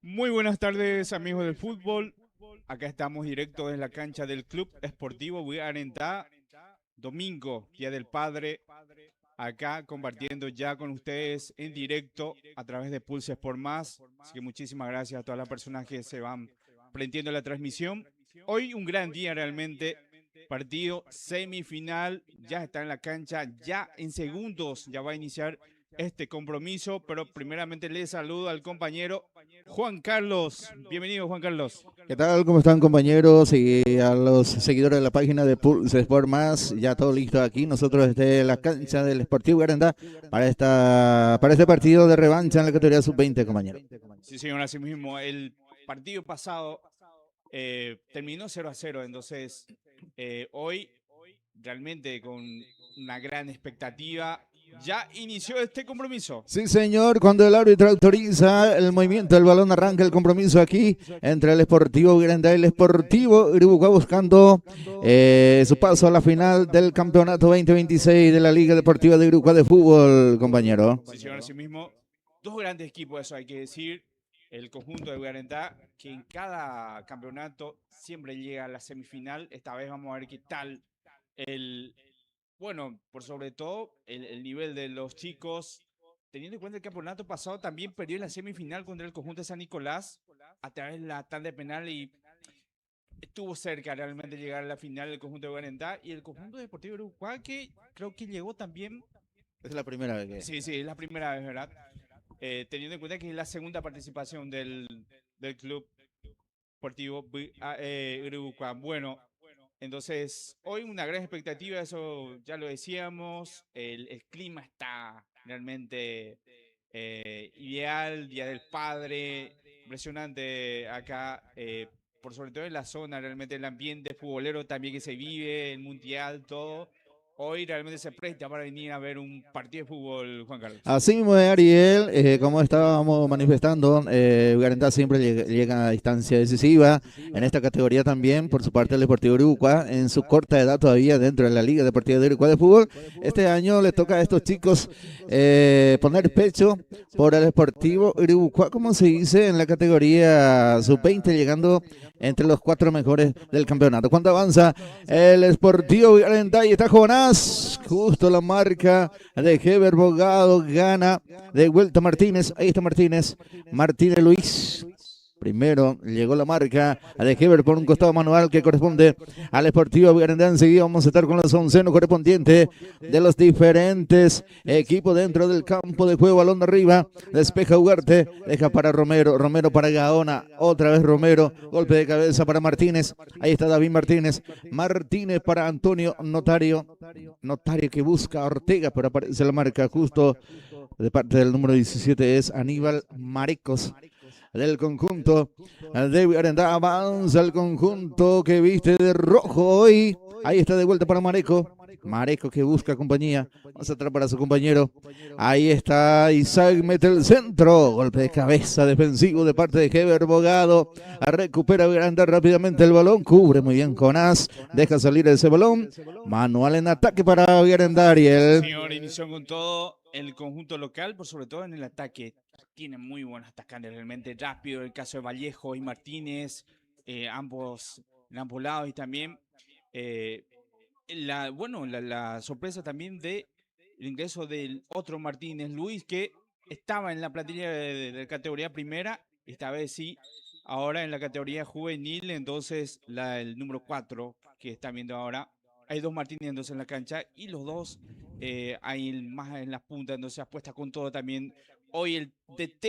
Muy buenas tardes, amigos del fútbol. Acá estamos directo en la cancha del Club Esportivo Buenavista. Domingo, Día del Padre. Acá compartiendo ya con ustedes en directo a través de Pulse Sport Más. Así que muchísimas gracias a todas las personas que se van prendiendo la transmisión. Hoy un gran día realmente. Partido semifinal. Ya está en la cancha. Ya en segundos ya va a iniciar este compromiso, pero primeramente le saludo al compañero Juan Carlos. Bienvenido, Juan Carlos. ¿Qué tal? ¿Cómo están, compañeros? Y a los seguidores de la página de Pulse Sport Más, ya todo listo aquí. Nosotros desde la cancha del Sportivo Buenavista para este partido de revancha en la categoría sub-20, compañero. Sí, señor, así mismo. El partido pasado terminó 0-0, entonces hoy realmente con una gran expectativa. Ya inició este compromiso. Sí, señor, cuando el árbitro autoriza el movimiento del balón, arranca el compromiso aquí entre el Sportivo Buenavista y el Sportivo Uribucá, buscando su paso a la final del campeonato 2026 de la Liga Deportiva de Uribucá de fútbol, compañero. Sí, señor, así mismo. Dos grandes equipos, eso hay que decir. El conjunto de Buenavista, que en cada campeonato siempre llega a la semifinal. Esta vez vamos a ver qué tal bueno, por sobre todo el nivel de los chicos, teniendo en cuenta el campeonato pasado también perdió en la semifinal contra el conjunto de San Nicolás a través de la tanda penal y estuvo cerca realmente de llegar a la final del conjunto de Buenavista y el conjunto deportivo de Uruguay, que creo que llegó también. Es la primera vez que... Sí, es la primera vez, ¿verdad? Teniendo en cuenta que es la segunda participación del club deportivo Uruguay. Bueno, entonces, hoy una gran expectativa, eso ya lo decíamos, el clima está realmente ideal, Día del Padre, impresionante acá, por sobre todo en la zona, realmente el ambiente futbolero también que se vive, el mundial, todo. Hoy realmente se presta para venir a ver un partido de fútbol, Juan Carlos. Así mismo, Ariel, como estábamos manifestando, Buenavista siempre llega a distancia decisiva en esta categoría también, por su parte el Deportivo Uribucá, en su corta edad todavía dentro de la Liga Deportiva de Uribucá de Fútbol. Este año le toca a estos chicos poner pecho por el Deportivo Uribucá, como se dice, en la categoría sub-20, llegando entre los 4 mejores del campeonato. Cuando avanza el Sportivo Buenavista y está Jonás, justo la marca de Heber Bogado, gana de vuelta Martínez, ahí está Martínez Luis. Primero llegó la marca de Heber por un costado manual que corresponde al Sportivo Buenavista. Enseguida vamos a estar con los oncenos correspondientes de los diferentes equipos dentro del campo de juego. Balón de arriba, despeja Ugarte, deja para Romero para Gaona, otra vez Romero, golpe de cabeza para Martínez. Ahí está David Martínez para Antonio Notario que busca a Ortega, pero aparece la marca justo de parte del número 17, es Aníbal Marecos del conjunto de Buenavista. Avanza el conjunto que viste de rojo hoy. Ahí está de vuelta para Mareco que busca compañía. Vamos a atrapar a su compañero. Ahí está Isaac, mete el centro. Golpe de cabeza defensivo de parte de Heber Bogado. Recupera Buenavista rápidamente el balón. Cubre muy bien Jonás. Deja salir ese balón. Manual en ataque para Buenavista, Ariel. Señor, inició con todo el conjunto local, por sobre todo en el ataque. Tiene muy buenos atacantes, realmente rápido. El caso de Vallejo y Martínez, ambos en ambos lados. Y también la sorpresa también de el ingreso del otro Martínez, Luis, que estaba en la plantilla de categoría primera, esta vez sí, ahora en la categoría juvenil. Entonces el número 4 que están viendo ahora, hay dos Martínez entonces en la cancha y los dos hay más en la punta, entonces apuesta con todo también hoy el DT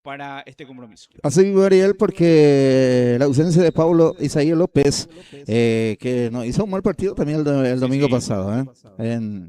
para este compromiso. Así, Ariel, porque la ausencia de Pablo Isaías López, que no hizo un mal partido también el domingo pasado.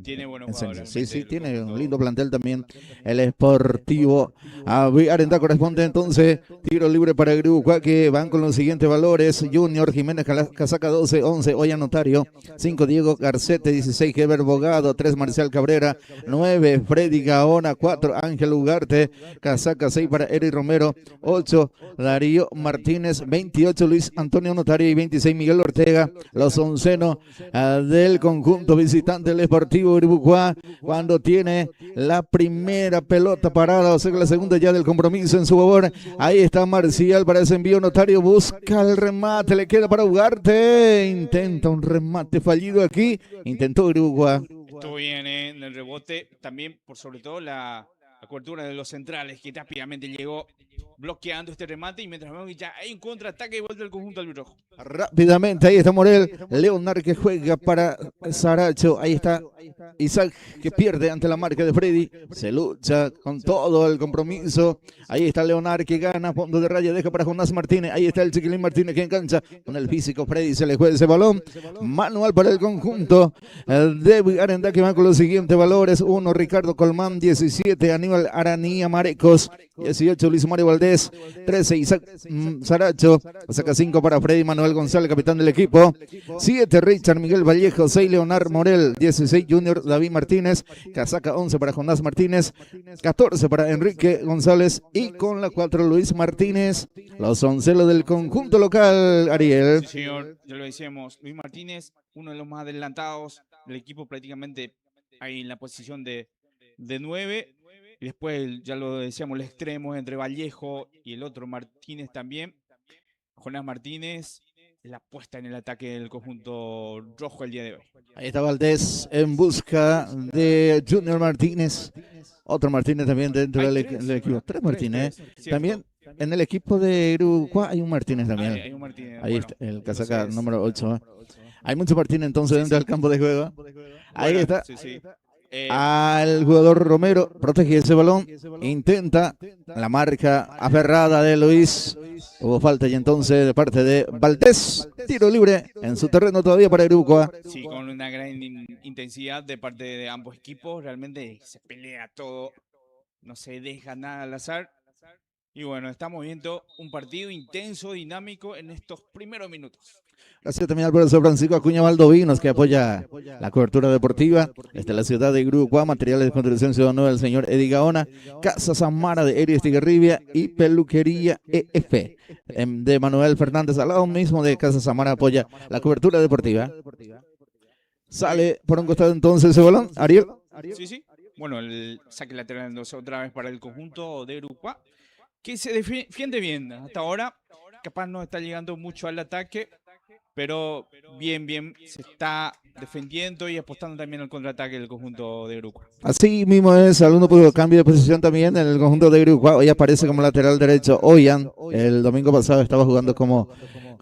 Tiene buenos jugadores. Sí, tiene un lindo plantel también el Sportivo Buenavista. Corresponde entonces tiro libre para Uribucá, que van con los siguientes valores: Junior Jiménez Casaca 12, 11 Oya Notario, 5 Diego Garcete, 16 Heber Bogado, 3 Marcial Cabrera, 9 Freddy Gaona, 4 Ángel Ugarte, Casaca 6 para Eri Romero, 8 Darío Martínez, 28 Luis Antonio Notario y 26 Miguel Ortega, los oncenos del conjunto visitante del Sportivo Uribucuá, cuando tiene la primera pelota parada, o sea que la segunda ya del compromiso en su favor. Ahí está Marcial para ese envío. Notario busca el remate, le queda para Ugarte, intenta un remate fallido aquí, intentó Uribucuá. Estuvo bien en el rebote, también por sobre todo la cobertura de los centrales, que rápidamente llegó bloqueando este remate, y mientras vemos que ya hay un contraataque y vuelve el conjunto albirrojo. Rápidamente, ahí está Morel, Leonard que juega para Saracho, ahí está Isaac que pierde ante la marca de Freddy, se lucha con todo el compromiso, ahí está Leonard que gana, fondo de raya, deja para Jonás Martínez, ahí está el Chiquilín Martínez que engancha con el físico, Freddy se le juega ese balón, manual para el conjunto de Arendá, que va con los siguientes valores: 1 Ricardo Colmán, 17 Aníbal Aranía Marecos, 18 Luis Mario Valdés, 13 Isaac Saracho, saca 5 para Freddy Manuel González, capitán del equipo, 7 Richard Miguel Vallejo, 6 Leonard Morel, 16 Junior David Martínez, casaca 11 para Jonás Martínez, 14 para Enrique González y con la 4 Luis Martínez, los oncelos del conjunto local, Ariel. Sí, señor, ya lo decíamos, Luis Martínez, uno de los más adelantados del equipo, prácticamente ahí en la posición de 9. Y después, ya lo decíamos, el extremo entre Vallejo y el otro Martínez también. Jonás Martínez, la puesta en el ataque del conjunto rojo el día de hoy. Ahí está Valdés en busca de Junior Martínez. Otro Martínez también dentro del equipo. 3 Martínez. También en el equipo de Uruguay hay un Martínez también. Hay un Martínez. Ahí Bueno, está el casaca entonces, número 8. Hay mucho Martínez entonces dentro del campo de juego. Ahí bueno, está. sí. Al jugador Romero, protege ese balón, intenta la marca aferrada de Luis. Hubo falta y entonces de parte de Valdés, tiro libre en su terreno todavía para Uruguay. Sí, con una gran intensidad de parte de ambos equipos, realmente se pelea todo, no se deja nada al azar. Y bueno, estamos viendo un partido intenso, dinámico en estos primeros minutos. Gracias también al profesor Francisco Acuña Valdovinos, que apoya la cobertura deportiva desde la ciudad de Uruguay. Materiales de construcción ciudadana del señor Eddie Gaona, Casa Samara de Eri Estigarribia y Peluquería EF de Manuel Fernández. Al lado mismo de Casa Samara apoya la cobertura deportiva. Sale por un costado entonces ese balón, Ariel. Sí. Bueno, el saque lateral entonces otra vez para el conjunto de Uruguay, que se defiende bien hasta ahora. Capaz no está llegando mucho al ataque, pero bien se está defendiendo y apostando también al contraataque del conjunto de Uruguay. Así mismo es, al uno por cambio de posición también en el conjunto de Uruguay. Hoy aparece como lateral derecho Oyan. El domingo pasado estaba jugando como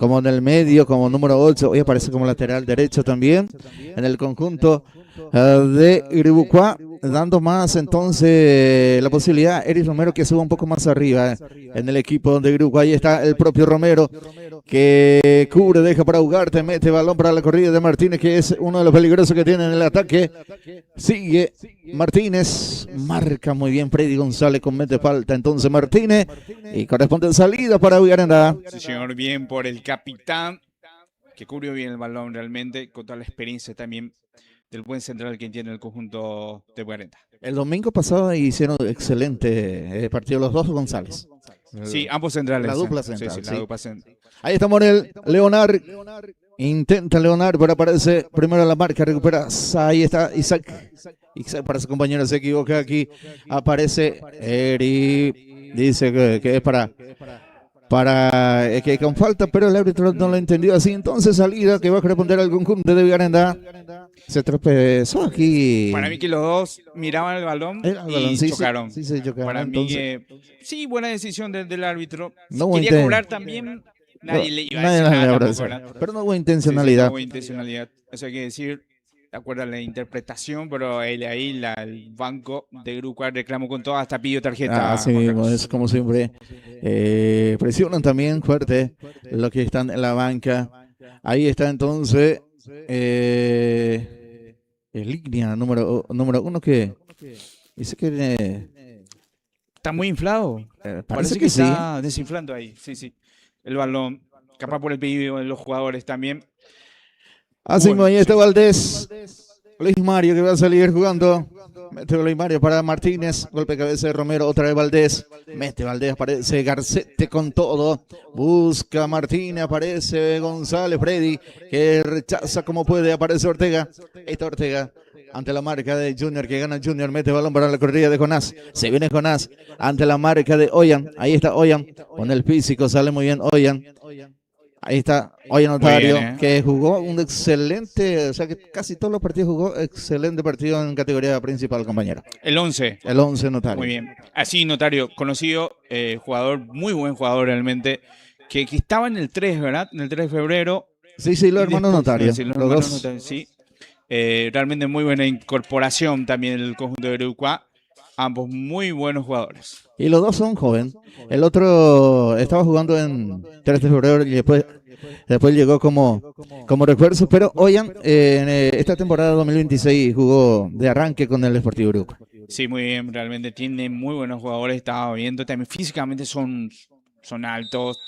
en el medio, como número 8. Hoy aparece como lateral derecho también en el conjunto de Uruguay, dando más entonces la posibilidad a Eri Romero que suba un poco más arriba en el equipo de Uruguay. Está el propio Romero que cubre, deja para Ugarte, mete balón para la corrida de Martínez, que es uno de los peligrosos que tiene en el ataque. Sigue Martínez, marca muy bien Freddy González, comete falta entonces Martínez y corresponde salida para Ugarenda. Sí, señor, bien por el capitán, que cubrió bien el balón realmente, con toda la experiencia también del buen central que tiene el conjunto de Ugarenda. El domingo pasado hicieron excelente partido los dos González. Sí, ambos centrales. La dupla central. Sí, la dupla central. Ahí está Morel, Leonard. Intenta Leonard, pero aparece primero la marca, recupera. Ahí está Isaac. Isaac para su compañero se equivoca aquí. Aparece Eri. Dice que es para que con falta, pero el árbitro no lo entendió así. Entonces salida que va a corresponder al conjunto de Ugarenda. Se tropezó aquí. Para mí que los dos miraban el balón y sí, chocaron. Sí, se chocaron. Para entonces, mí sí, buena decisión del árbitro. No quería cobrar también. Nadie le iba a decir nada tampoco, pero no hubo intencionalidad. Sí, no hubo intencionalidad. Eso hay que decir, de acuerdo a la interpretación, pero ahí el banco de Uruguay reclamó con todo, hasta pidió tarjeta. Así mismo, es como siempre. Presionan también fuerte los que están en la banca. Ahí está entonces línea número 1 que dice que está muy inflado. Parece que está desinflando ahí. Sí. El balón, capaz por el pedido de los jugadores también. Así mismo, ahí está Valdés. Luis Mario que va a salir jugando Mete Mario para Martínez, golpe de cabeza de Romero, otra vez Valdés, mete Valdés, aparece Garcete con todo, busca Martínez, aparece González, Freddy, que rechaza como puede, aparece Ortega, está Ortega, ante la marca de Junior, que gana Junior, mete balón para la corrida de Jonás, se viene Jonás, ante la marca de Oyan, ahí está Oyan, con el físico, sale muy bien Oyan. Ahí está Oyan Notario, que jugó un excelente, o sea que casi todos los partidos jugó excelente partido en categoría principal, compañero. El 11. El 11 Notario. Muy bien. Así, Notario, conocido, jugador, muy buen jugador realmente, que estaba en el 3, ¿verdad? En el 3 de febrero. Sí, los hermanos Notario. Sí, los hermanos Notario, sí. Realmente muy buena incorporación también del conjunto de Uruguay. Ambos muy buenos jugadores. Y los dos son jóvenes. El otro estaba jugando en 3 de febrero y después llegó como refuerzo. Pero Oyan, en esta temporada 2026 jugó de arranque con el Sportivo Uruguay. Sí, muy bien. Realmente tiene muy buenos jugadores. Estaba viendo también. Físicamente son altos.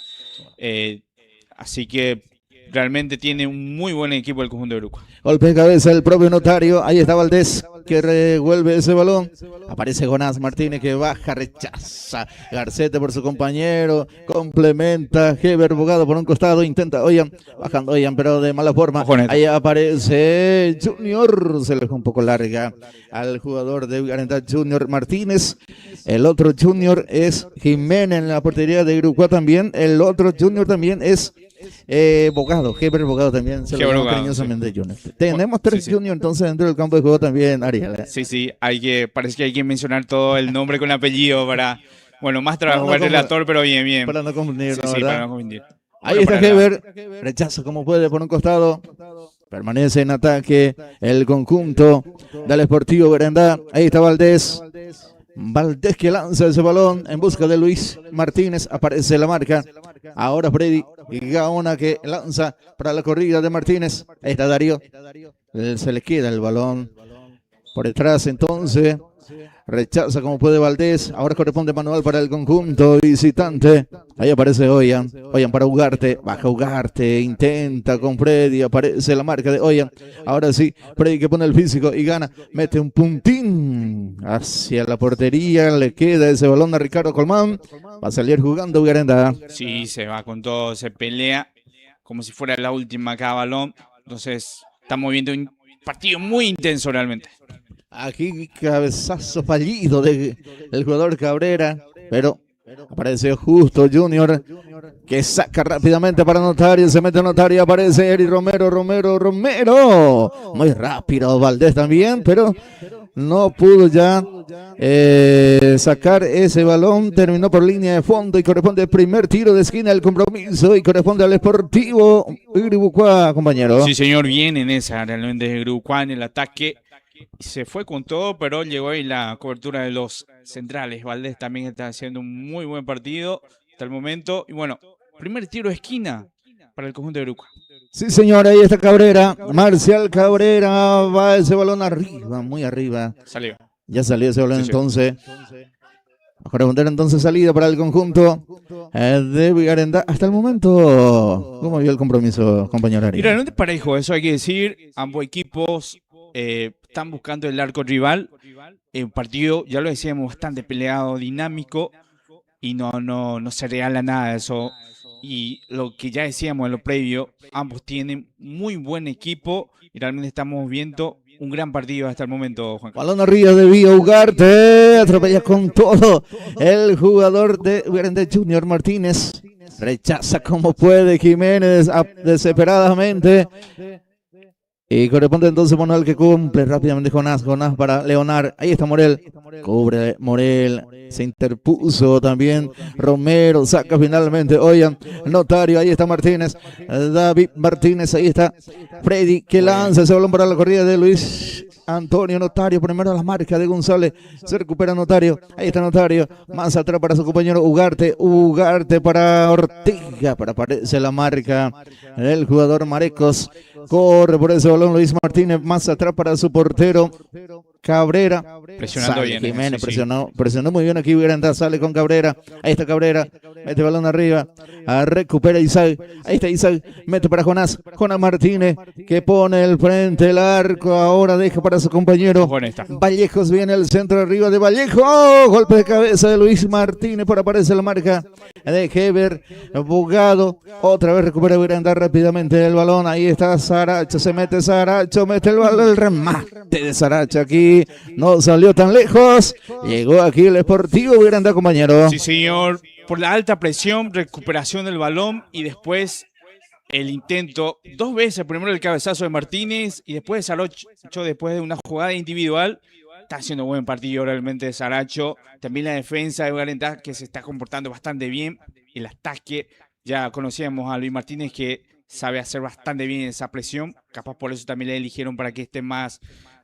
Así que realmente tiene un muy buen equipo el conjunto de Uruguay. Golpe de cabeza el propio Notario. Ahí está Valdés, que revuelve ese balón. Aparece Jonás Martínez, que baja, rechaza. Garcete por su compañero. Complementa. Heber Bogado por un costado. Intenta Oyan. Bajando Oyan, pero de mala forma. Ahí aparece Junior. Se le dejó un poco larga al jugador de Garantá, Junior Martínez. El otro Junior es Jiménez en la portería de Uruguay también. El otro Junior también es Bogado, Heber Bogado también se lo llama cariñosamente Junior. Tenemos 3 Junior entonces dentro del campo de juego también, Ariel. Sí, parece que hay que mencionar todo el nombre con apellido para, bueno, más trabajo para el relator, pero bien. Para no confundir, sí, para no confundir. Ahí está Heber, rechaza como puede por un costado, permanece en ataque el conjunto del Sportivo Garandá. Ahí está Valdés que lanza ese balón en busca de Luis Martínez, aparece la marca. Ahora Freddy Gaona que lanza para la corrida de Martínez. Ahí está Darío. Se le queda el balón por detrás entonces. Rechaza como puede Valdés. Ahora corresponde manual para el conjunto visitante. Ahí aparece Oyan para Ugarte. Baja Ugarte. Intenta con Freddy. Aparece la marca de Oyan. Ahora sí, Freddy que pone el físico y gana. Mete un puntín hacia la portería. Le queda ese balón a Ricardo Colmán. Va a salir jugando Ugarenda. Sí, se va con todo. Se pelea como si fuera la última cada balón. Entonces, estamos viendo un partido muy intenso realmente. Aquí cabezazo fallido del jugador Cabrera, pero aparece Justo Junior, que saca rápidamente para Notario, se mete Notario, aparece Eri Romero, muy rápido Valdés también, pero no pudo ya sacar ese balón, terminó por línea de fondo y corresponde el primer tiro de esquina del compromiso y corresponde al Sportivo Uruguay, compañero. Sí, señor, bien en esa, realmente Uruguay en el ataque. Se fue con todo, pero llegó ahí la cobertura de los centrales. Valdés también está haciendo un muy buen partido hasta el momento. Y bueno, primer tiro de esquina para el conjunto de Uruguay. Sí, señor, ahí está Cabrera. Marcial Cabrera, va ese balón arriba, muy arriba. Salió. Ya salió ese balón entonces. Va a corresponder entonces salida para el conjunto de Vigarendá. Hasta el momento, ¿cómo vio el compromiso, compañero Ari? Y realmente parejo, eso hay que decir. Ambos equipos están buscando el arco rival. Un partido, ya lo decíamos, bastante peleado, dinámico, y no se regala nada de eso. Y lo que ya decíamos en lo previo, ambos tienen muy buen equipo y realmente estamos viendo un gran partido hasta el momento, Juan Carlos. Balón arriba de Vía Ugarte, atropella con todo el jugador de Ugarende, Junior Martínez. Rechaza como puede Jiménez desesperadamente. Y corresponde entonces Manuel que cumple rápidamente Jonás para Leonard. Ahí está Morel. Cubre Morel. Se interpuso también Romero. Saca finalmente Oyan. Notario. Ahí está Martínez. David Martínez. Ahí está Freddy que lanza ese balón para la corrida de Luis Antonio Notario. Primero a la marca de González. Se recupera Notario. Ahí está Notario. Más atrás para su compañero Ugarte. Ugarte para Ortega. Para aparece la marca del jugador Marecos. Corre por ese balón Luis Martínez. Más atrás para su portero Cabrera. Presionando Sale bien. Jiménez, Sí. presionó muy bien aquí Granda, sale con Cabrera. Ahí está Cabrera, mete balón arriba, recupera Isaac. Ahí está Isaac, mete para Jonás Martínez, que pone el frente, el arco, ahora deja para su compañero. Vallejos viene el centro arriba de Vallejo. ¡Oh! Golpe de cabeza de Luis Martínez, por aparece la marca de Heber, Bugado. Otra vez recupera Granda rápidamente el balón. Ahí está Saracho, se mete Saracho, mete el balón, el remate de Saracho aquí. No salió tan lejos. Llegó aquí el Sportivo Granda, compañero. Sí, señor. Por la alta presión, recuperación del balón y después el intento. 2 veces, primero el cabezazo de Martínez y después Saracho, después de una jugada individual. Está haciendo buen partido realmente Saracho. También la defensa de Garentá, que se está comportando bastante bien. El ataque, ya conocíamos a Luis Martínez, que sabe hacer bastante bien esa presión. Capaz por eso también le eligieron para que esté más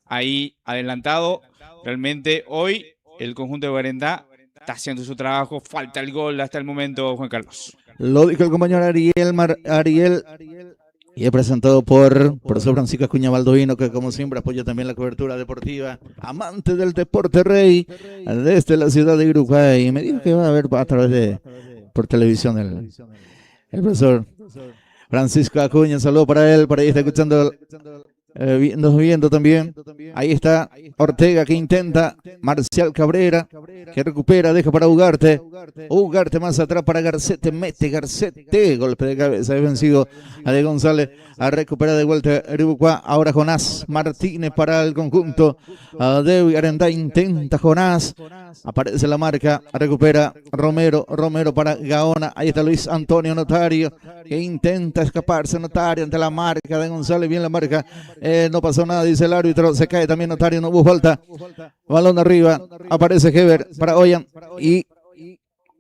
ahí adelantado. Realmente hoy el conjunto de Garentá está haciendo su trabajo. Falta el gol hasta el momento, Juan Carlos. Lo dijo el compañero Ariel. Y es presentado por profesor Francisco Acuña Baldovino, que como siempre apoya también la cobertura deportiva. Amante del deporte rey, desde la ciudad de Uruguay. Y me dijo que va a ver a través de por televisión el profesor Francisco Acuña. Un saludo para él, por ahí está escuchando, viendo también. Ahí está Ortega, que intenta. Marcial Cabrera, que recupera, deja para Ugarte. Ugarte más atrás para Garcete, mete Garcete, golpe de cabeza, ha vencido a De González, a recuperar de vuelta Uruguay. Ahora Jonás Martínez para el conjunto de Garentá, intenta Jonás, aparece la marca, recupera Romero para Gaona. Ahí está Luis Antonio Notario, que intenta escaparse Notario ante la marca de González, bien la marca, no pasó nada, dice el árbitro, se cae también Notario, no hubo falta. Balón arriba, aparece Heber para Oyan y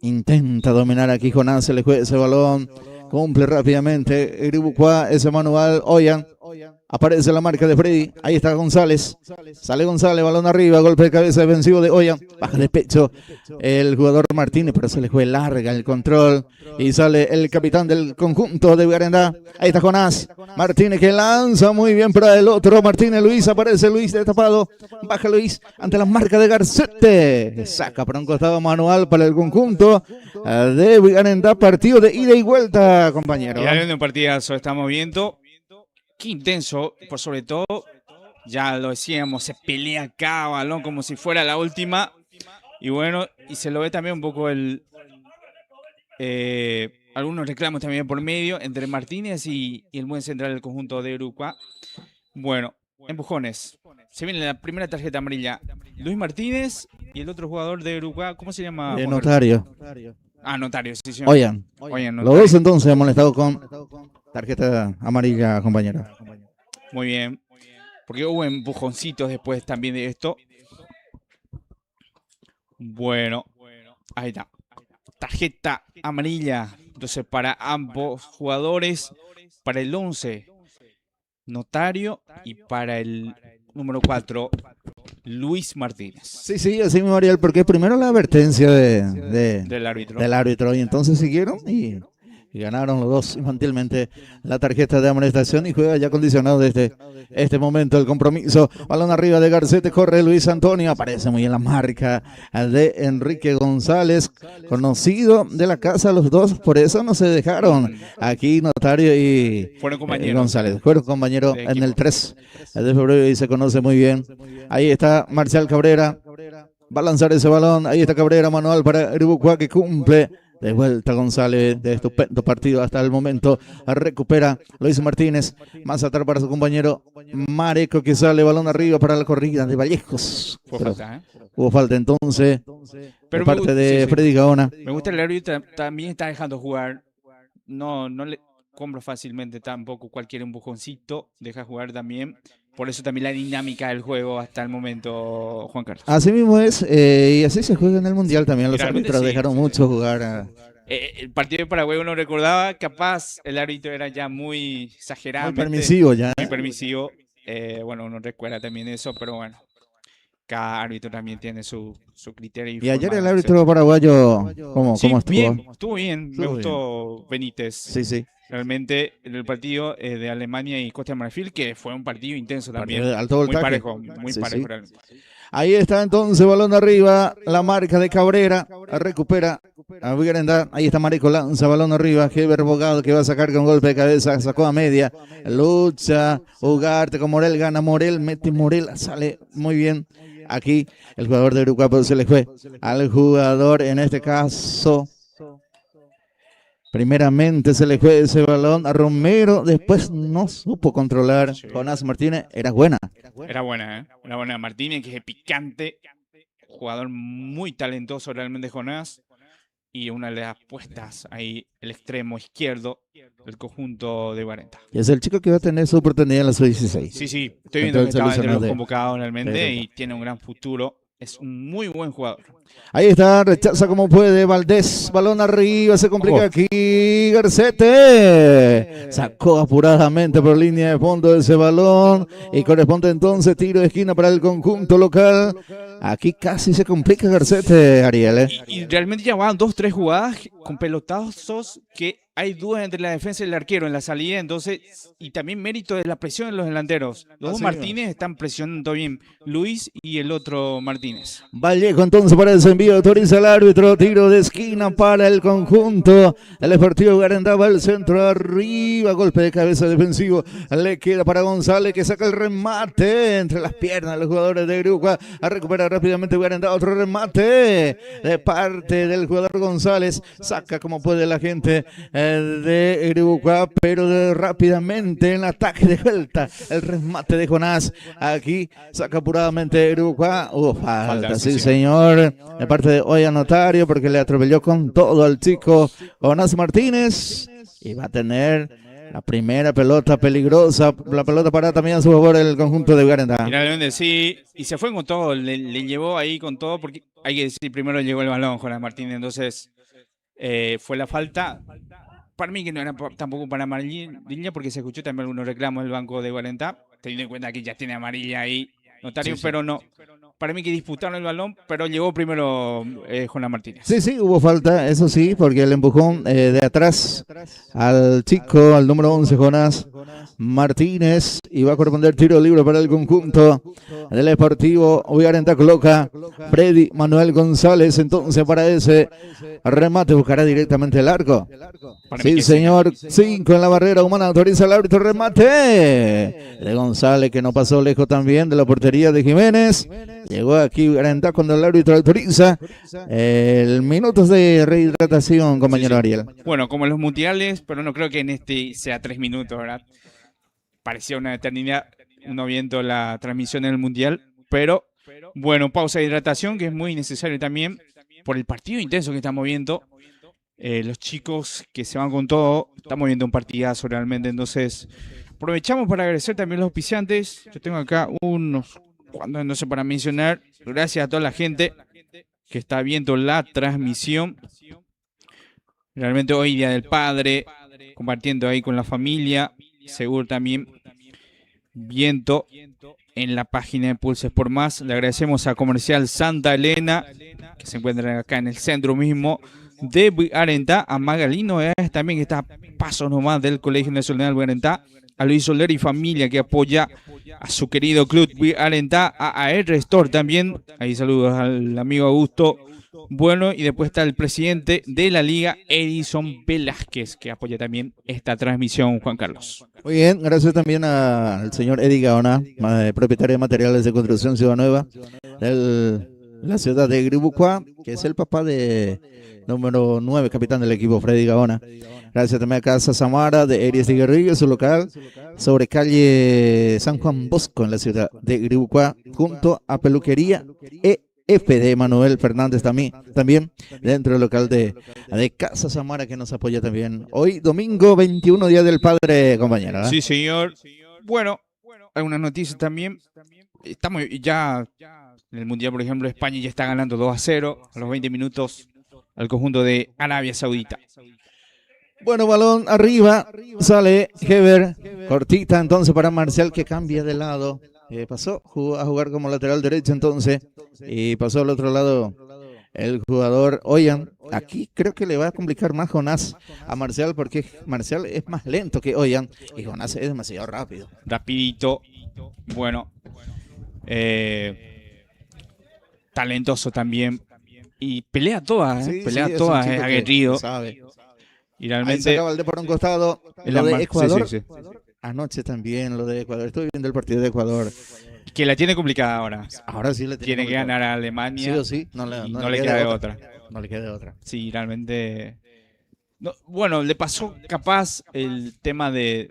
intenta dominar aquí Jonás, se le juega ese balón, cumple rápidamente Uruguay, ese manual. Oyan, aparece la marca de Freddy, ahí está González, sale González, balón arriba, golpe de cabeza defensivo de Oyan, baja de pecho el jugador Martínez, pero se le juega larga el control y sale el capitán del conjunto de Garentá. Ahí está Jonás Martínez, que lanza muy bien para el otro Martínez. Luis, aparece Luis destapado, baja Luis ante la marca de Garcete, saca para un costado manual para el conjunto de Garentá. Partido de ida y vuelta, compañero. Y habiendo un partidazo, estamos viendo. Qué intenso, por sobre todo, ya lo decíamos, se pelea cada balón como si fuera la última. Y bueno, y se lo ve también un poco algunos reclamos también por medio entre Martínez y el buen central del conjunto de Uruguay. Bueno, empujones. Se viene la primera tarjeta amarilla. Luis Martínez y el otro jugador de Uruguay, ¿cómo se llama? Notario. Notario, sí, señor. Oyan, Notario. Los dos entonces amonestados con tarjeta amarilla, compañero. Muy bien. Porque hubo empujoncitos después también de esto. Bueno, ahí está. Tarjeta amarilla. Entonces para ambos jugadores, para el 11, Notario, y para el número 4, Luis Martínez. Sí, así mismo, Ariel, porque primero la advertencia del árbitro y entonces siguieron y ganaron los dos infantilmente la tarjeta de amonestación y juega ya condicionado desde este momento el compromiso. Balón arriba de Garcete, corre Luis Antonio, aparece muy en la marca de Enrique González, conocido de la casa los dos, por eso no se dejaron. Aquí Notario y González fueron compañeros en el 3 de febrero y se conoce muy bien. Ahí está Marcial Cabrera, va a lanzar ese balón, ahí está Cabrera, manual para Uruguay, que cumple. De vuelta González, de estupendo partido hasta el momento, recupera Luis Martínez, más atrás para su compañero Mareco, que sale balón arriba para la corrida de Vallejos. Hubo falta entonces por parte de Freddy Gaona. Me gusta el árbitro, también está dejando jugar, no le compro fácilmente tampoco cualquier empujoncito, deja jugar también. Por eso también la dinámica del juego hasta el momento, Juan Carlos. Así mismo es, y así se juega en el Mundial también. Los árbitros dejaron mucho jugar. El partido de Paraguay uno recordaba, capaz el árbitro era ya muy exagerado. Muy permisivo ya. Muy permisivo. Bueno, uno recuerda también eso, pero bueno. cada árbitro también tiene su criterio. Y ayer forma el de árbitro hacer. paraguayo, Sí, ¿cómo estuvo? bien, estuvo bien. Me Estuvo gustó Benítez. Sí, sí. Realmente en el partido de Alemania y Costa de Marfil, que fue un partido intenso también. Partido de alto Muy voltaje. parejo, muy Sí, parejo sí. realmente. Ahí está entonces, balón arriba, la marca de Cabrera, recupera a Vigarendá, ahí está Marico, lanza balón arriba, Heber Bogado que va a sacar con golpe de cabeza, sacó a media, lucha, Ugarte con Morel, gana Morel, mete Morel, sale muy bien. Aquí el jugador de Uruguay, pero se le fue al jugador, en este caso, primeramente se le fue ese balón a Romero, después no supo controlar. Sí. Jonás Martínez, era buena. Era buena, ¿eh? Era buena Martínez, que es picante, jugador muy talentoso realmente Jonás. Y una de las puestas ahí, el extremo izquierdo del conjunto de 40. Y es el chico que va a tener su oportunidad en la sub-16. Sí, estoy viendo que estaba entre los convocados realmente Sí. y tiene un gran futuro. Es un muy buen jugador. Ahí está, rechaza como puede Valdés, balón arriba, se complica aquí, Garcete, sacó apuradamente por línea de fondo ese balón y corresponde entonces tiro de esquina para el conjunto local. Aquí casi se complica Garcete, Ariel. Y realmente ya van 2-3 jugadas con pelotazos que hay dudas entre la defensa y el arquero en la salida, entonces, y también mérito de la presión de los delanteros. Los dos Martínez están presionando bien, Luis y el otro Martínez. Vallejo entonces para ese envío, autoriza el árbitro, tiro de esquina para el conjunto del Deportivo Garendá, va el centro arriba, golpe de cabeza defensivo, le queda para González que saca el remate entre las piernas de los jugadores de Uruguay, a recuperar rápidamente Garendá, otro remate de parte del jugador González, saca como puede la gente de Uruguay, pero rápidamente en ataque de vuelta, el remate de Jonás, aquí saca apuradamente Uruguay, falta, sí señor, de parte de Oya Notario, porque le atropelló con todo al chico Jonás Martínez, y va a tener la primera pelota peligrosa, la pelota parada también a su favor el conjunto de Garendá. Finalmente sí, y se fue con todo, le llevó ahí con todo, porque hay que decir, primero llegó el balón Jonás Martínez, entonces fue la falta. Para mí que no era tampoco para amarilla, porque se escuchó también algunos reclamos del banco de Garendá, teniendo en cuenta que ya tiene amarilla ahí Notario, sí. Pero no. Para mí que disputaron el balón, pero llegó primero Jonás Martínez. Sí, hubo falta, eso sí, porque el empujón de atrás al chico, al número 11, Jonás Martínez, y va a corresponder tiro libre para el conjunto del Deportivo Garendá. Coloca Freddy Manuel González, entonces para ese remate buscará directamente el arco. Sí, señor, 5 en la barrera humana, autoriza el árbitro, remate de González, que no pasó lejos también de la portería de Jiménez. Llegó aquí Garendá cuando el árbitro autoriza el minutos de rehidratación, compañero Ariel. Bueno, como en los mundiales, pero no creo que en este sea 3 minutos, ¿verdad? Parecía una eternidad, uno viendo la transmisión en el mundial, pero bueno, pausa de hidratación que es muy necesario también por el partido intenso que estamos viendo. Los chicos que se van con todo, estamos viendo un partidazo realmente, entonces aprovechamos para agradecer también a los auspiciantes. Yo tengo acá unos cuantos, no sé, para mencionar. Gracias a toda la gente que está viendo la transmisión. Realmente hoy Día del Padre, compartiendo ahí con la familia, seguro también viendo en la página de Pulses por Más. Le agradecemos a Comercial Santa Elena, que se encuentra acá en el centro mismo de Garendá, a Magalino también que está a pasos nomás del Colegio Nacional de Garendá, a Luis Soler y familia que apoya a su querido club Garendá, a AR Store también, ahí saludos al amigo Augusto. Bueno, y después está el presidente de la liga, Edison Velázquez, que apoya también esta transmisión, Juan Carlos. Muy bien, gracias también al señor Eddie Gaona, propietario de materiales de construcción Ciudad Nueva, de la ciudad de Gribucua, que es el papá de número 9, capitán del equipo, Freddy Gaona. Gracias también a Casa Samara de Eries de Guerrillo, su local, sobre calle San Juan Bosco en la ciudad de Gribucua, junto a Peluquería F de Manuel Fernández también dentro del local de Casa Samara, que nos apoya también. Hoy domingo 21, Día del Padre, compañera. Sí, señor. Bueno, algunas noticias también. Estamos ya en el Mundial, por ejemplo, España ya está ganando 2-0 a los 20 minutos al conjunto de Arabia Saudita. Bueno, balón arriba, sale Heber, cortita entonces para Marcial, que cambia de lado. pasó a jugar como lateral derecho entonces y pasó al otro lado el jugador Oyan. Aquí creo que le va a complicar más Jonás a Marcial porque Marcial es más lento que Oyan y Jonás es demasiado rápido. Rapidito, bueno, talentoso también y pelea todas, pelea todas, es aguerrido. Y realmente ahí sacaba el de por un costado, lo de Ecuador. Anoche también lo de Ecuador, estoy viendo el partido de Ecuador. Que la tiene complicada ahora. Ahora sí le tiene que ganar a Alemania. Sí o sí, no le queda de otra. No le queda de otra. Sí, realmente. No, bueno, le pasó capaz el tema de.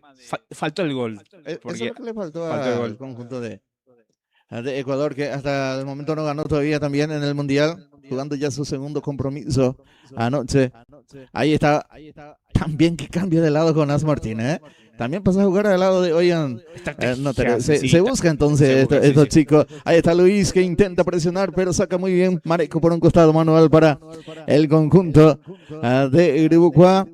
Faltó el gol. Eso es lo que le faltó al conjunto de Ecuador, que hasta el momento no ganó todavía también en el Mundial, jugando ya su segundo compromiso anoche. Ahí está. También que cambia de lado con As Martínez, ¿eh? También pasa a jugar al lado de Oyan. Se busca entonces estos chicos. Ahí está Luis que intenta presionar, pero saca muy bien Mareco por un costado, manual para el conjunto de Uribucuá.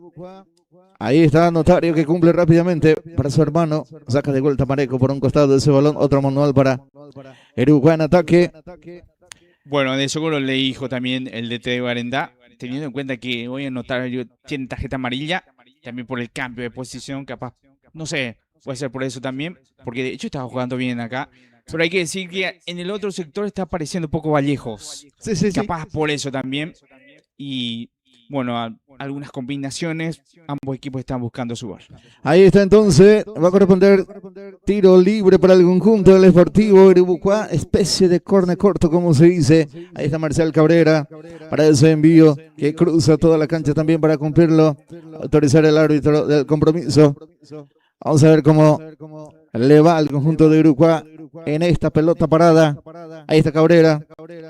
Ahí está Notario que cumple rápidamente para su hermano. Saca de vuelta Mareco por un costado de ese balón. Otro manual para Uribucuá en ataque. Bueno, de seguro le dijo también el DT de Guarendá, teniendo en cuenta que hoy en Notario tiene tarjeta amarilla, también por el cambio de posición, capaz, no sé, puede ser por eso también, porque de hecho estaba jugando bien acá, pero hay que decir que en el otro sector está apareciendo un poco Vallejos, capaz por eso también, y bueno, algunas combinaciones, ambos equipos están buscando su gol. Ahí está entonces, va a corresponder tiro libre para el conjunto del Sportivo Uribucuá, especie de córner corto como se dice. Ahí está Marcial Cabrera para ese envío que cruza toda la cancha también para cumplirlo, autorizar el árbitro del compromiso. Vamos a ver cómo le va al conjunto de Uribucuá en esta pelota parada. Ahí está Cabrera,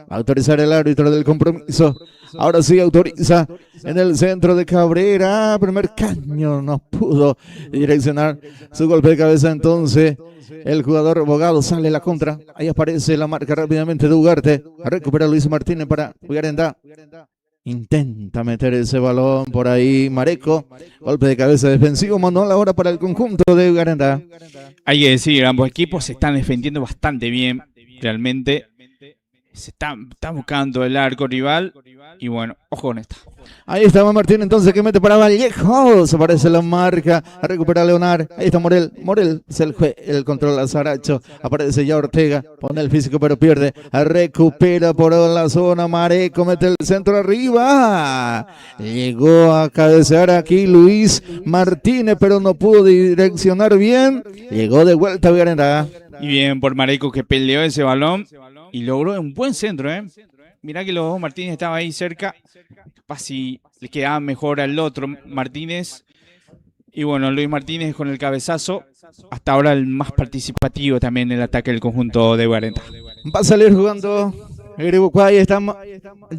autorizar el árbitro del compromiso. Ahora sí autoriza en el centro de Cabrera. Primer caño, no pudo direccionar su golpe de cabeza. Entonces el jugador Bogado sale a la contra. Ahí aparece la marca rápidamente de Ugarte. Recupera Luis Martínez para Guarendá. Intenta meter ese balón por ahí Mareco. Golpe de cabeza defensivo. Manual ahora para el conjunto de Guarendá. Hay que decir, ambos equipos se están defendiendo bastante bien. Realmente se está buscando el arco rival. Y bueno, ojo con esta. Ahí está Martín entonces que mete para Vallejos. Aparece la marca. Recupera Leonar. Ahí está Morel. Morel es el control a Saracho. Aparece ya Ortega. Pone el físico pero pierde. Recupera por la zona. Mareco mete el centro arriba. Llegó a cabecear aquí Luis Martínez pero no pudo direccionar bien. Llegó de vuelta a Guarendá. Y bien por Mareco que peleó ese balón. Y logró un buen centro, ¿eh? Mirá que los dos Martínez estaban ahí cerca. Capaz si le quedaba mejor al otro Martínez. Y bueno, Luis Martínez con el cabezazo. Hasta ahora el más participativo también en el ataque del conjunto de Guarendá. Va a salir jugando Uribucuá. Ahí está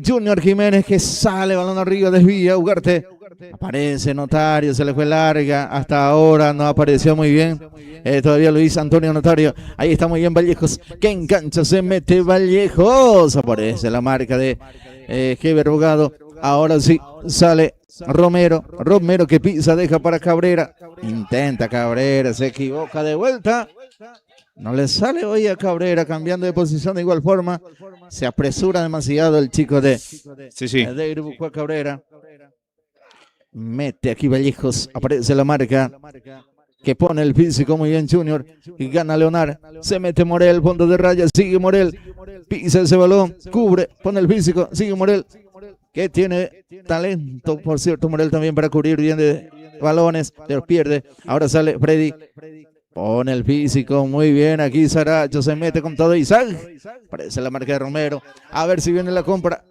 Junior Jiménez que sale, balón arriba, desvía, Ugarte. Aparece Notario, se le fue larga. Hasta ahora no apareció muy bien. Todavía Luis Antonio Notario. Ahí está muy bien Vallejos. Que engancha, se mete Vallejos. Aparece la marca de Heber Bogado. Ahora sí, sale Romero. Romero que pisa, deja para Cabrera. Intenta Cabrera, se equivoca de vuelta. No le sale hoy a Cabrera, cambiando de posición de igual forma. Se apresura demasiado el chico de Uribucuá Cabrera. Mete aquí Vallejos, aparece la marca que pone el físico muy bien Junior y gana Leonar, se mete Morel, fondo de raya, sigue Morel, pisa ese balón, cubre, pone el físico, sigue Morel, que tiene talento, por cierto, Morel también para cubrir bien de balones, pero pierde, ahora sale Freddy, pone el físico, muy bien, aquí Saracho se mete con todo Isaac, parece la marca de Romero, a ver si viene la contra,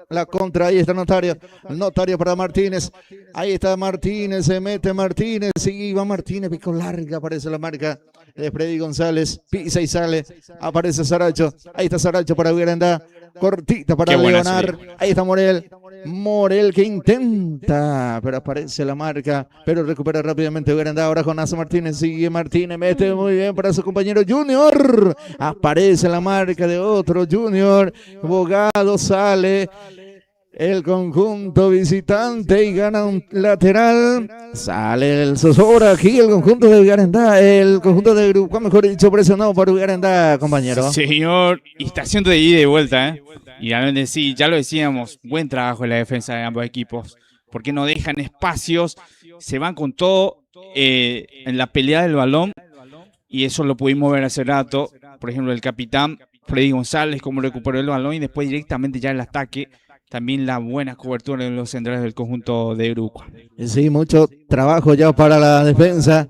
ahí está Notario para Martínez, ahí está Martínez, se mete Martínez, sigue va Martínez, pico larga, aparece la marca de Freddy González, pisa y sale, aparece Saracho, ahí está Saracho para Guarendá, cortita para Leonar, ahí está Morel que intenta, pero aparece la marca, pero recupera rápidamente Guarendá, ahora Jonás Martínez, sigue Martínez, mete muy bien para su compañero Junior, aparece la marca de otro Junior, Bogado sale, el conjunto visitante y gana un lateral. Sale el zozobra aquí el conjunto de Vigarendá, el conjunto de Grupo, mejor dicho, presionado por Vigarendá, compañero. Señor, y está haciendo de ida y de vuelta, ¿eh? Y realmente sí, ya lo decíamos, buen trabajo en la defensa de ambos equipos, porque no dejan espacios, se van con todo en la pelea del balón, y eso lo pudimos ver hace rato. Por ejemplo, el capitán Freddy González, cómo recuperó el balón y después directamente ya el ataque. También la buena cobertura de los centrales del conjunto de Uruguay. Sí, mucho trabajo ya para la defensa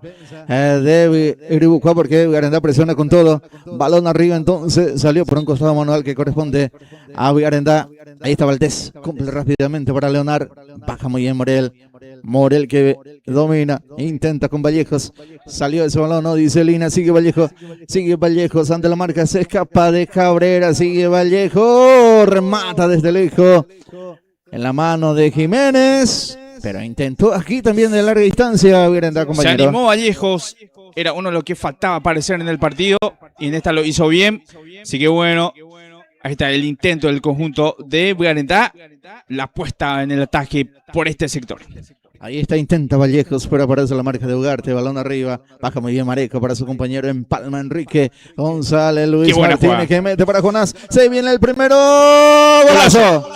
de Uruguay, porque Vigarendá presiona con todo. Balón arriba, entonces salió por un costado manual que corresponde a Vigarendá. Ahí está Valdés, cumple rápidamente para Leonard. Baja muy bien Morel. Morel que domina, intenta con Vallejos. Salió ese balón, no dice Lina, sigue Vallejos ante la marca, se escapa de Cabrera, sigue Vallejos, remata desde lejos en la mano de Jiménez, pero intentó aquí también de larga distancia, compañero. Se animó Vallejos, era uno de los que faltaba aparecer en el partido y en esta lo hizo bien, así que bueno. Ahí está el intento del conjunto de Vigarendá, la apuesta en el ataque por este sector. Ahí está, intenta Vallejos, pero aparece la marca de Ugarte, balón arriba, baja muy bien Mareco para su compañero en palma Enrique González, Luis Martínez que mete para Jonás, se viene el primero, golazo,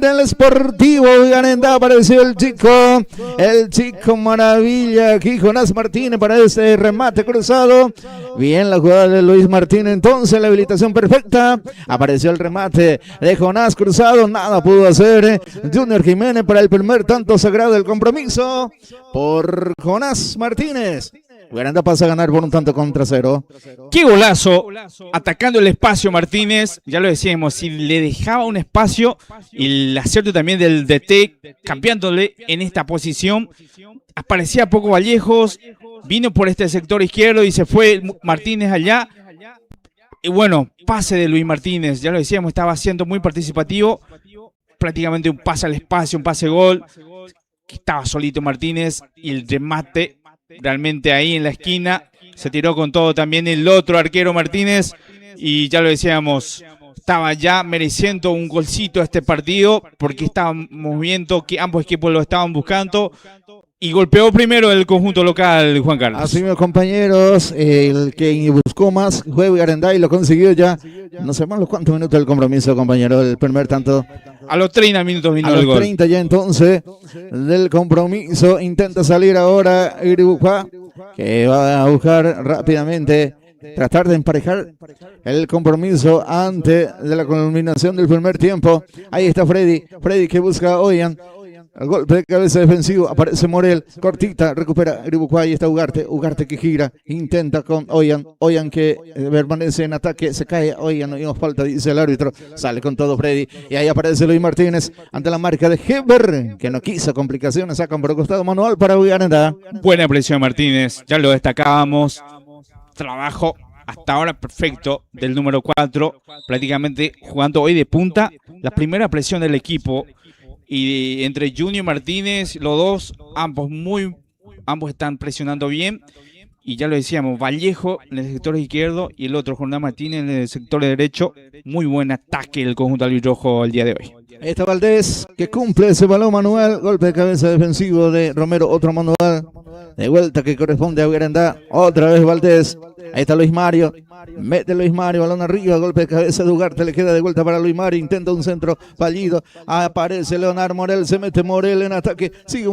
del Sportivo Vigarendá, apareció el chico maravilla aquí, Jonás Martínez para ese remate cruzado, bien la jugada de Luis Martínez, entonces la habilitación perfecta, apareció el remate de Jonás cruzado, nada pudo hacer Junior Jiménez para el primer tanto sagrado del compromiso por Jonás Martínez. Vigarendá pasa a ganar por un tanto contra cero. ¡Qué golazo! Atacando el espacio Martínez, ya lo decíamos, si le dejaba un espacio y el acierto también del DT, cambiándole en esta posición, aparecía poco Vallejos, vino por este sector izquierdo y se fue Martínez allá. Y bueno, pase de Luis Martínez, ya lo decíamos, estaba siendo muy participativo, prácticamente un pase al espacio, un pase gol, que estaba solito Martínez y el remate realmente ahí en la esquina, se tiró con todo también el otro arquero Martínez y ya lo decíamos, estaba ya mereciendo un golcito este partido porque estábamos viendo que ambos equipos lo estaban buscando y golpeó primero el conjunto local, Juan Carlos. Así mismo, compañeros, el que buscó más fue Vigarendá y lo consiguió ya, no sé más los cuántos minutos del compromiso, compañero, el primer tanto. A los 30 minutos vino el gol. A los 30 ya entonces del compromiso, intenta salir ahora Uruguay, que va a buscar rápidamente, tratar de emparejar el compromiso antes de la culminación del primer tiempo. Ahí está Freddy que busca a Oyan. El golpe de cabeza defensivo, aparece Morel, cortita, recupera Uruguay, ahí está Ugarte que gira, intenta con Oyan que permanece en ataque, se cae Oyan, no nos falta, dice el árbitro, sale con todo Freddy, y ahí aparece Luis Martínez ante la marca de Heber, que no quiso complicaciones, sacan por costado manual para Vigarendá. Buena presión Martínez, ya lo destacábamos, trabajo hasta ahora perfecto del número 4, prácticamente jugando hoy de punta, la primera presión del equipo. Y entre Junior Martínez, los dos, ambos están presionando bien. Y ya lo decíamos, Vallejo en el sector izquierdo y el otro, Jonás Martínez, en el sector derecho. Muy buen ataque del conjunto albirrojo el día de hoy. Ahí está Valdés, que cumple ese balón manual. Golpe de cabeza defensivo de Romero, otro manual. De vuelta que corresponde a Vigarendá. Otra vez Valdés. Ahí está Luis Mario. Mete Luis Mario, balón arriba, golpe de cabeza de Ugarte, le queda de vuelta para Luis Mario, intenta un centro fallido, aparece Leonardo Morel, se mete Morel en ataque, sigue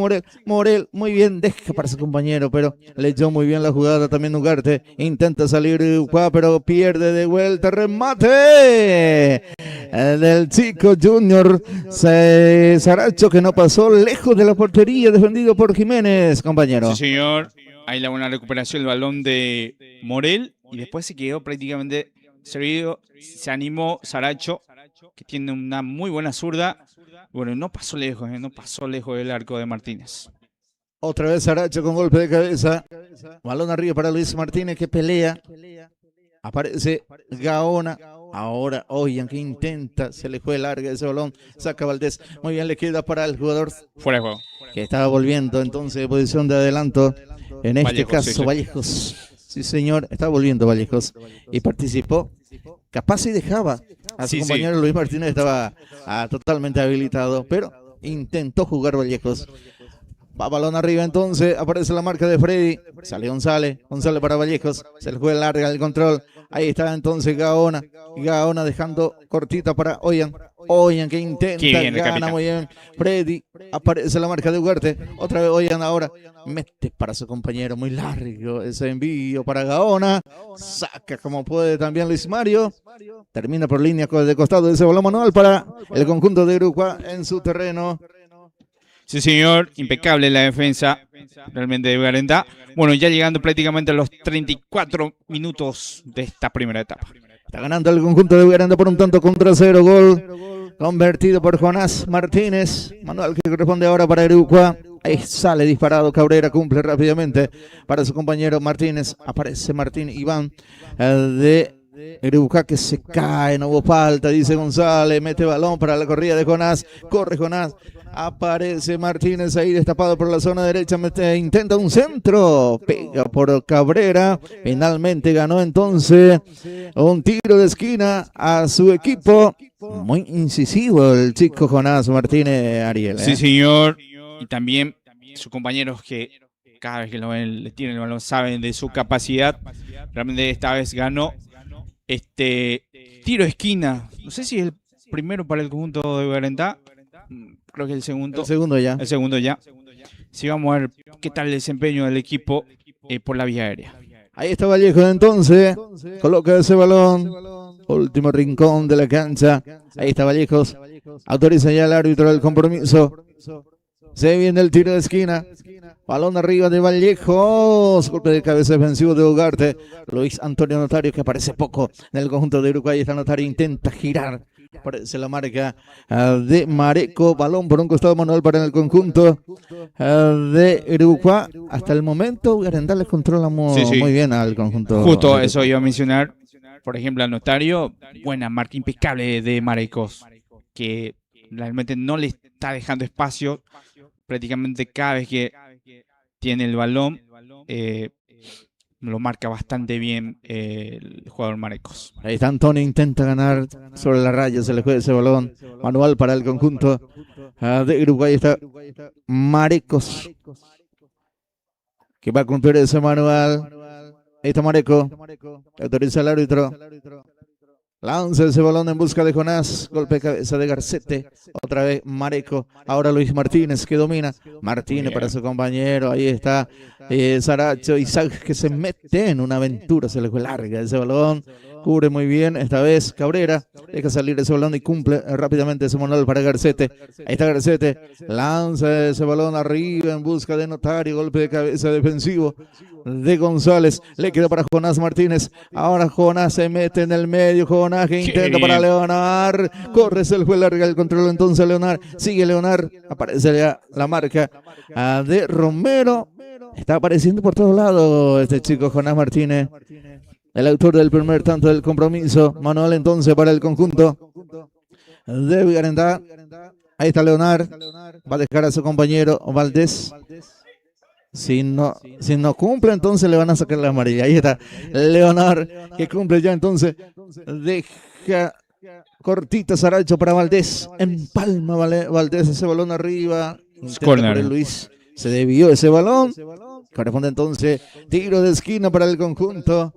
Morel, muy bien, deja para su compañero, pero le echó muy bien la jugada también Ugarte, intenta salir pero pierde de vuelta, remate del chico Junior Saracho, que no pasó lejos de la portería, defendido por Jiménez, compañero. Sí, señor. Ahí la buena recuperación del balón de Morel y después se quedó prácticamente servido. Se animó Saracho, que tiene una muy buena zurda. Bueno, no pasó lejos del arco de Martínez. Otra vez Saracho con golpe de cabeza. Balón arriba para Luis Martínez que pelea. Aparece Gaona. Ahora Oyan que intenta, se le fue larga ese balón. Saca Valdés. Muy bien, le queda para el jugador. Fuera de juego. Que estaba volviendo entonces de posición de adelanto. En este Vallejos, caso, sí. Vallejos. Sí, señor, está volviendo Vallejos y participó. Capaz y dejaba a su compañero Luis Martínez, estaba totalmente habilitado, pero intentó jugar Vallejos. Va balón arriba entonces, aparece la marca de Freddy, sale González para Vallejos, se le juega larga el control, ahí está entonces Gaona dejando cortita para Oyan que intenta, gana muy bien Freddy, aparece la marca de Ugarte, otra vez Oyan ahora, mete para su compañero, muy largo ese envío para Gaona, saca como puede también Luis Mario, termina por línea de costado de ese balón manual para el conjunto de Uruguay en su terreno. Sí, señor, impecable la defensa realmente de Garentá. Bueno, ya llegando prácticamente a los 34 minutos de esta primera etapa. Está ganando el conjunto de Garentá por un tanto contra 0, gol convertido por Jonás Martínez. Manual que corresponde ahora para Uruguay. Ahí sale disparado Cabrera, cumple rápidamente para su compañero Martínez. Aparece Martín Iván de Uruguay que se cae, no hubo falta, dice González, mete balón para la corrida de Jonás, corre Jonás. Aparece Martínez ahí destapado por la zona derecha, intenta un centro, pega por Cabrera, finalmente ganó entonces un tiro de esquina a su equipo, muy incisivo el chico Jonás Martínez, Ariel. Sí, señor, y también sus compañeros que cada vez que lo ven, le tienen el balón, saben de su capacidad, realmente esta vez ganó tiro de esquina, no sé si es el primero para el conjunto de Garentá. Creo que el segundo ya. Sí, vamos a ver qué tal el desempeño del equipo por la vía aérea. Ahí está Vallejo entonces, coloca ese balón, último rincón de la cancha. Ahí está Vallejos, autoriza ya el árbitro del compromiso. Se viene el tiro de esquina, balón arriba de Vallejos, golpe de cabeza defensivo de Ugarte. Luis Antonio Notario, que aparece poco en el conjunto de Uruguay. Está Notario, intenta girar. Aparece la marca de Mareco, balón por un costado manual para el conjunto de Uruguay. Hasta el momento Garentá les controla muy bien al conjunto. Justo eso iba a mencionar, por ejemplo, al Notario, buena marca impecable de Marecos, que realmente no le está dejando espacio, prácticamente cada vez que tiene el balón, lo marca bastante bien el jugador Marecos. Ahí está Antonio, intenta ganar sobre la raya, se le juega ese balón manual para el conjunto de Uruguay. Está Marecos, que va a cumplir ese manual. Ahí está Mareco, autoriza el árbitro. Lanza ese balón en busca de Jonás, golpe de cabeza de Garcete, otra vez Mareco, ahora Luis Martínez que domina, Martínez para su compañero, ahí está Saracho, Isaac que se mete en una aventura, se le fue larga ese balón, cubre muy bien, esta vez Cabrera, deja salir ese balón y cumple rápidamente ese manual para Garcete, ahí está Garcete, lanza ese balón arriba en busca de Notario, golpe de cabeza defensivo de González, le queda para Jonás Martínez, ahora Jonás se mete en el medio, Jonás que intenta para Leonard, corre, se le fue larga el control entonces Leonard, sigue Leonard, aparece ya la marca de Romero, está apareciendo por todos lados este chico Jonás Martínez, el autor del primer tanto del compromiso, manual entonces para el conjunto de Garentá, ahí está Leonard, va a dejar a su compañero Valdés. Si no cumple, entonces le van a sacar la amarilla. Ahí está Leonard, que cumple ya entonces. Deja cortita Saracho para Valdés. Empalma Valdés ese balón arriba. Luis se desvió ese balón. Corresponde entonces tiro de esquina para el conjunto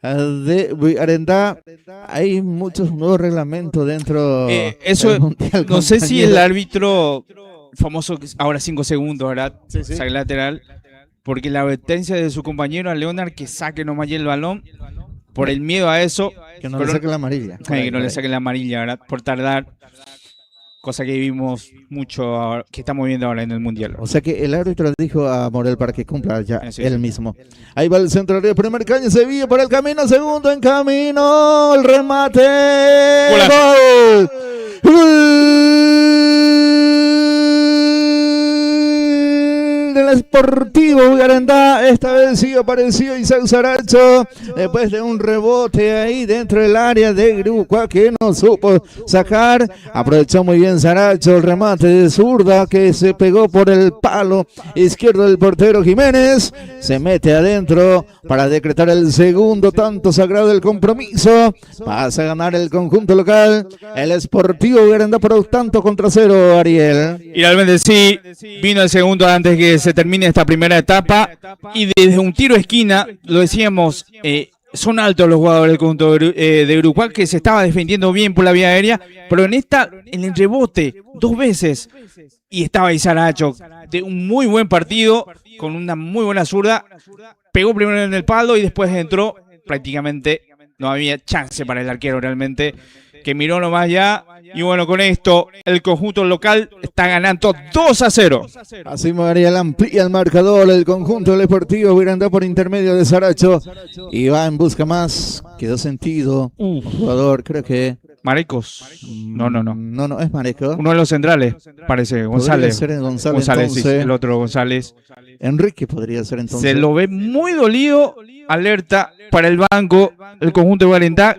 de Garentá. Hay muchos nuevos reglamentos dentro del Mundial. No sé si el árbitro famoso, ahora 5 segundos, ¿verdad? Sí. Saque lateral, porque la advertencia de su compañero a Leonard que saque nomás el balón, por el miedo a eso, que no le saquen la amarilla. Que no le saquen la amarilla, ¿verdad? Por tardar, cosa que vimos mucho, que estamos viendo ahora en el Mundial. O sea que el árbitro dijo a Morel para que cumpla ya él mismo. Ahí va el centro del primer caño, Sevilla por el camino, segundo en camino, el remate. ¡Gol! ¡Gol! De la Sportivo Bugarendá. Esta vez sí apareció Isaac Saracho después de un rebote ahí dentro del área de Grupa que no supo sacar. Aprovechó muy bien Saracho el remate de zurda que se pegó por el palo izquierdo del portero Jiménez. Se mete adentro para decretar el segundo tanto sagrado del compromiso. Pasa a ganar el conjunto local. El Sportivo Bugarendá por un tanto contra cero, Ariel. Y realmente sí, vino el segundo antes que se termine esta primera etapa. Y desde un tiro de esquina, lo decíamos, son altos los jugadores del conjunto de Uruguay, que se estaba defendiendo bien por la vía aérea, pero en el rebote, 2 veces, y estaba Isaracho, de un muy buen partido, con una muy buena zurda, pegó primero en el palo y después entró, prácticamente no había chance para el arquero realmente, que miró nomás ya. Y bueno, con esto el conjunto local está ganando 2-0. Así Mariel amplía el marcador el conjunto del Deportivo Bugarendá por intermedio de Saracho y va en busca más. Quedó sentido. Jugador, creo que Marecos. No. No, es Mareco. Uno de los centrales, parece, González. Podría ser González, González, entonces. sí, el otro González. Enrique podría ser entonces. Se lo ve muy dolido. Alerta para el banco, el conjunto de Bugarendá.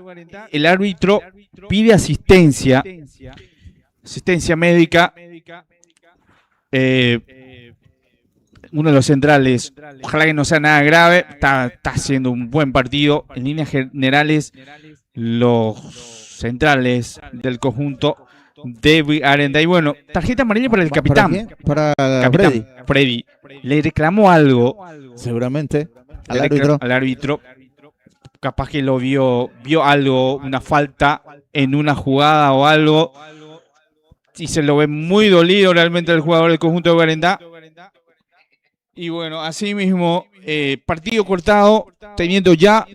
El árbitro pide asistencia médica. Uno de los centrales, ojalá que no sea nada grave, está haciendo un buen partido. En líneas generales, los centrales del conjunto de Bugarendá. Y bueno, tarjeta amarilla para el capitán. Para capitán Freddy. Le reclamó algo. Seguramente. Al árbitro. Capaz que lo vio algo, una falta en una jugada o algo. Y se lo ve muy dolido realmente el jugador del conjunto de Bugarendá. Y bueno, así mismo, partido cortado, teniendo ya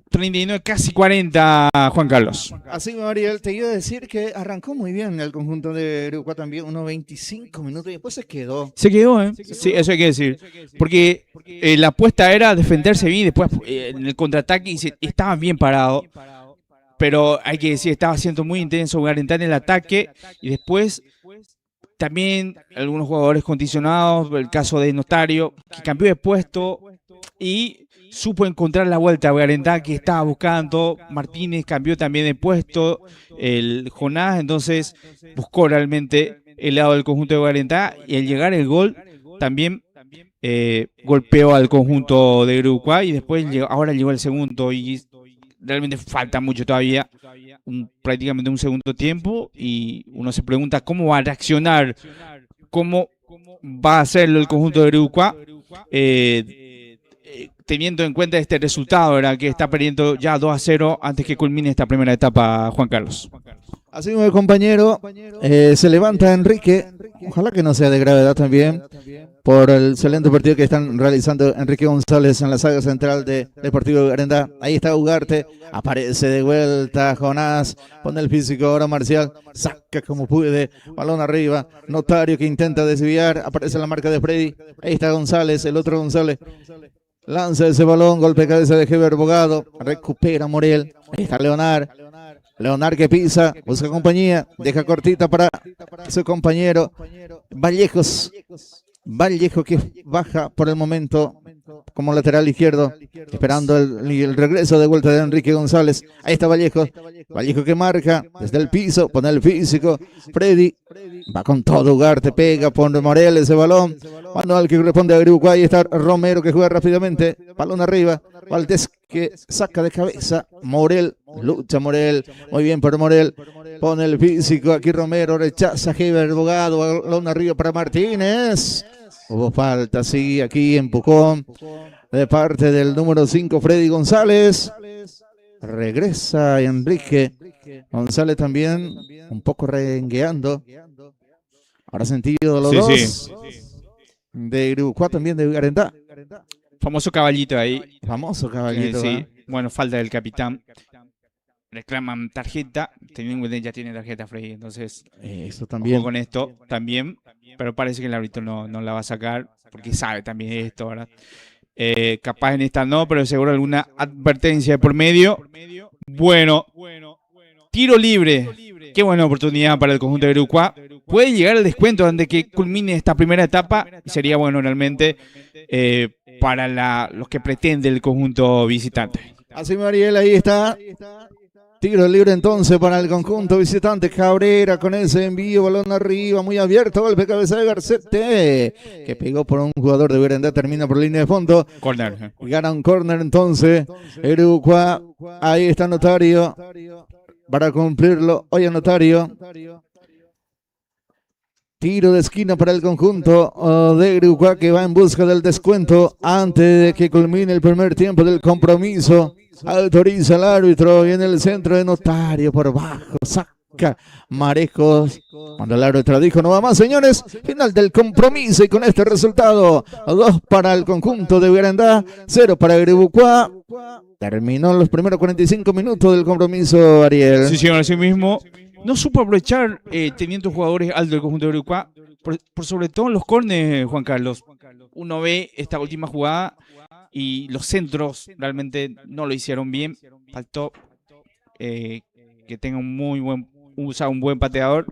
39, casi 40, Juan Carlos. Así, Mariel, te iba a decir que arrancó muy bien el conjunto de Uruguay también, unos 25 minutos y después se quedó. Se quedó, ¿eh? Sí, eso hay que decir. Porque la apuesta era defenderse bien y después en el contraataque estaban bien parados. Pero hay que decir, estaba siendo muy intenso Bugarendá en el ataque y después también algunos jugadores condicionados, el caso de Notario, que cambió de puesto y supo encontrar la vuelta a Bugarendá, que estaba buscando. Martínez cambió también de puesto, el Jonás, entonces buscó realmente el lado del conjunto de Bugarendá y al llegar el gol también golpeó al conjunto de Uruguay y después ahora llegó el segundo y realmente falta mucho todavía, prácticamente un segundo tiempo y uno se pregunta cómo va a reaccionar, cómo va a hacerlo el conjunto de Uruguay. Teniendo en cuenta este resultado, ¿verdad? Que está perdiendo ya 2-0 antes que culmine esta primera etapa, Juan Carlos. Así mismo el compañero se levanta Enrique, ojalá que no sea de gravedad también, por el excelente partido que están realizando Enrique González en la saga central de Deportivo Bugarendá. Ahí está Ugarte, aparece de vuelta Jonás, pone el físico ahora Marcial, saca como puede, balón arriba, Notario que intenta desviar, aparece la marca de Freddy, ahí está González, el otro González. Lanza ese balón, golpe de cabeza de Heber Bogado, recupera Morel, ahí está Leonard que pisa, busca compañía, deja cortita para su compañero Vallejo que baja por el momento como lateral izquierdo, esperando el regreso de vuelta de Enrique González. Ahí está Vallejo que marca desde el piso, pone el físico, Freddy va con todo, Ugarte pega, pone Morel ese balón, manual que corresponde a Uruguay. Ahí está Romero que juega rápidamente, balón arriba, Valdés que saca de cabeza, Morel, lucha Morel, muy bien por Morel, pone el físico, aquí Romero rechaza a Heber Bogado, balón arriba para Martínez. Hubo falta, sí, aquí empujón de parte del número 5, Freddy González. Regresa Enrique González también, un poco rengueando. Ahora sentido los dos. De Uruguay también de Bugarendá. Famoso caballito ahí. Famoso caballito. Sí, bueno, falta del capitán. Reclaman tarjeta, teniendo ya tiene tarjeta Freddy, entonces eso también. Ojo con esto también, pero parece que el árbitro no la va a sacar, porque sabe también esto, ¿verdad? Capaz en esta no, pero seguro alguna advertencia de por medio. Bueno, tiro libre, qué buena oportunidad para el conjunto de Uruguay. puede llegar al descuento antes que culmine esta primera etapa. Sería bueno realmente para los que pretende el conjunto visitante. Así, Mariel, ahí está. Tiro libre entonces para el conjunto visitante. Cabrera con ese envío, balón arriba, muy abierto, golpe cabeza de Garcete, que pegó por un jugador de Berendá, termina por línea de fondo. Corner. Gana un corner entonces. Uruguay, ahí está Notario para cumplirlo. Oye, Notario. Tiro de esquina para el conjunto de Uruguay, que va en busca del descuento antes de que culmine el primer tiempo del compromiso. Autoriza el árbitro y en el centro de Notario por bajo saca Marejos. Cuando el árbitro dijo no va más, señores, final del compromiso y con este resultado 2 para el conjunto de Berendá, 0 para Uruguay. Terminó los primeros 45 minutos del compromiso, Ariel. Sí, señor, así mismo. No supo aprovechar teniendo jugadores altos del conjunto de Uruguay, por sobre todo en los córneres, Juan Carlos. Uno ve esta última jugada y los centros realmente no lo hicieron bien. Faltó que tenga un buen pateador,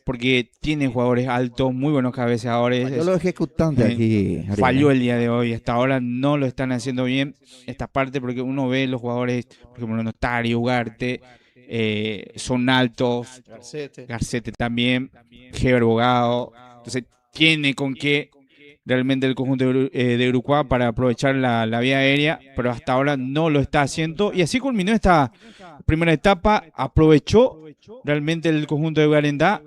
porque tiene jugadores altos, muy buenos cabeceadores. Falló lo ejecutante aquí, Ariel. Falló el día de hoy. Hasta ahora no lo están haciendo bien esta parte, porque uno ve los jugadores, por ejemplo, Notario, Ugarte, son altos. Garcete también, Heber Bogado. Entonces tiene con qué realmente el conjunto de Uruguay para aprovechar la vía aérea, pero hasta ahora no lo está haciendo. Y así culminó esta primera etapa. Aprovechó realmente el conjunto de Garendá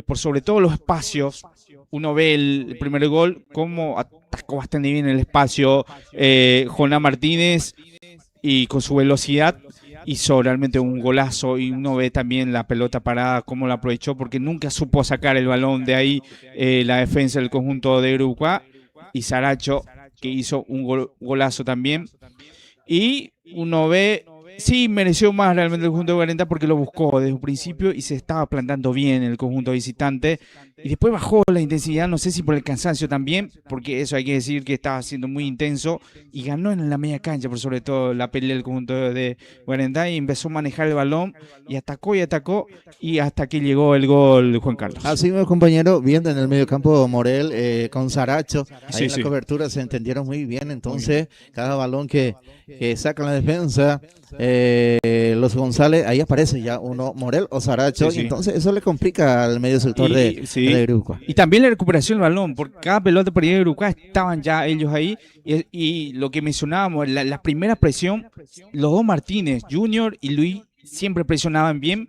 por sobre todo los espacios. Uno ve el primer gol, cómo atacó bastante bien el espacio Joná Martínez, y con su velocidad hizo realmente un golazo. Y uno ve también la pelota parada, cómo la aprovechó, porque nunca supo sacar el balón de ahí la defensa del conjunto de Uruguay. Y Saracho, que hizo un golazo también. Y uno ve, sí, mereció más realmente el conjunto de Garenda, porque lo buscó desde un principio y se estaba plantando bien el conjunto visitante. Y después bajó la intensidad, no sé si por el cansancio también, porque eso hay que decir que estaba siendo muy intenso. Y ganó en la media cancha, por sobre todo la pelea del conjunto de Garenda, y empezó a manejar el balón y atacó y hasta que llegó el gol, Juan Carlos. Así mismo, compañero, viendo en el mediocampo Morel con Saracho, ahí Sí, en la sí. cobertura se entendieron muy bien. Entonces, cada balón que saca la defensa, los González, ahí aparece ya uno, Morel o Saracho, Sí, y sí. entonces eso le complica al medio sector de Uruguay. Y también la recuperación del balón, porque cada pelota perdida de Uruguay estaban ya ellos ahí. Y lo que mencionábamos, la primera presión, los dos Martínez, Junior y Luis, siempre presionaban bien.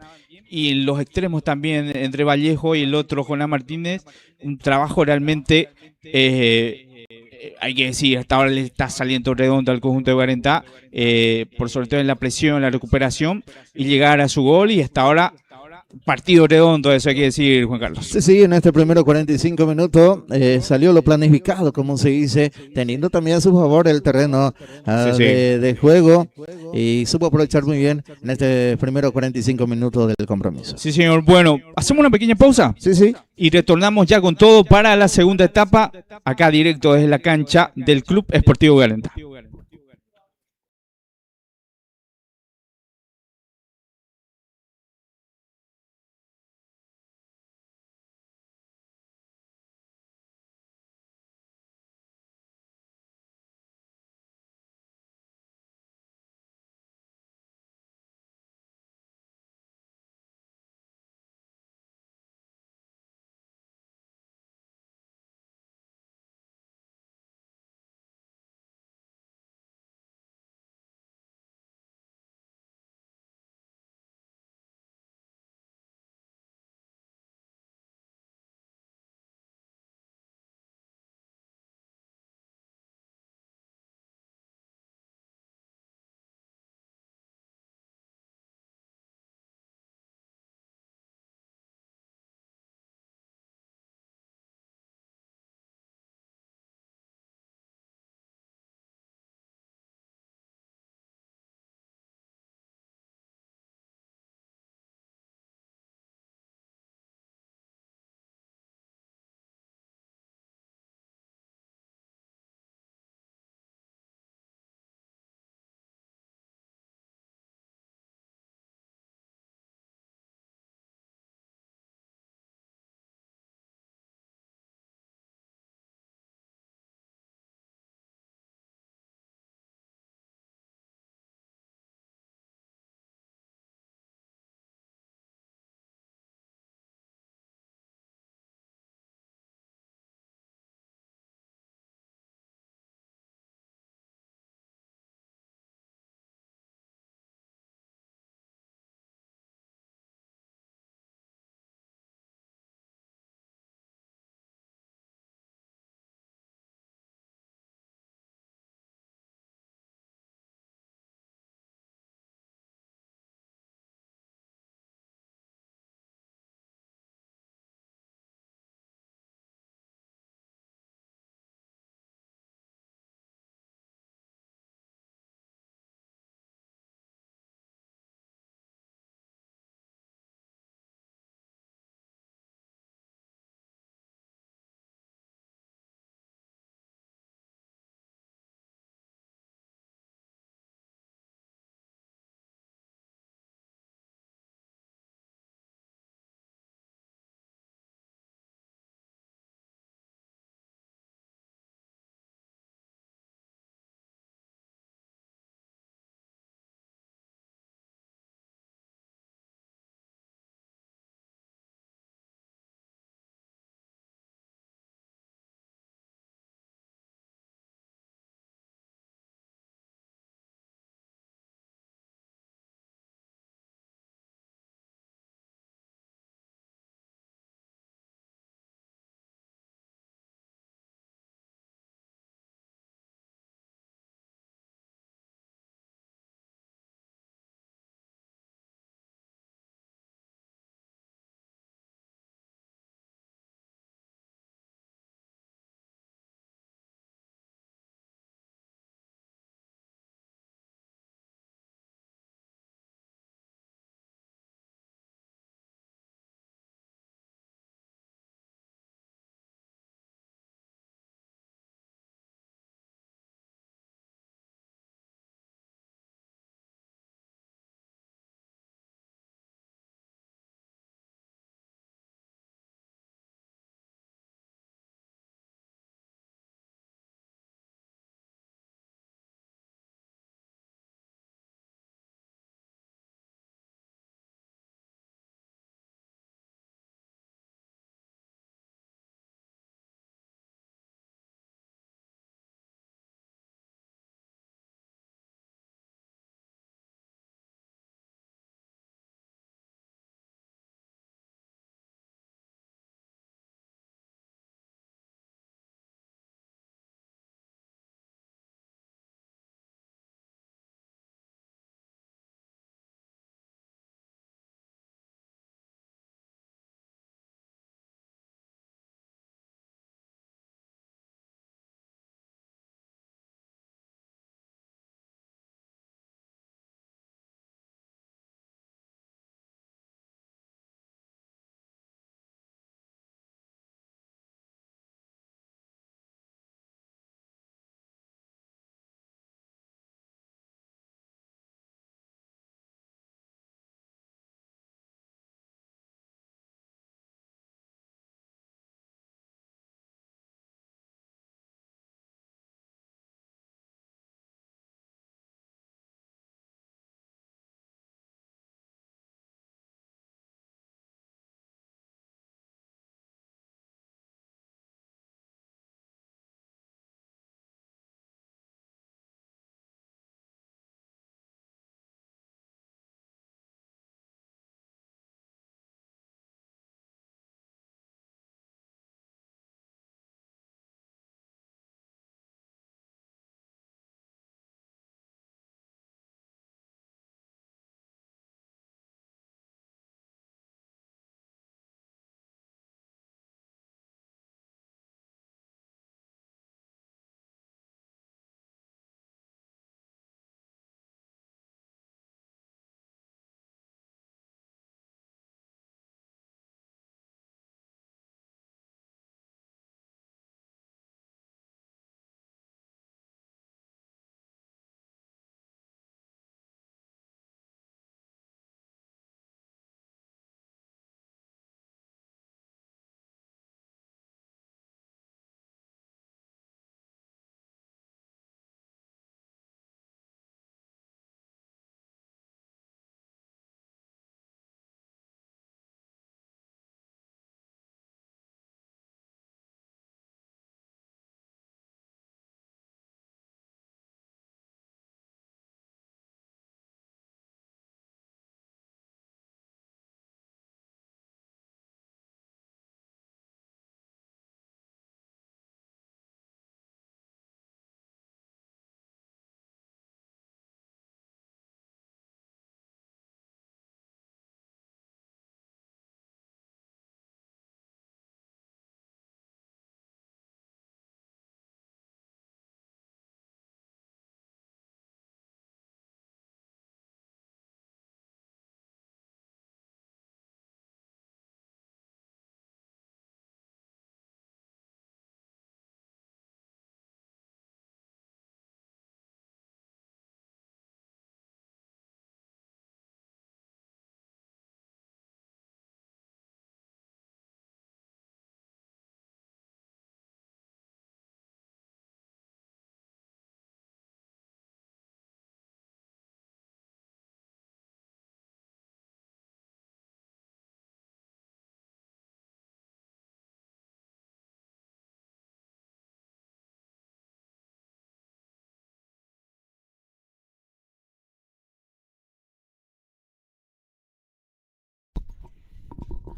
Y los extremos también, entre Vallejo y el otro, Jonás Martínez, un trabajo realmente, hay que decir, hasta ahora le está saliendo redondo al conjunto de Garentá, por sobre todo en la presión, la recuperación, y llegar a su gol. Y hasta ahora partido redondo, eso hay que decir, Juan Carlos. Sí, en este primero 45 minutos salió lo planificado, como se dice, teniendo también a su favor el terreno de juego, y supo aprovechar muy bien en este primero 45 minutos del compromiso. Sí, señor. Bueno, hacemos una pequeña pausa. Sí. Y retornamos ya con todo para la segunda etapa, acá directo desde la cancha del Club Esportivo Garentá.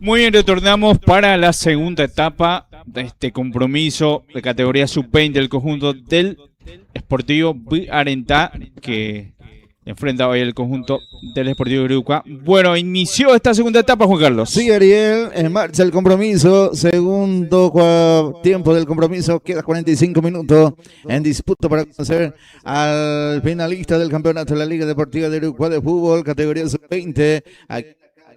Muy bien, retornamos para la segunda etapa de este compromiso de categoría sub-20 del conjunto del Sportivo Arentá, que enfrenta hoy el conjunto del Sportivo Grupa. Bueno, inició esta segunda etapa, Juan Carlos. Sí, Ariel, en marcha el compromiso, segundo tiempo del compromiso, queda 45 minutos en disputa para conocer al finalista del campeonato de la Liga Deportiva de Uruguay de Fútbol, categoría sub-20.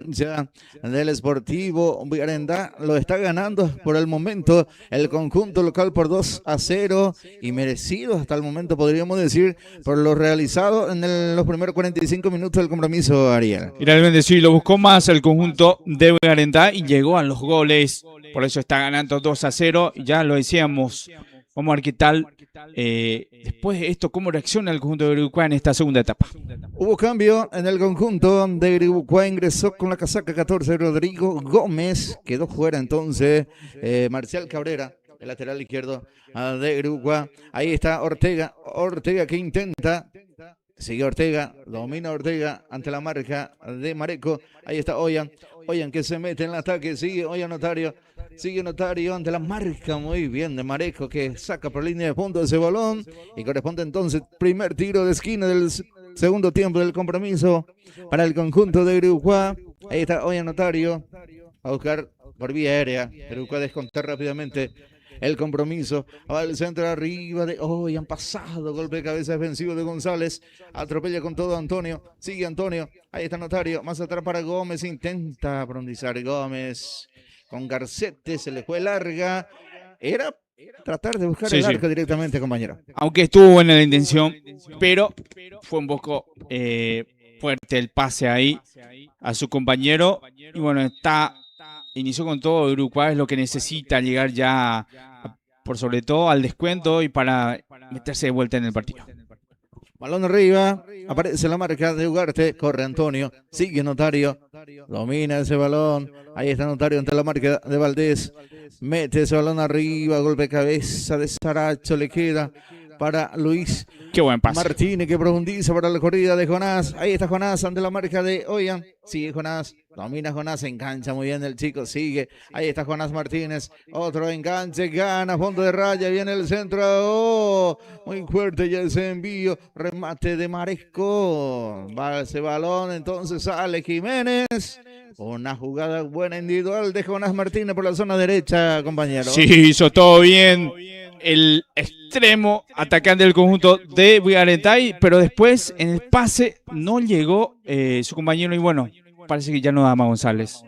Ya del Sportivo Arentá lo está ganando por el momento el conjunto local por 2-0 y merecido hasta el momento, podríamos decir, por lo realizado en los primeros 45 minutos del compromiso, Ariel. Y realmente sí, lo buscó más el conjunto de Arentá y llegó a los goles, por eso está ganando 2-0, ya lo decíamos. Vamos a ver qué tal después de esto, cómo reacciona el conjunto de Uruguay en esta segunda etapa. Hubo cambio en el conjunto de Uruguay, ingresó con la casaca 14 Rodrigo Gómez, quedó fuera entonces Marcial Cabrera, el lateral izquierdo de Uruguay. Ahí está Ortega que intenta, sigue Ortega, domina Ortega ante la marca de Mareco. Ahí está Oyan que se mete en el ataque, sigue Oyan Notario. Sigue Notario ante la marca muy bien de Mareco, que saca por línea de fondo ese balón y corresponde entonces primer tiro de esquina del segundo tiempo del compromiso para el conjunto de Uruguay. Ahí está Oyan Notario a buscar por vía aérea. Uruguay descontar rápidamente el compromiso. Va al centro arriba de han pasado, golpe de cabeza defensivo de González, atropella con todo Antonio, sigue Antonio, ahí está Notario, más atrás para Gómez, intenta profundizar Gómez. Con Garcete se le fue larga. Era tratar de buscar el arco directamente, compañero. Aunque estuvo buena la intención, pero fue un poco fuerte el pase ahí a su compañero. Y bueno, inició con todo. Uruguay es lo que necesita, llegar ya por sobre todo al descuento y para meterse de vuelta en el partido. Balón arriba, aparece la marca de Ugarte, corre Antonio, sigue Notario, domina ese balón, ahí está Notario ante la marca de Valdés, mete ese balón arriba, golpe de cabeza de Saracho, le queda para Luis. Qué buen pase. Martínez que profundiza para la corrida de Jonás, ahí está Jonás ante la marca de Oyan, sigue Jonás, domina Jonás, engancha muy bien el chico, sigue, ahí está Jonás Martínez, otro enganche, gana, fondo de raya, viene el centro, muy fuerte ya ese envío, remate de Maresco, va ese balón, entonces sale Jiménez, una jugada buena individual de Jonás Martínez por la zona derecha, compañero. Sí, hizo todo bien el extremo atacante del conjunto de Arentá, pero después en el pase no llegó su compañero y bueno, parece que ya no da más González.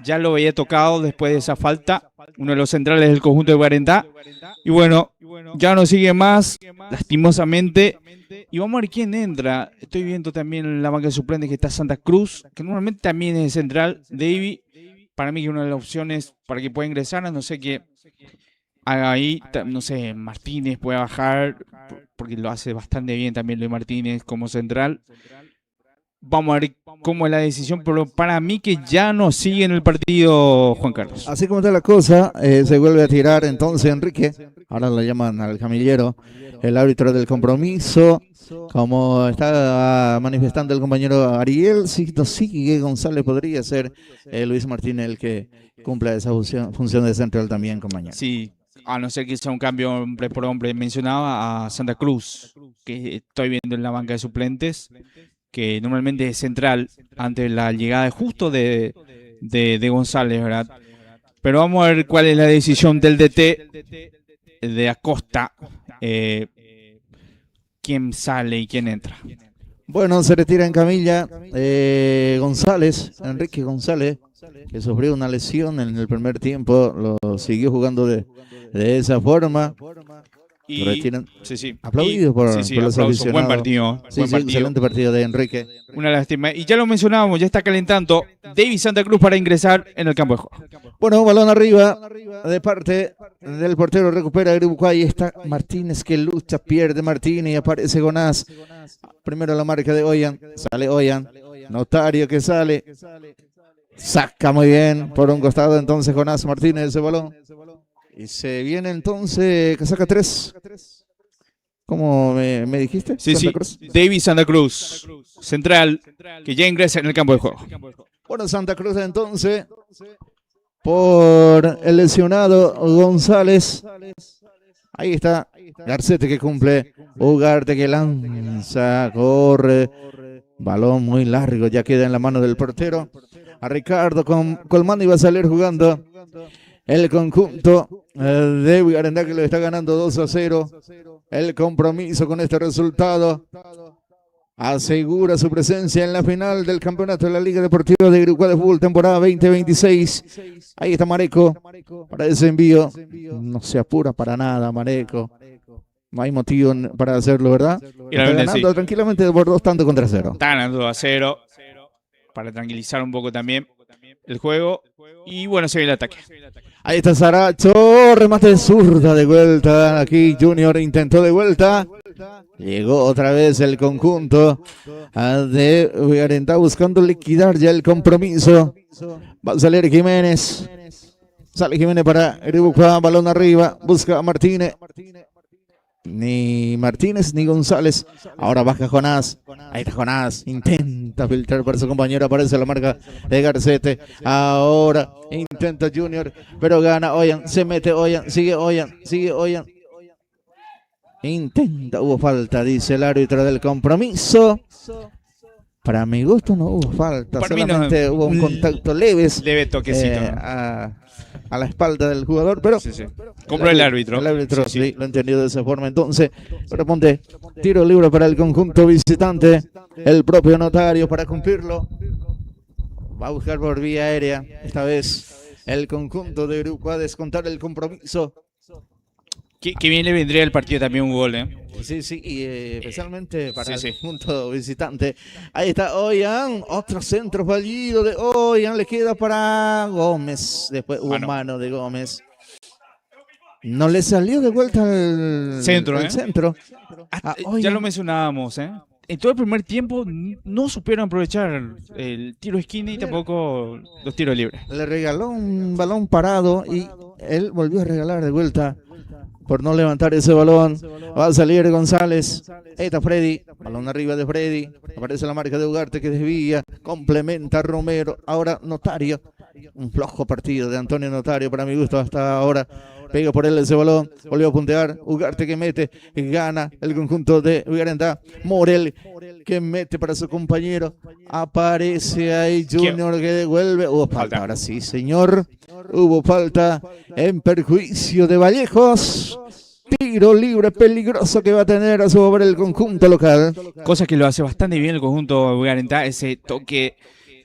Ya lo había tocado después de esa falta, uno de los centrales del conjunto de Arentá. Y bueno, ya no sigue más, lastimosamente. Y vamos a ver quién entra. Estoy viendo también en la banca de suplentes que está Santa Cruz, que normalmente también es central. Davy, para mí que es una de las opciones para que pueda ingresar, a no sé qué haga ahí, no sé, Martínez puede bajar, porque lo hace bastante bien también Luis Martínez como central. Vamos a ver cómo es la decisión, pero para mí que ya no sigue en el partido, Juan Carlos. Así como está la cosa, se vuelve a tirar entonces Enrique, ahora lo llaman al camillero, el árbitro del compromiso, como está manifestando el compañero Ariel, si no sigue González podría ser Luis Martínez el que cumpla esa función de central también, compañero. Sí, a no ser que sea un cambio hombre por hombre. Mencionaba a Santa Cruz, que estoy viendo en la banca de suplentes, que normalmente es central ante la llegada justo de González, ¿verdad? Pero vamos a ver cuál es la decisión del DT de Acosta, quién sale y quién entra. Bueno, se retira en camilla González, Enrique González, que sufrió una lesión en el primer tiempo, lo siguió jugando de esa forma. Y sí. Aplaudido por los aficionados. Buen partido. Buen partido. Excelente partido de Enrique. Una lástima. Y ya lo mencionábamos, ya está calentando David Santa Cruz para ingresar en el campo de juego. Bueno, balón arriba de parte del portero, recupera Uruguay. Está Martínez que lucha, pierde Martínez y aparece Gonás. Primero la marca de Oyan, sale Oyan. Notario que sale. Saca muy bien por un costado entonces Jonás Martínez ese balón. Y se viene entonces casaca 3. ¿Cómo me dijiste? Sí, Santa Cruz. David Santa Cruz, central, que ya ingresa en el campo de juego. Bueno, Santa Cruz entonces por el lesionado González. Ahí está Garcete que cumple, Ugarte que lanza, corre, balón muy largo, ya queda en la mano del portero. A Ricardo Colmán iba a salir jugando el conjunto de Vigarendá, que lo está ganando 2-0. El compromiso con este resultado asegura su presencia en la final del campeonato de la Liga Deportiva de Irucuá de Fútbol, temporada 2026. Ahí está Mareco para ese envío. No se apura para nada Mareco. No hay motivo para hacerlo, ¿verdad? Está ganando tranquilamente por 2-0. Está ganando 2-0 para tranquilizar un poco también el juego. Y bueno, se ve el ataque. Ahí está Saracho, remate de zurda de vuelta. Aquí Junior intentó de vuelta. Llegó otra vez el conjunto de Vigarendá buscando liquidar ya el compromiso. Va a salir Jiménez. Sale Jiménez para Irucuá, balón arriba. Busca a Martínez. Ni Martínez ni González. Ahora baja Jonás. Ahí está Jonás. Intenta filtrar para su compañero. Aparece la marca de Garcete. Ahora intenta Junior. Pero gana Oyan. Se mete Oyan. Sigue Oyan. Sigue Oyan. Intenta. Hubo falta, dice el árbitro del compromiso. Para mi gusto no hubo falta. Para solamente hubo un contacto leves. Leve toquecito. A la espalda del jugador, pero sí. Compró el árbitro. El árbitro sí lo entendió de esa forma. Entonces, corresponde tiro libre para el conjunto visitante. El propio Notario para cumplirlo. Va a buscar por vía aérea. Esta vez el conjunto de Irucuá a descontar el compromiso. Que bien le vendría el partido también un gol, Sí, y especialmente para el conjunto visitante. Ahí está Oyan, otro centro fallido de Oyan, le queda para Gómez. Después hubo mano de Gómez. No le salió de vuelta al centro. Ya lo mencionábamos, En todo el primer tiempo no supieron aprovechar el tiro de esquina y tampoco los tiros libres. Le regaló un balón parado y él volvió a regalar de vuelta. Por no levantar ese balón, va a salir González. Ahí está Freddy, balón arriba de Freddy. Aparece la marca de Ugarte que desvía, complementa a Romero. Ahora Notario, un flojo partido de Antonio Notario para mi gusto hasta ahora. Pega por él ese balón, volvió a puntear. Ugarte que mete, gana el conjunto de Vigarendá. Morel que mete para su compañero. Aparece ahí Junior que devuelve. Hubo falta, ahora sí, señor. Hubo falta en perjuicio de Vallejos. Tiro libre peligroso que va a tener a su favor el conjunto local. Cosa que lo hace bastante bien el conjunto de Vigarendá. Ese toque,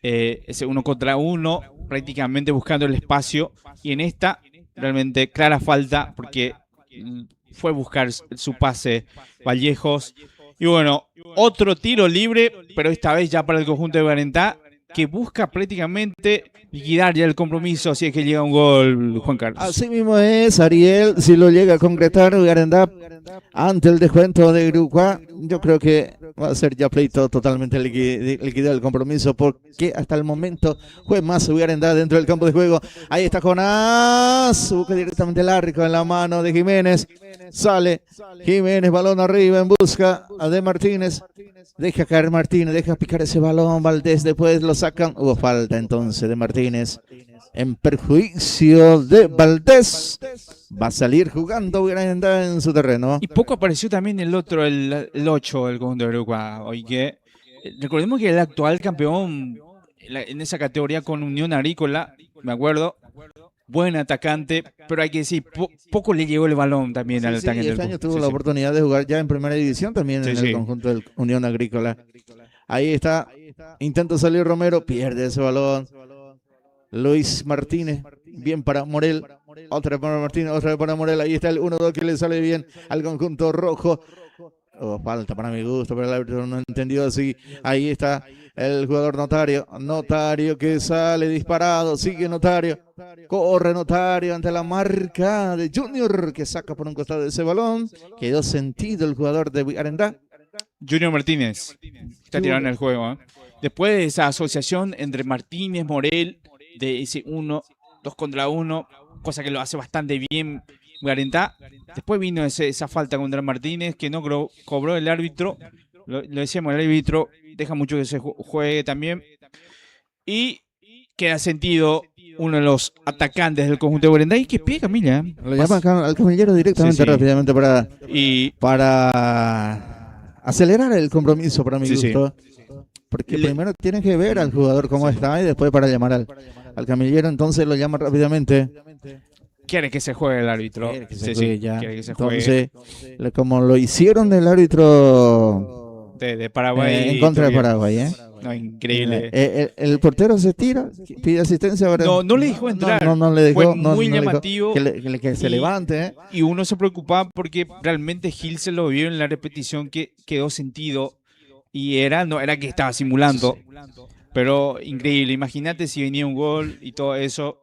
ese 1 contra 1, prácticamente buscando el espacio. Y en esta, realmente clara falta porque fue buscar su pase Vallejos. Y bueno, otro tiro libre, pero esta vez ya para el conjunto de Vigarendá, que busca prácticamente liquidar ya el compromiso si es que llega un gol, Juan Carlos. Así mismo es, Ariel, si lo llega a concretar Vigarendá ante el descuento de Irucuá, yo creo que va a ser ya pleito totalmente liquidado el compromiso, porque hasta el momento fue más Vigarendá dentro del campo de juego. Ahí está Jonás, busca directamente el arco en la mano de Jiménez, sale Jiménez, balón arriba en busca de Martínez. Deja caer Martínez, deja picar ese balón, Valdés después lo sacan. Hubo falta entonces de Martínez en perjuicio de Valdés. Va a salir jugando Vigarendá en su terreno. Y poco apareció también el otro, el 8, el conjunto de Irucuá. Hoy que recordemos que el actual campeón en esa categoría con Unión Agrícola, me acuerdo, buen atacante, pero hay que decir, poco le llegó el balón también al ataque. Este año tuvo la oportunidad de jugar ya en primera división también en el conjunto del Unión Agrícola. Ahí está, intenta salir Romero, pierde ese balón. Luis Martínez, bien para Morel, otra vez para Martínez, otra vez para Morel. Ahí está el 1-2 que le sale bien al conjunto rojo. Falta para mi gusto, pero el árbitro no entendió así. Ahí está el jugador Notario que sale disparado, sigue Notario, corre Notario ante la marca de Junior que saca por un costado de ese balón. Quedó sentido el jugador de Vigarendá. Junior Martínez está tirando en el juego. Después de esa asociación entre Martínez, Morel, de ese 2 contra 1, cosa que lo hace bastante bien Vigarendá. Después vino esa falta contra Martínez que no cobró el árbitro. Lo decíamos, el árbitro deja mucho que se juegue también. Y queda sentido uno de los atacantes del conjunto de Guarendá y que pega, mira. Lo llaman al camillero directamente rápidamente para acelerar el compromiso para mi gusto. Porque primero tienen que ver al jugador cómo está y después para llamar al camillero, entonces lo llama rápidamente. Quiere que se juegue el árbitro. Quiere que se juegue ya. Quiere que se juegue. Entonces, como lo hicieron del árbitro de Paraguay. En contra de Paraguay, No, increíble. El portero se tira, pide asistencia. Ahora, no le dejó entrar. No le dejó. Fue muy llamativo. Que se levante. Y uno se preocupaba porque realmente Gil se lo vio en la repetición que quedó sentido. Y no era que estaba simulando. Pero increíble. Imagínate si venía un gol y todo eso.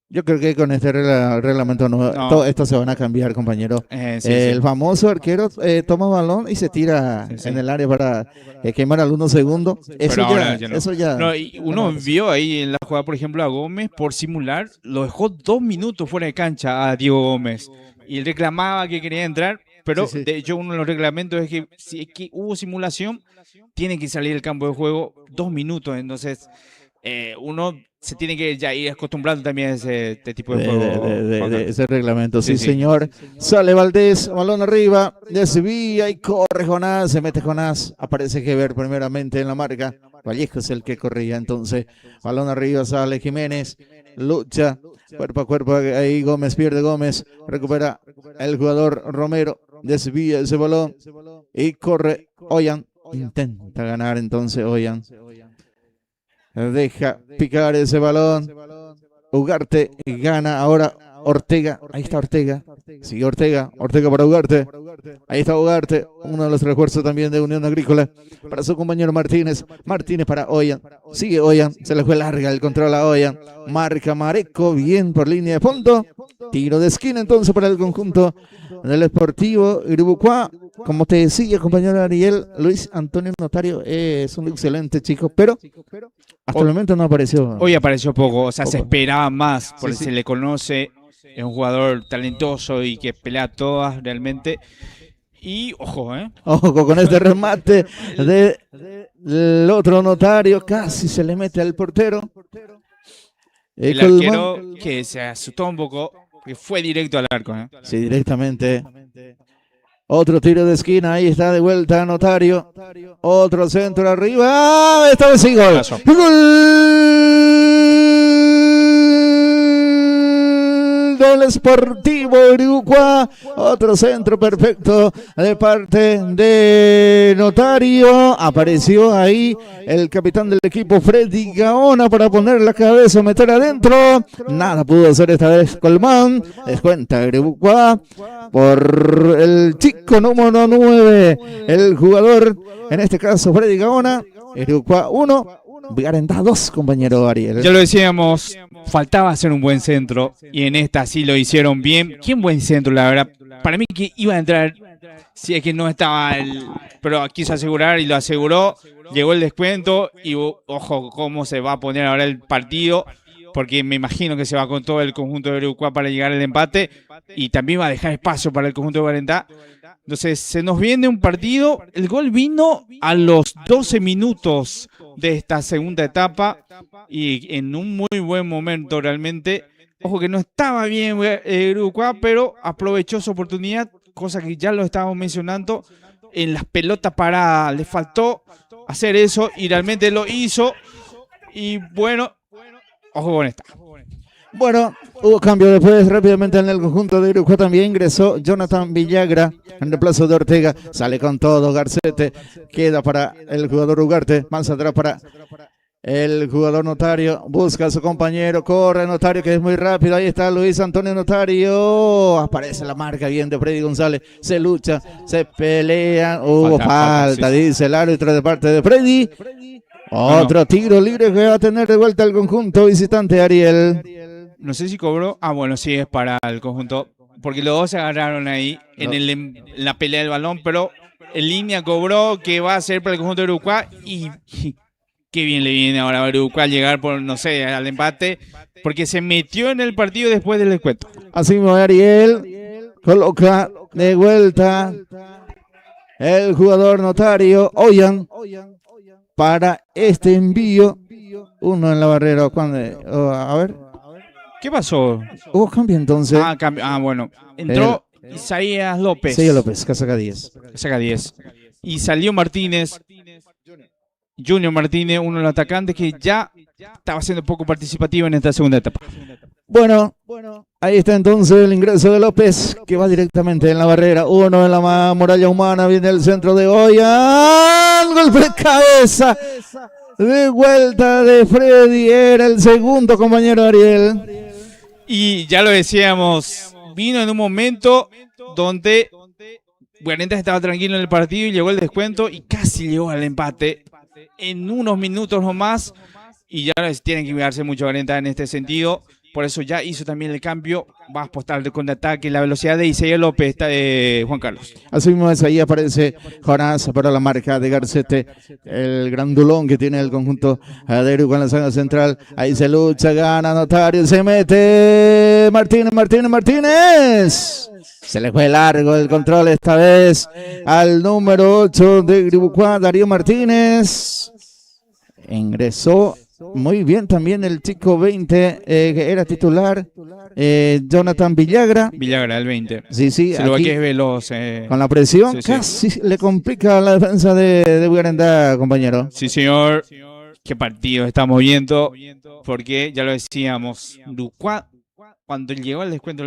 Yo creo que con este reglamento todo esto se van a cambiar, compañero. El famoso arquero toma balón y se tira en el área para quemar algunos segundos. Eso ya. No, y uno vio ahí en la jugada, por ejemplo, a Gómez por simular, lo dejó 2 minutos fuera de cancha a Diego Gómez. Y él reclamaba que quería entrar, pero de hecho uno de los reglamentos es que si es que hubo simulación, tiene que salir del campo de juego 2 minutos. Entonces, uno se tiene que ya ir acostumbrando también a este tipo de juego. De ese reglamento, sí, señor. Sale Valdés, balón arriba, desvía y corre Jonás, se mete Jonás. Aparece Geber primeramente en la marca. Vallejo es el que corría, entonces. Balón arriba, sale Jiménez, lucha, cuerpo a cuerpo, ahí Gómez, pierde Gómez, recupera el jugador Romero, desvía ese balón y corre Ollán. Intenta ganar entonces Ollán. Deja picar ese balón. Ugarte gana ahora Ortega. Ahí está Ortega. Sigue Ortega. Ortega para Ugarte. Ahí está Ugarte. Uno de los refuerzos también de Unión Agrícola. Para su compañero Martínez. Martínez para Ollán. Sigue Ollán. Se le fue larga el control a Ollán. Marca Mareco. Bien por línea de fondo. Tiro de esquina entonces para el conjunto del Sportivo Uribucuá. Como te decía, compañero Ariel, Luis Antonio Notario es un excelente chico, pero hasta el momento no apareció. Hoy apareció poco, o sea, se esperaba más, porque se le conoce, es un jugador talentoso y que pelea todas realmente. Y ojo, ojo con este remate del otro Notario, casi se le mete al portero. El arquero que se asustó un poco, porque fue directo al arco. Sí, directamente. Otro tiro de esquina, ahí está de vuelta Notario. Otro centro arriba. Esta vez sí, gol. Gol Sportivo Uribucuá. Otro centro perfecto de parte de Notario. Apareció ahí el capitán del equipo, Freddy Gaona, para poner la cabeza, meter adentro. Nada pudo hacer esta vez Colmán. Descuenta Uribucuá por el chico número 9. El jugador, en este caso Freddy Gaona. Uribucuá 1. Guarendá 2, compañero Ariel. Ya lo decíamos, faltaba hacer un buen centro y en esta sí lo hicieron bien. Qué buen centro, la verdad. Para mí que iba a entrar, si es que no estaba pero quiso asegurar y lo aseguró. Llegó el descuento y ojo cómo se va a poner ahora el partido, porque me imagino que se va con todo el conjunto de Uribucuá para llegar al empate y también va a dejar espacio para el conjunto de Guarendá. Entonces se nos viene un partido. El gol vino a los 12 minutos de esta segunda etapa y en un muy buen momento realmente. Ojo que no estaba bien Uribucuá, pero aprovechó su oportunidad, cosa que ya lo estábamos mencionando. En las pelotas paradas le faltó hacer eso y realmente lo hizo. Y bueno, ojo con esta. Bueno, hubo cambio después rápidamente en el conjunto de Uribucuá. También ingresó Jonathan Villagra en reemplazo de Ortega. Sale con todo Garcete. Queda para el jugador Ugarte. Más atrás para el jugador Notario. Busca a su compañero. Corre Notario, que es muy rápido. Ahí está Luis Antonio Notario. Aparece la marca bien de Freddy González. Se lucha, se pelea. Hubo falta, dice el árbitro de parte de Freddy. Otro tiro libre que va a tener de vuelta el conjunto visitante, Ariel. No sé si cobró. Bueno, sí, es para el conjunto. Porque los dos se agarraron ahí en la pelea del balón, pero en línea cobró, que va a ser para el conjunto de Uribucuá. Y qué bien le viene ahora a Uribucuá llegar por, no sé, al empate, porque se metió en el partido después del descuento. Así mismo, Ariel coloca de vuelta el jugador Notario, Ollán, para este envío uno en la barrera. A ver, ¿Qué pasó? hubo cambio entonces. Bueno. Entró Isaías López. Sello López, que saca 10. Saca 10. Y salió Martínez. Junior Martínez, uno de los atacantes que ya estaba siendo poco participativo en esta segunda etapa. Bueno, ahí está entonces el ingreso de López, que va directamente en la barrera. Uno en la muralla humana, viene el centro de Goya. Golpe de cabeza. De vuelta de Freddy, era el segundo compañero Ariel. Y ya lo decíamos, vino en un momento donde Guarentas estaba tranquilo en el partido y llegó el descuento y casi llegó al empate en unos minutos nomás. Y ya tienen que cuidarse mucho Guarentas en este sentido. Por eso ya hizo también el cambio. Va a apostar de contraataque, la velocidad de Isaías López, Juan Carlos. Así mismo es, ahí aparece Jonás para la marca de Garcete, el grandulón que tiene el conjunto de Uruguay en la saga central. Ahí se lucha, gana Notario, se mete Martínez. Se le fue largo el control esta vez al número 8 de Gribucuá, Darío Martínez. Ingresó muy bien también el chico 20, que era titular, Jonathan Villagra. Villagra, el 20. Sí, Se lo va aquí, que es veloz. con la presión, casi le complica la defensa de Guarendá, compañero. Sí, señor. Qué partido estamos viendo, porque ya lo decíamos, Uruguay, cuando llegó al descuento,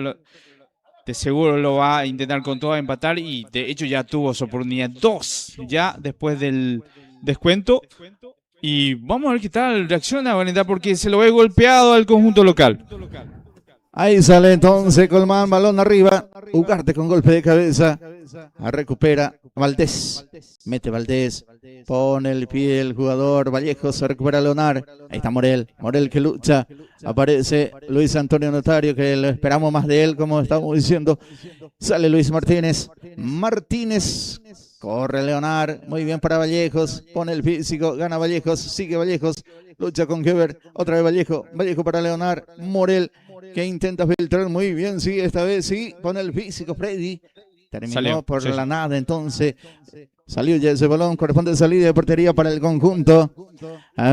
de seguro lo va a intentar con todo a empatar, y de hecho ya tuvo su oportunidad 2 ya después del descuento. Y vamos a ver qué tal reacciona Guarendá, porque se lo ve golpeado al conjunto local. Ahí sale entonces Colmán, balón arriba. Ugarte con golpe de cabeza. Recupera Valdés. Mete Valdés. Pone el pie el jugador Vallejo. Se recupera Leonar. Ahí está Morel. Morel que lucha. Aparece Luis Antonio Notario, que lo esperamos más de él, como estamos diciendo. Sale Luis Martínez. Corre Leonar, muy bien para Vallejos, pone el físico, gana Vallejos, sigue Vallejos, lucha con Geber, otra vez Vallejo para Leonar, Morel, que intenta filtrar muy bien, sí, esta vez sí, pone el físico, Freddy, terminó por la nada, entonces salió ya ese balón, corresponde salida de portería para el conjunto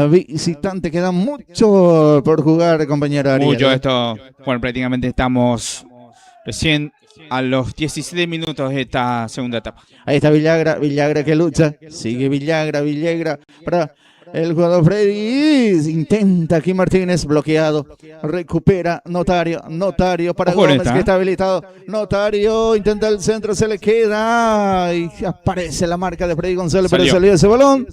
visitante, queda mucho por jugar, compañero Ariel. Mucho esto, bueno, prácticamente estamos recién a los 17 minutos de esta segunda etapa. Ahí está Villagra que lucha. Sigue Villagra para el jugador Freddy. Intenta aquí Martínez, bloqueado. Recupera Notario para Gómez, que está habilitado. Notario intenta el centro, se le queda. Y aparece la marca de Freddy González, pero salió ese balón.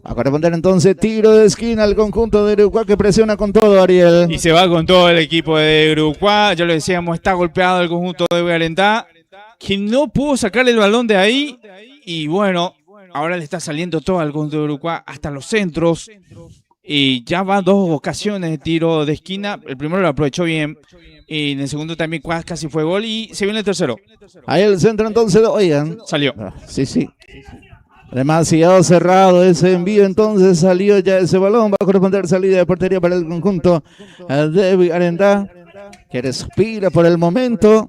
Va a corresponder entonces tiro de esquina al conjunto de Uruguay, que presiona con todo, Ariel. Y se va con todo el equipo de Uruguay. Ya lo decíamos, está golpeado el conjunto de Guarendá, que no pudo sacar el balón de ahí. Y bueno, ahora le está saliendo todo al conjunto de Uruguay, hasta los centros. Y ya va 2 ocasiones de tiro de esquina. El primero lo aprovechó bien. Y en el segundo también casi fue gol. Y se viene el tercero. Ahí el centro entonces, oigan. Salió. Sí. Demasiado cerrado ese envío, entonces salió ya ese balón. Va a corresponder salida de portería para el conjunto de Guarendá, que respira por el momento.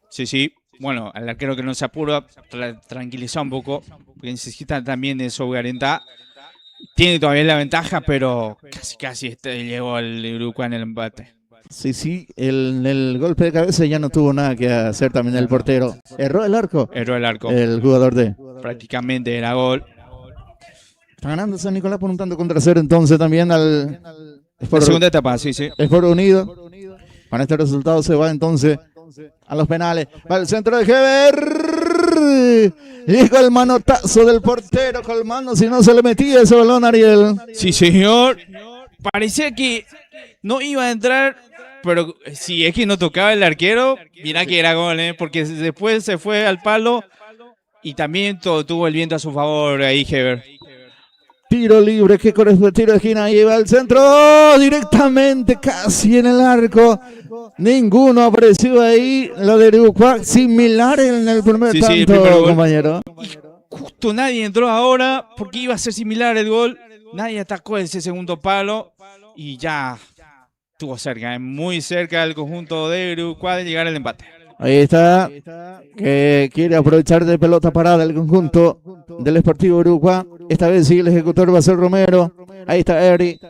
Sí. Bueno, el arquero que no se apura, tranquilizó un poco, porque necesita también eso Guarendá. Tiene todavía la ventaja, pero casi llegó el Uruguay en el empate. Sí, el golpe de cabeza ya no tuvo nada que hacer también el portero. Erró el arco. El jugador de... Prácticamente era gol. Está ganando San Nicolás por un tanto contra cero, entonces también al... La segunda etapa, sí. Sport Unido. Con este resultado se va entonces a los penales. Va el centro de Geber. Llegó el manotazo del portero Colmano, si no se le metía ese balón, Ariel. Sí, señor. Parecía que no iba a entrar, pero si es que no tocaba el arquero, mirá que era gol, porque después se fue al palo y también tuvo el viento a su favor ahí Geber. Tiro libre que corresponde, tiro de esquina, lleva al centro directamente casi en el arco. Ninguno apareció ahí. Lo de Uruguay similar en el primer tanto, el primer compañero. Y justo nadie entró ahora porque iba a ser similar el gol. Nadie atacó ese segundo palo y ya estuvo cerca, muy cerca del conjunto de Uruguay de llegar al empate. Ahí está, que quiere aprovechar de pelota parada el conjunto del Sportivo Uruguay. Esta vez sí, el ejecutor va a ser Romero. Ahí está Eric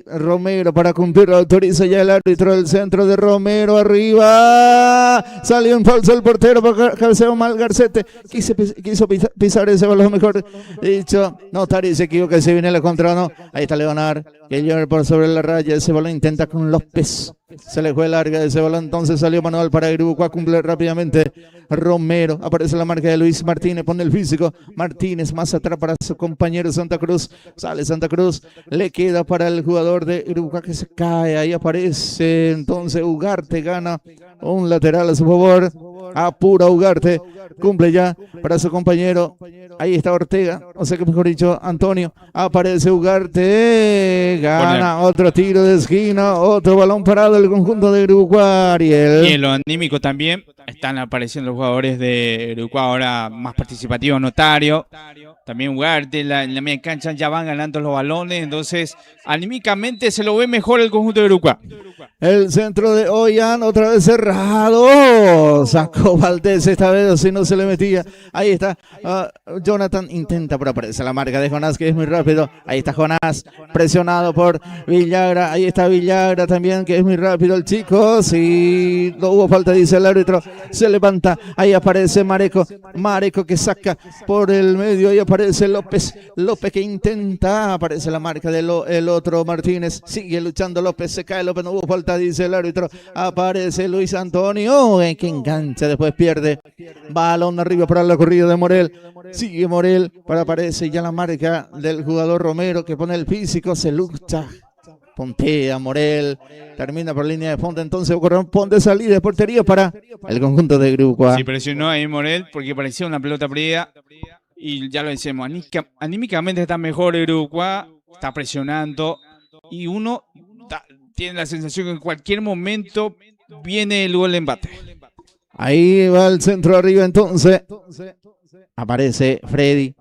Romero para cumplir, autoriza ya el árbitro del centro de Romero, arriba, salió en falso el portero, cabeceo mal Garcete, quiso pisar ese balón, mejor dicho, no, Tari se equivoca, se viene la contra, no, ahí está Leonard, que lleva por sobre la raya, ese balón intenta con López, se le fue larga ese balón, entonces salió manual para Irubucá, cumple rápidamente Romero, aparece la marca de Luis Martínez, pone el físico, Martínez más atrás para su compañero Santa Cruz, sale Santa Cruz, le queda para el jugador de Irubucá que se cae, ahí aparece entonces Ugarte, gana un lateral a su favor, apura Ugarte, cumple ya para su compañero, ahí está Ortega, o sea que mejor dicho Antonio, aparece Ugarte, gana otro tiro de esquina, otro balón parado del conjunto de Irubucá, Ariel. Y en lo anímico también están apareciendo los jugadores de Irubucá ahora más participativos, Notario, también Ugarte, en la media cancha ya van ganando los balones, entonces anímicamente se lo ve mejor el conjunto de Irubucá. El centro de Oyan, otra vez cerrado. Sacó Valdés esta vez, si no se le metía. Ahí está. Jonathan intenta, pero aparece la marca de Jonás, que es muy rápido. Ahí está Jonás, presionado por Villagra. Ahí está Villagra también, que es muy rápido el chico. Si no hubo falta, dice el árbitro. Se levanta. Ahí aparece Mareco. Mareco que saca por el medio. Ahí aparece López. López que intenta. Aparece la marca del otro Martínez. Sigue luchando López. Se cae López. No hubo falta, dice el árbitro. Aparece Luis Antonio, que engancha, después pierde. Balón arriba para la corrida de Morel. Sigue Morel, para aparece ya la marca del jugador Romero, que pone el físico, se lucha. Pontea Morel, termina por línea de fondo, entonces corresponde salir de portería para el conjunto de Irubucá. Sí, presionó ahí Morel porque parecía una pelota perdida. Y ya lo decimos, anímicamente está mejor Irubucá, está presionando. Y uno tiene la sensación que en cualquier momento viene el gol de empate. Ahí va el centro arriba entonces. Aparece Freddy.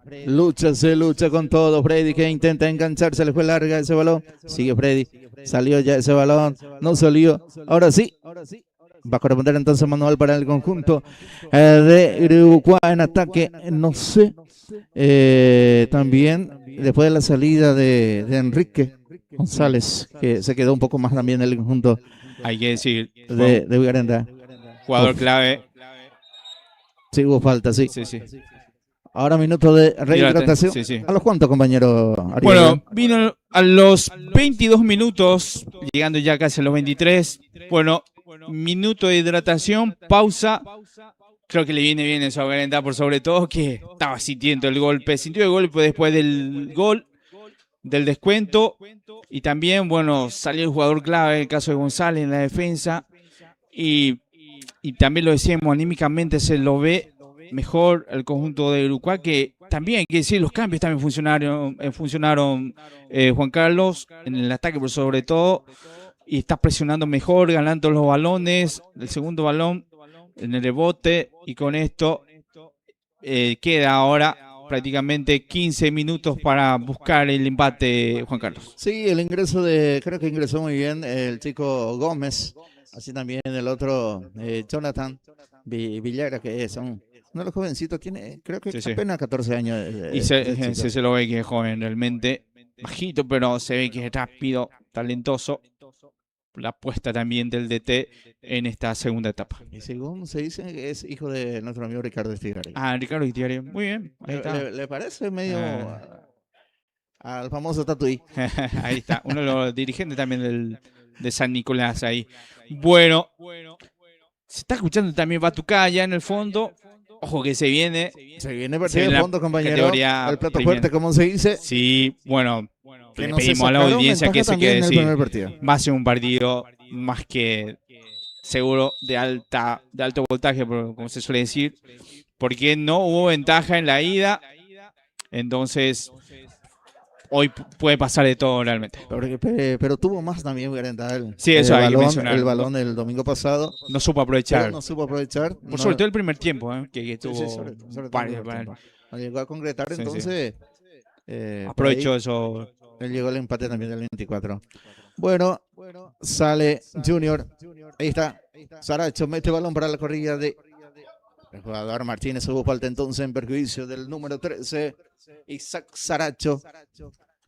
Se lucha con todo. Freddy que intenta engancharse. Le fue larga ese balón. Sigue Freddy. Salió ya ese balón. No salió. Ahora sí. Va a corresponder entonces manual para el conjunto de Irubucá en ataque. No sé. También después de la salida de Enrique González, que se quedó un poco más también en el conjunto. Hay que decir, de Ugarenda. Jugador clave. Sí, hubo falta, sí. Sí. Ahora minuto de rehidratación. Sí. ¿A los cuántos, compañero Ariel? Bueno, vino a los 22 minutos, llegando ya casi a los 23. Bueno, minuto de hidratación, pausa. Creo que le viene bien eso a Ugarenda, por sobre todo que estaba sintiendo el golpe. Sintió el golpe después del gol, del descuento. Y también, bueno, salió el jugador clave, en el caso de González en la defensa. Y también lo decíamos, anímicamente se lo ve mejor el conjunto de Irubucá, que también hay que decir, los cambios también funcionaron Juan Carlos, en el ataque por sobre todo, y está presionando mejor, ganando los balones, el segundo balón en el rebote, y con esto queda ahora prácticamente 15 minutos para buscar el empate, Juan Carlos. Sí, el ingreso creo que ingresó muy bien el chico Gómez, así también el otro Jonathan Villagra, que son uno de los jovencitos, tiene creo que apenas 14 años. Y se lo ve que es joven realmente, bajito, pero se ve que es rápido, talentoso. La apuesta también del DT en esta segunda etapa. Y según se dice que es hijo de nuestro amigo Ricardo Estigarri. Ricardo Estigarri, muy bien. Ahí está. ¿Le parece medio al famoso Tatuí? Ahí está, uno de los dirigentes también de San Nicolás ahí. Bueno, se está escuchando también Batucaya en el fondo. Ojo que se viene partido de fondo, compañero. El plato fuerte, como se dice. Sí, bueno, le pedimos a la audiencia que se quede. Sí, va a ser un partido más que seguro de alto voltaje, como se suele decir, porque no hubo ventaja en la ida. Entonces, hoy puede pasar de todo realmente. Pero tuvo más también Ugarenda. Sí, eso hay que mencionar. El balón el domingo pasado. No supo aprovechar. Por sobre todo el primer tiempo, que tuvo sobre no llegó a concretar, entonces. Aprovechó eso. Él llegó el empate también del 24. Bueno, sale Junior. Ahí está. Saracho mete balón para la corrida de el jugador Martínez. Hubo falta entonces en perjuicio del número 13. Isaac Saracho.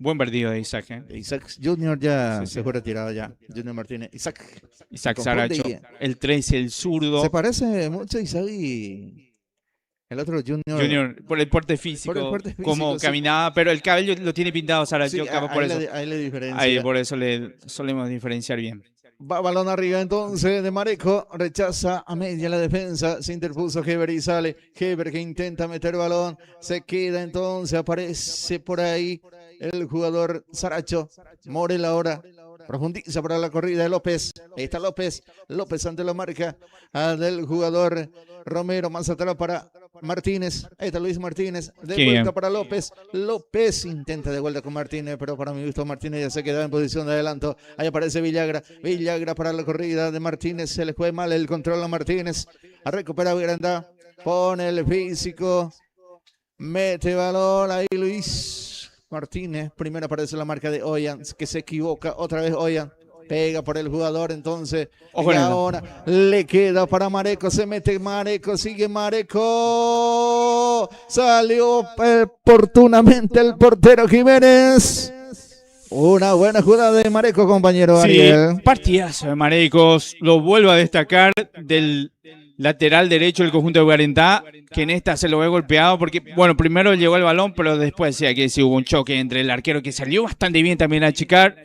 Buen partido de Isaac, ¿eh? Isaac Junior ya Sí. se fue retirado ya. Junior Martínez. Isaac. Isaac Me Saracho, confundí. el 13, el zurdo. Se parece mucho a Isaac y el otro Junior. Junior, por el porte físico, Por el porte físico, como sí. caminaba, pero el cabello lo tiene pintado Saracho, Sí, capaz por eso. ahí le diferencia. Ahí, por eso le solemos diferenciar bien. Va balón arriba entonces de Mareco, rechaza a media la defensa, se interpuso Heber y sale. Heber que intenta meter balón, se queda entonces, aparece por ahí el jugador Saracho. Morel ahora profundiza para la corrida de López. Ahí está López, López ante la marca del jugador Romero, más atrás para Martínez. Ahí está Luis Martínez, de Qué vuelta bien. para López. López intenta de vuelta con Martínez, pero para mi gusto Martínez ya se queda en posición de adelanto. Ahí aparece Villagra, Villagra para la corrida de Martínez, se le fue mal el control a Martínez. A recuperar Granda, pone el físico, mete balón, ahí Luis Martínez. Primero aparece la marca de Oyan, que se equivoca, otra vez Oyan. Pega por el jugador, entonces. Ojo, Y ahora le queda para Mareco. Se mete Mareco, sigue Mareco. Salió oportunamente el portero Jiménez. Una buena jugada de Mareco, compañero Sí, Ariel. partidazo de Marecos. Lo vuelvo a destacar del lateral derecho del conjunto de Guarentá, que en esta se lo ve golpeado porque, bueno, primero llegó el balón, pero después sí, aquí sí hubo un choque entre el arquero que salió bastante bien también a achicar.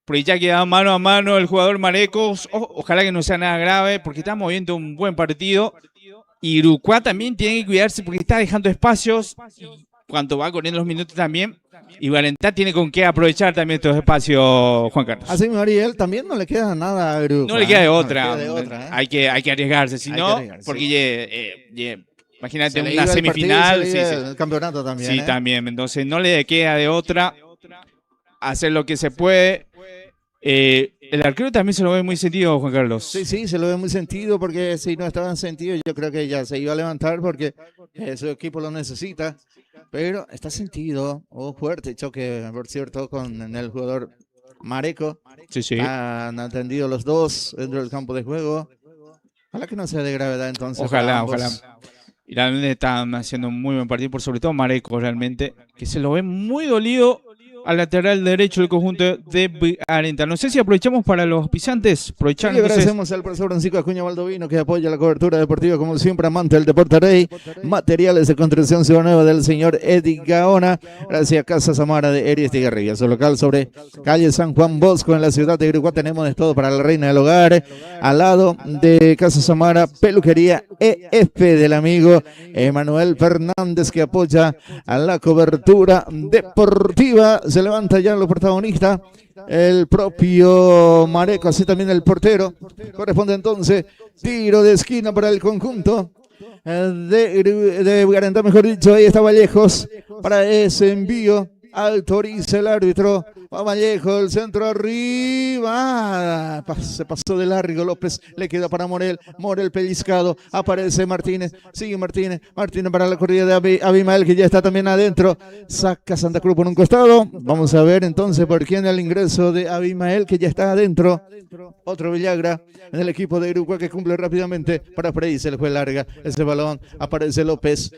Pero ya quedaba mano a mano el jugador Marecos. Ojalá que no sea nada grave porque estamos viendo un buen partido. Y Uruguay también tiene que cuidarse porque está dejando espacios. Y cuanto va corriendo los minutos también. Y Guarentá tiene con qué aprovechar también estos espacios, Juan Carlos. Así Ariel, también no le queda nada a Uruguay. No le queda de otra. No le queda de otra, ¿eh? Hay que arriesgarse. Si Hay que no, arriesgarse, porque imagínate Se le una iba el partido y semifinal. se le iba Sí, el campeonato también. sí, también. Entonces no le queda de otra. Hacer lo que se puede. El arquero también se lo ve muy sentido, Juan Carlos. Sí, sí, se lo ve muy sentido porque si no estaba en sentido yo creo que ya se iba a levantar porque su equipo lo necesita, pero está sentido, fuerte choque, por cierto, con el jugador Mareco. Sí, sí. Han atendido los dos dentro del campo de juego. Ojalá que no sea de gravedad entonces. Ojalá. Y realmente están haciendo un muy buen partido, por sobre todo Mareco realmente, que se lo ve muy dolido al lateral derecho del conjunto de Arenta. No sé si aprovechamos para los pisantes. Y Aprovechar entonces. agradecemos al profesor Francisco Acuña Baldovino que apoya la cobertura deportiva como siempre, amante del Deporte Rey. Materiales de construcción Ciudad Nueva del señor Eddie Gaona. Gracias a Casa Samara de Eris Tigarribia. Su local sobre calle San Juan Bosco en la ciudad de Uruguay. Tenemos de todo para la reina del hogar. Al lado de Casa Samara, peluquería EF del amigo Emanuel Fernández que apoya a la cobertura deportiva. Se levanta ya los protagonistas. El propio Mareco, así también el portero. Corresponde entonces tiro de esquina para el conjunto de Guarentá, mejor dicho. Ahí está Vallejos para ese envío. Autoriza el árbitro. Va Vallejo, el centro arriba. Se pasó de largo López. Le queda para Morel. Morel pellizcado. Aparece Martínez. Sigue Martínez. Martínez para la corrida de Abimael, que ya está también adentro. Saca Santa Cruz por un costado. Vamos a ver entonces por quién el ingreso de Abimael, que ya está adentro. Otro Villagra en el equipo de Uruguay que cumple rápidamente para Freddy. Se le fue larga ese balón. Aparece López.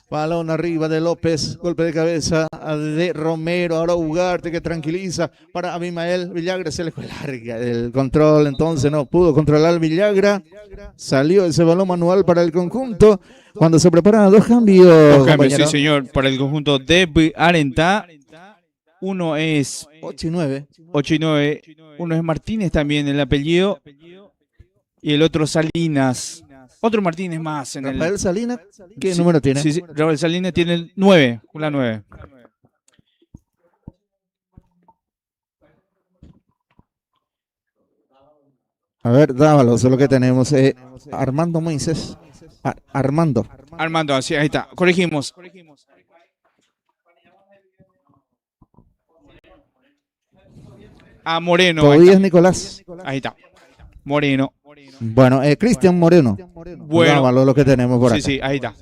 Balón arriba de López. Golpe de cabeza de Romero. Ahora Ugarte que tranquiliza para Abimael. Villagra se le fue larga el control. Entonces no pudo controlar Villagra. Salió ese balón manual para el conjunto. Cuando se preparan dos cambios. Dos cambios, sí, señor, para el conjunto de Arenta. Uno es 8 y 9. 8 y 9. Uno es Martínez también el apellido. Y el otro Salinas. Otro Martínez más en Rafael el. Salinas, ¿qué Sí, número tiene? Sí, Rafael Salinas tiene el 9. La 9. A ver, Dávalos, es lo que tenemos. Armando Moisés. Armando. Armando, así, ahí está. Corregimos. A Moreno. Todavía es Nicolás. Ahí está. Moreno. Bueno, Cristian Moreno. Bueno. Dávalos, lo que tenemos por acá. Sí, ahí está.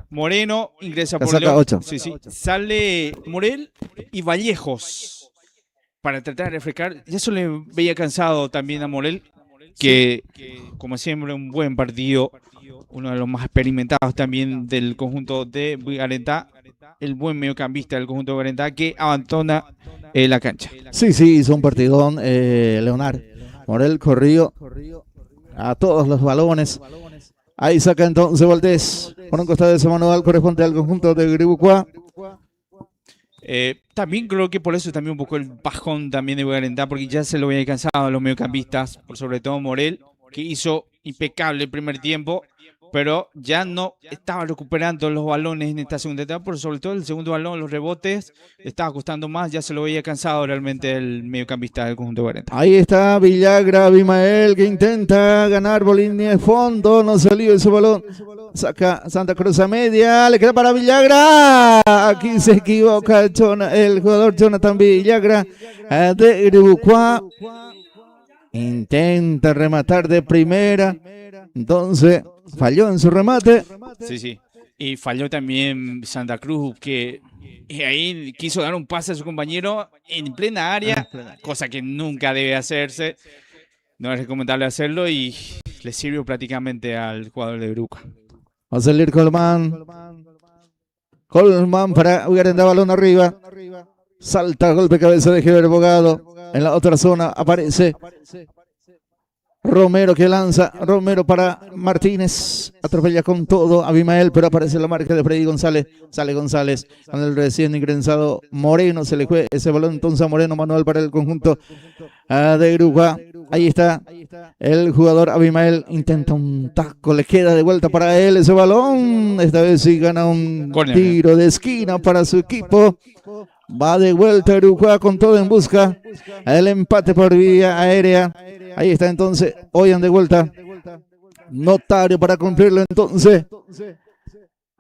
Moreno ingresa por Casaca León. 8. Sí. Sale Morel y Vallejos para tratar de refrescar. Ya se le veía cansado también a Morel, que como siempre un buen partido, uno de los más experimentados también del conjunto de Arenta. el buen mediocampista del conjunto de Guarentá que abandona la cancha. Sí, hizo un partidón, Leonard. Morel corrió a todos los balones. Ahí saca entonces Valdés. Por un costado de ese manual corresponde al conjunto de Gribucuá. También creo que por eso también un poco el bajón también de Guarentá, porque ya se lo había alcanzado a los mediocampistas, por sobre todo Morel, que hizo impecable el primer tiempo, pero ya no estaba recuperando los balones en esta segunda etapa, por sobre todo el segundo balón, los rebotes, le estaba costando más, ya se lo había cansado realmente el mediocampista del conjunto de Guarentá. Ahí está Villagra, Abimael, que intenta ganar por línea de fondo, no salió ese balón, saca Santa Cruz a media, le queda para Villagra, aquí se equivoca el jugador Jonathan Villagra de Gribucuá, intenta rematar de primera, entonces falló en su remate. Sí. Y falló también Santa Cruz, que ahí quiso dar un pase a su compañero en plena área, cosa que nunca debe hacerse. No es recomendable hacerlo y le sirvió prácticamente al jugador de Bruca. Va a salir Colmán. Colmán para Guarentá, balón arriba. Salta, golpe cabeza de Heber Bogado. En la otra zona aparece Romero que lanza, Romero para Martínez, atropella con todo Abimael, pero aparece la marca de Freddy González, sale González, con el recién ingresado Moreno, se le juega ese balón entonces a Moreno, manual para el conjunto de Gribucuá. Ahí está el jugador Abimael, intenta un taco, le queda de vuelta para él ese balón, esta vez sí gana un tiro de esquina para su equipo. Va de vuelta Gribucuá con todo en busca el empate por vía aérea. Ahí está entonces, Oyan de vuelta. Notario para cumplirlo entonces.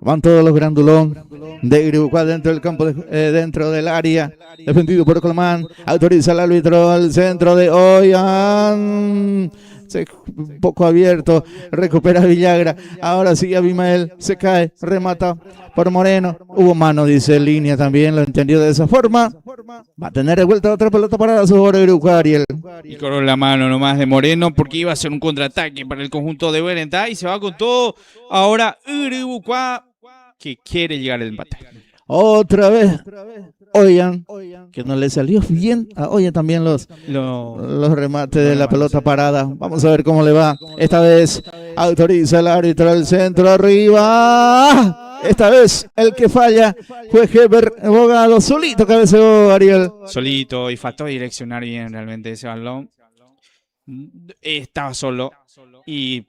Van todos los grandulón de Gribucuá dentro del campo, dentro del área. Defendido por Colmán. Autoriza el árbitro al centro de Oyan. Un poco abierto, recupera Villagra, ahora sí Abimael, se cae, remata por Moreno, hubo mano, dice Línea también, lo entendió de esa forma, va a tener de vuelta otra pelota para su jugador Gribucuá, Ariel. Y corrió la mano nomás de Moreno porque iba a ser un contraataque para el conjunto de Guarentá y se va con todo, ahora Gribucuá que quiere llegar al empate. Otra vez Oyan, que no le salió bien a Oyan también los remates de la pelota parada. Vamos a ver cómo le va. Esta vez autoriza el árbitro al centro arriba. Esta vez el que falla fue Heber Bogado. Solito cabeceó Ariel. Solito y faltó direccionar bien realmente ese balón. Estaba solo y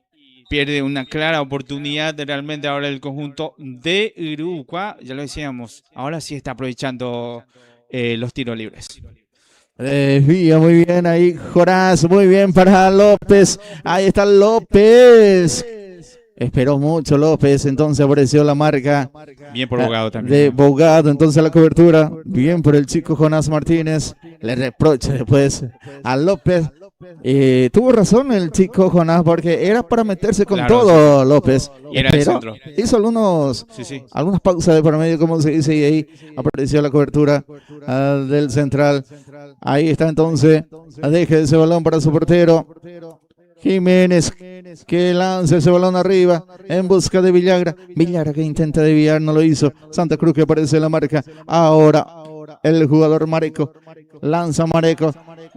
pierde una clara oportunidad de realmente ahora el conjunto de Gribucuá. Ya lo decíamos, ahora sí está aprovechando los tiros libres. Desvía muy bien ahí Jonás, muy bien para López. Ahí está López. Esperó mucho López, entonces apareció la marca. Bien por Bogado también. De Bogado, entonces la cobertura. Bien por el chico Jonás Martínez. Le reprocha después a López. Tuvo razón el chico Jonás porque era para meterse con todo López. Y era el centro. Hizo algunas pausas de por medio, como se dice, y ahí apareció la cobertura del central. Ahí está entonces. Deje ese balón para su portero. Jiménez que lanza ese balón arriba en busca de Villagra. Villagra que intenta desviar, no lo hizo. Santa Cruz que aparece en la marca. Ahora el jugador Mareco. Lanza Mareco.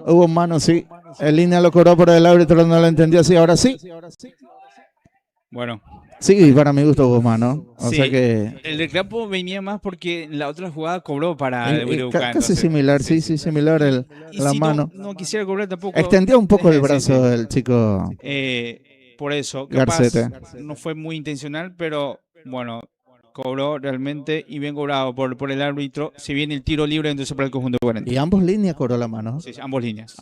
Hubo mano, sí. En línea lo cobró, pero el árbitro no lo entendió así. Ahora sí. Bueno. Sí, para mi gusto hubo mano. O sea que el reclamo venía más porque la otra jugada cobró para Gribucuá. Casi similar, sí, similar la si mano. No quisiera cobrar tampoco. Extendió un poco el brazo el chico. Por eso, capaz no fue muy intencional, pero bueno, cobró realmente y bien cobrado por el árbitro. Si viene el tiro libre, entonces para el conjunto de Guarentá. Y ambos líneas cobró la mano. Sí, ambos líneas.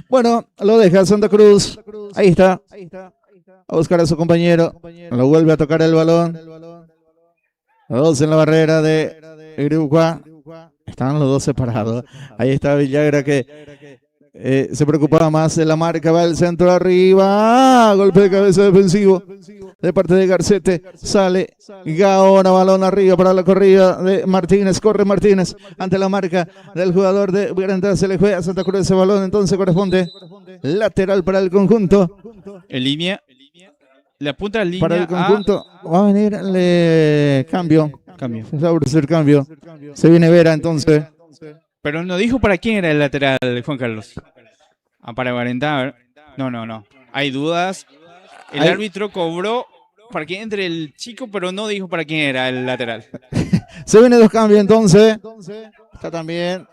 Bueno, lo deja Santa Cruz. Ahí está. A buscar a su compañero. Lo vuelve a tocar el balón. Los dos en la barrera de Gribucuá. Están los dos separados. Ahí está Villagra que se preocupaba más de la marca. Va el centro arriba. Golpe de cabeza defensivo de parte de Garcete. Sale Gaona, balón arriba para la corrida de Martínez. Corre Martínez ante la marca del jugador de Guarentá. Se le juega a Santa Cruz ese balón. Entonces corresponde lateral para el conjunto. En línea. La punta de línea para el conjunto va a venir el cambio Cambio. Se va a producir cambio. Se viene Vera entonces. Pero no dijo para quién era el lateral, Juan Carlos. Para Guarentá, a ver. No. Hay dudas. El árbitro cobró para que entre el chico, pero no dijo para quién era el lateral. Se viene 2 cambios entonces. Está también.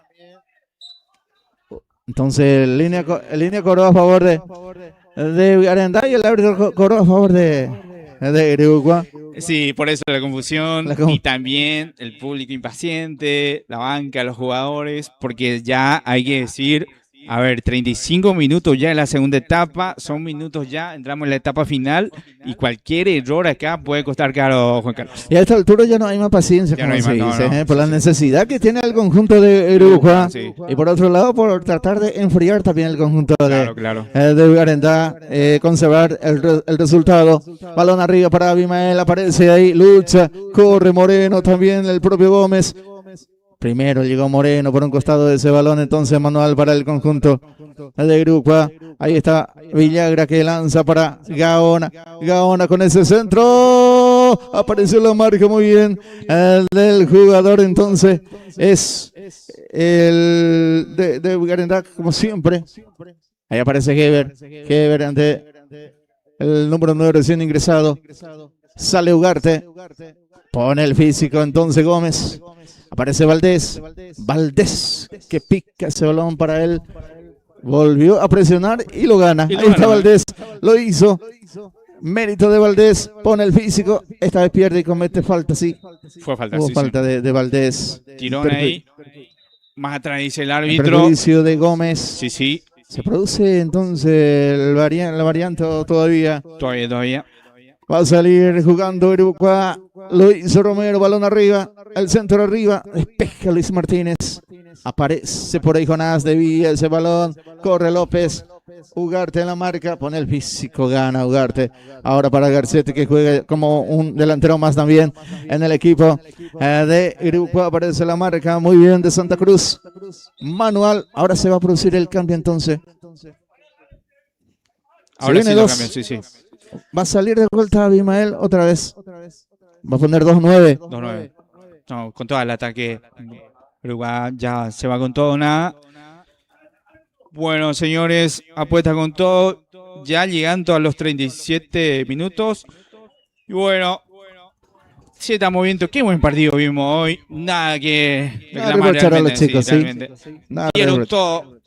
Entonces, línea cobró a favor de Guarentá y el árbitro cobró a favor de Uruguay. Sí, por eso la confusión y también el público impaciente, la banca, los jugadores, porque ya hay que decir, a ver, 35 minutos ya en la segunda etapa, son minutos ya, entramos en la etapa final y cualquier error acá puede costar caro, Juan Carlos. Y a esta altura ya no hay más paciencia, como se dice, por la necesidad que tiene el conjunto de Uruguay y por otro lado por tratar de enfriar también el conjunto de Guarentá, conservar el resultado. Balón arriba para Abimael, aparece ahí, lucha, corre Moreno, también el propio Gómez. Primero llegó Moreno por un costado de ese balón, entonces manual para el conjunto de Uruguay. Ahí está Villagra que lanza para Gaona. Gaona con ese centro. Apareció la marca muy bien el del jugador, entonces es el de Guarentá como siempre. Ahí aparece Heber ante el número 9 recién ingresado. Sale Ugarte. Pone el físico entonces Gómez. Aparece Valdés que pica ese balón para él. Volvió a presionar y lo gana. Ahí está Valdés, lo hizo. Mérito de Valdés, pone el físico. Esta vez pierde y comete falta, sí. Fue falta, Hubo falta de Valdés. Tirón ahí. Más atrás dice el árbitro. Perjuicio de Gómez. Sí. Se produce entonces la variante todavía. Todavía. Va a salir jugando Uruguay. Lo hizo Romero, balón arriba. El centro arriba. Despeja Luis Martínez. Aparece por ahí Jonás, desvía ese balón. Corre López. Ugarte en la marca. Pone el físico, gana Ugarte. Ahora para Garcete que juega como un delantero más también en el equipo de Uruguay. Aparece la marca. Muy bien de Santa Cruz. Manual. Ahora se va a producir el cambio entonces. Ahora sí lo cambian, sí. Va a salir de vuelta Abimael otra vez. Va a poner 2-9. 2-9. No, con todo el ataque. Uruguay ya se va con todo o nada. Bueno, señores, apuesta con todo. Ya llegando a los 37 minutos. Y bueno, se está moviendo. Qué buen partido vimos hoy. Nada que reclamar a los chicos, sí. Dieron todo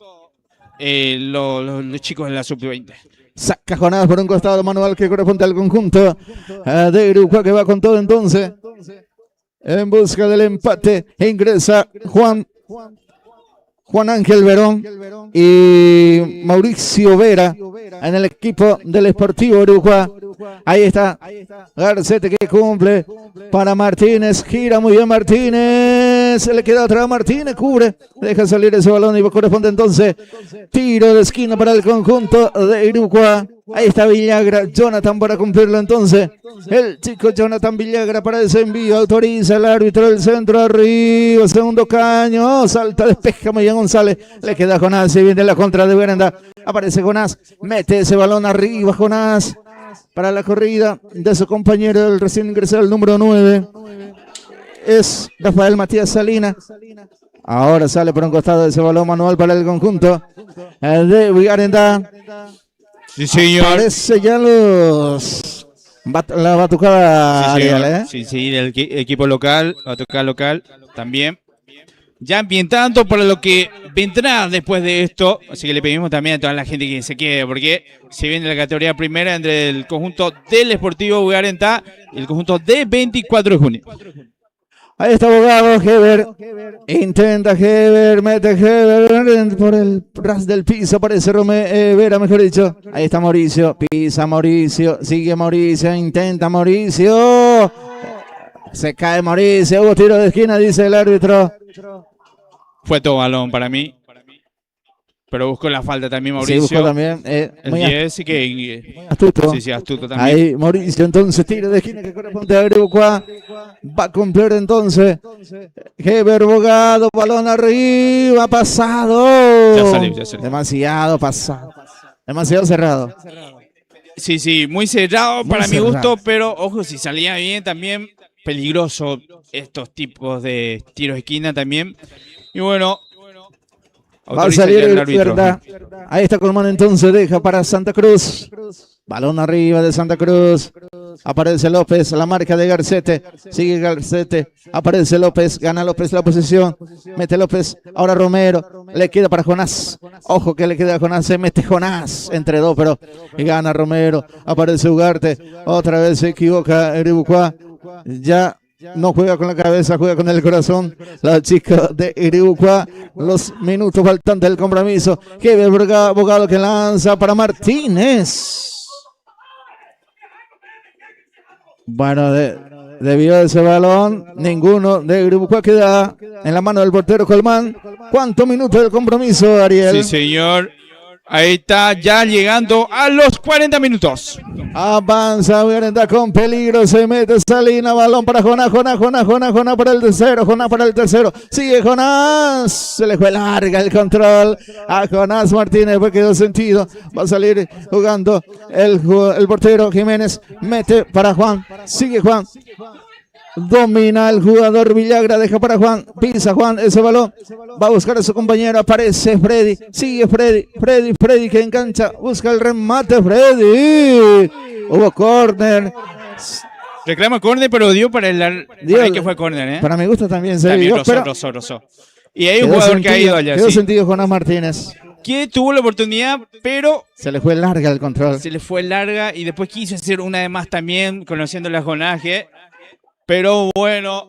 los chicos de la sub-20. Saca Jonás por un costado manual que corresponde al conjunto de Uruguay que va con todo entonces. En busca del empate ingresa Juan Ángel Verón y Mauricio Vera en el equipo del Sportivo Uruguay. Ahí está Garcete que cumple para Martínez, gira muy bien Martínez, se le queda atrás Martínez, cubre, deja salir ese balón y corresponde entonces tiro de esquina para el conjunto de Uruguay. Ahí está Villagra, Jonathan para cumplirlo entonces. El chico Jonathan Villagra para ese envío, autoriza el árbitro del centro arriba, segundo caño, salta, despeja muy bien González, le queda Jonás, se viene la contra de Guarentá, aparece Jonás, mete ese balón arriba Jonás para la corrida de su compañero, el recién ingresado, el número 9, es Rafael Matías Salina. Ahora sale por un costado de ese balón manual para el conjunto de Guarentá. Sí, señor. Aparece ya la batucada Ariel, Sí, del equipo local, batucada local también. Ya ambientando para lo que vendrá después de esto. Así que le pedimos también a toda la gente que se quede, porque se viene la categoría primera entre el conjunto del Sportivo Guarentá y el conjunto de 24 de junio. Ahí está Abogado, Heber, intenta Heber, mete Heber por el ras del piso, aparece Vera, mejor dicho. Ahí está Mauricio, pisa Mauricio, sigue Mauricio, intenta Mauricio. Se cae Mauricio, hubo tiro de esquina, dice el árbitro. Fue todo balón para mí. Pero buscó la falta también Mauricio. Sí, buscó también. El 10 sí que... Muy astuto. Sí, astuto también. Ahí Mauricio entonces tiro de esquina que corresponde a Uruguay. Va a cumplir entonces. Heber Bogado, balón arriba, pasado. Ya salió. Demasiado pasado. Demasiado cerrado. Sí, muy cerrado para mi gusto, pero ojo, si salía bien también peligroso estos tipos de tiros de esquina también. Y bueno, va a salir el verdad. Ahí está Colmán, entonces deja para Santa Cruz. Balón arriba de Santa Cruz. Aparece López, la marca de Garcete. Sigue Garcete. Aparece López. Gana López la posición. Mete López. Ahora Romero. Le queda para Jonás. Ojo que le queda a Jonás. Se mete Jonás entre dos, pero y gana Romero. Aparece Ugarte. Otra vez se equivoca Iribucuá. Ya no juega con la cabeza, juega con el corazón. La chica de Iribucuá. Los minutos faltantes del compromiso. Kevin Bogado que lanza para Martínez. Bueno, debió de ese balón. Ninguno de Iribucuá queda en la mano del portero Colmán. ¿Cuántos minutos del compromiso, Ariel? Sí, señor. Ahí está, ya llegando a los 40 minutos. Avanza, Violenta con peligro, se mete Salina, balón para Jonás para el tercero. Sigue Jonás, se le fue larga el control a Jonás Martínez, pues quedó sentido. Va a salir jugando el portero Jiménez, mete para Juan, sigue Juan. Domina el jugador Villagra, deja para Juan, pisa Juan ese balón, va a buscar a su compañero, aparece Freddy, sigue Freddy que engancha, busca el remate Freddy, hubo córner. Reclama córner, pero dio para el que fue córner, ¿eh? Para mi gusto también se dio, rozó. Y hay un jugador que ha ido allá. Quedó sentido Jonás Martínez. Que tuvo la oportunidad, pero se le fue larga el control. Se le fue larga y después quiso hacer una de más también, conociendo la Jonás, pero bueno,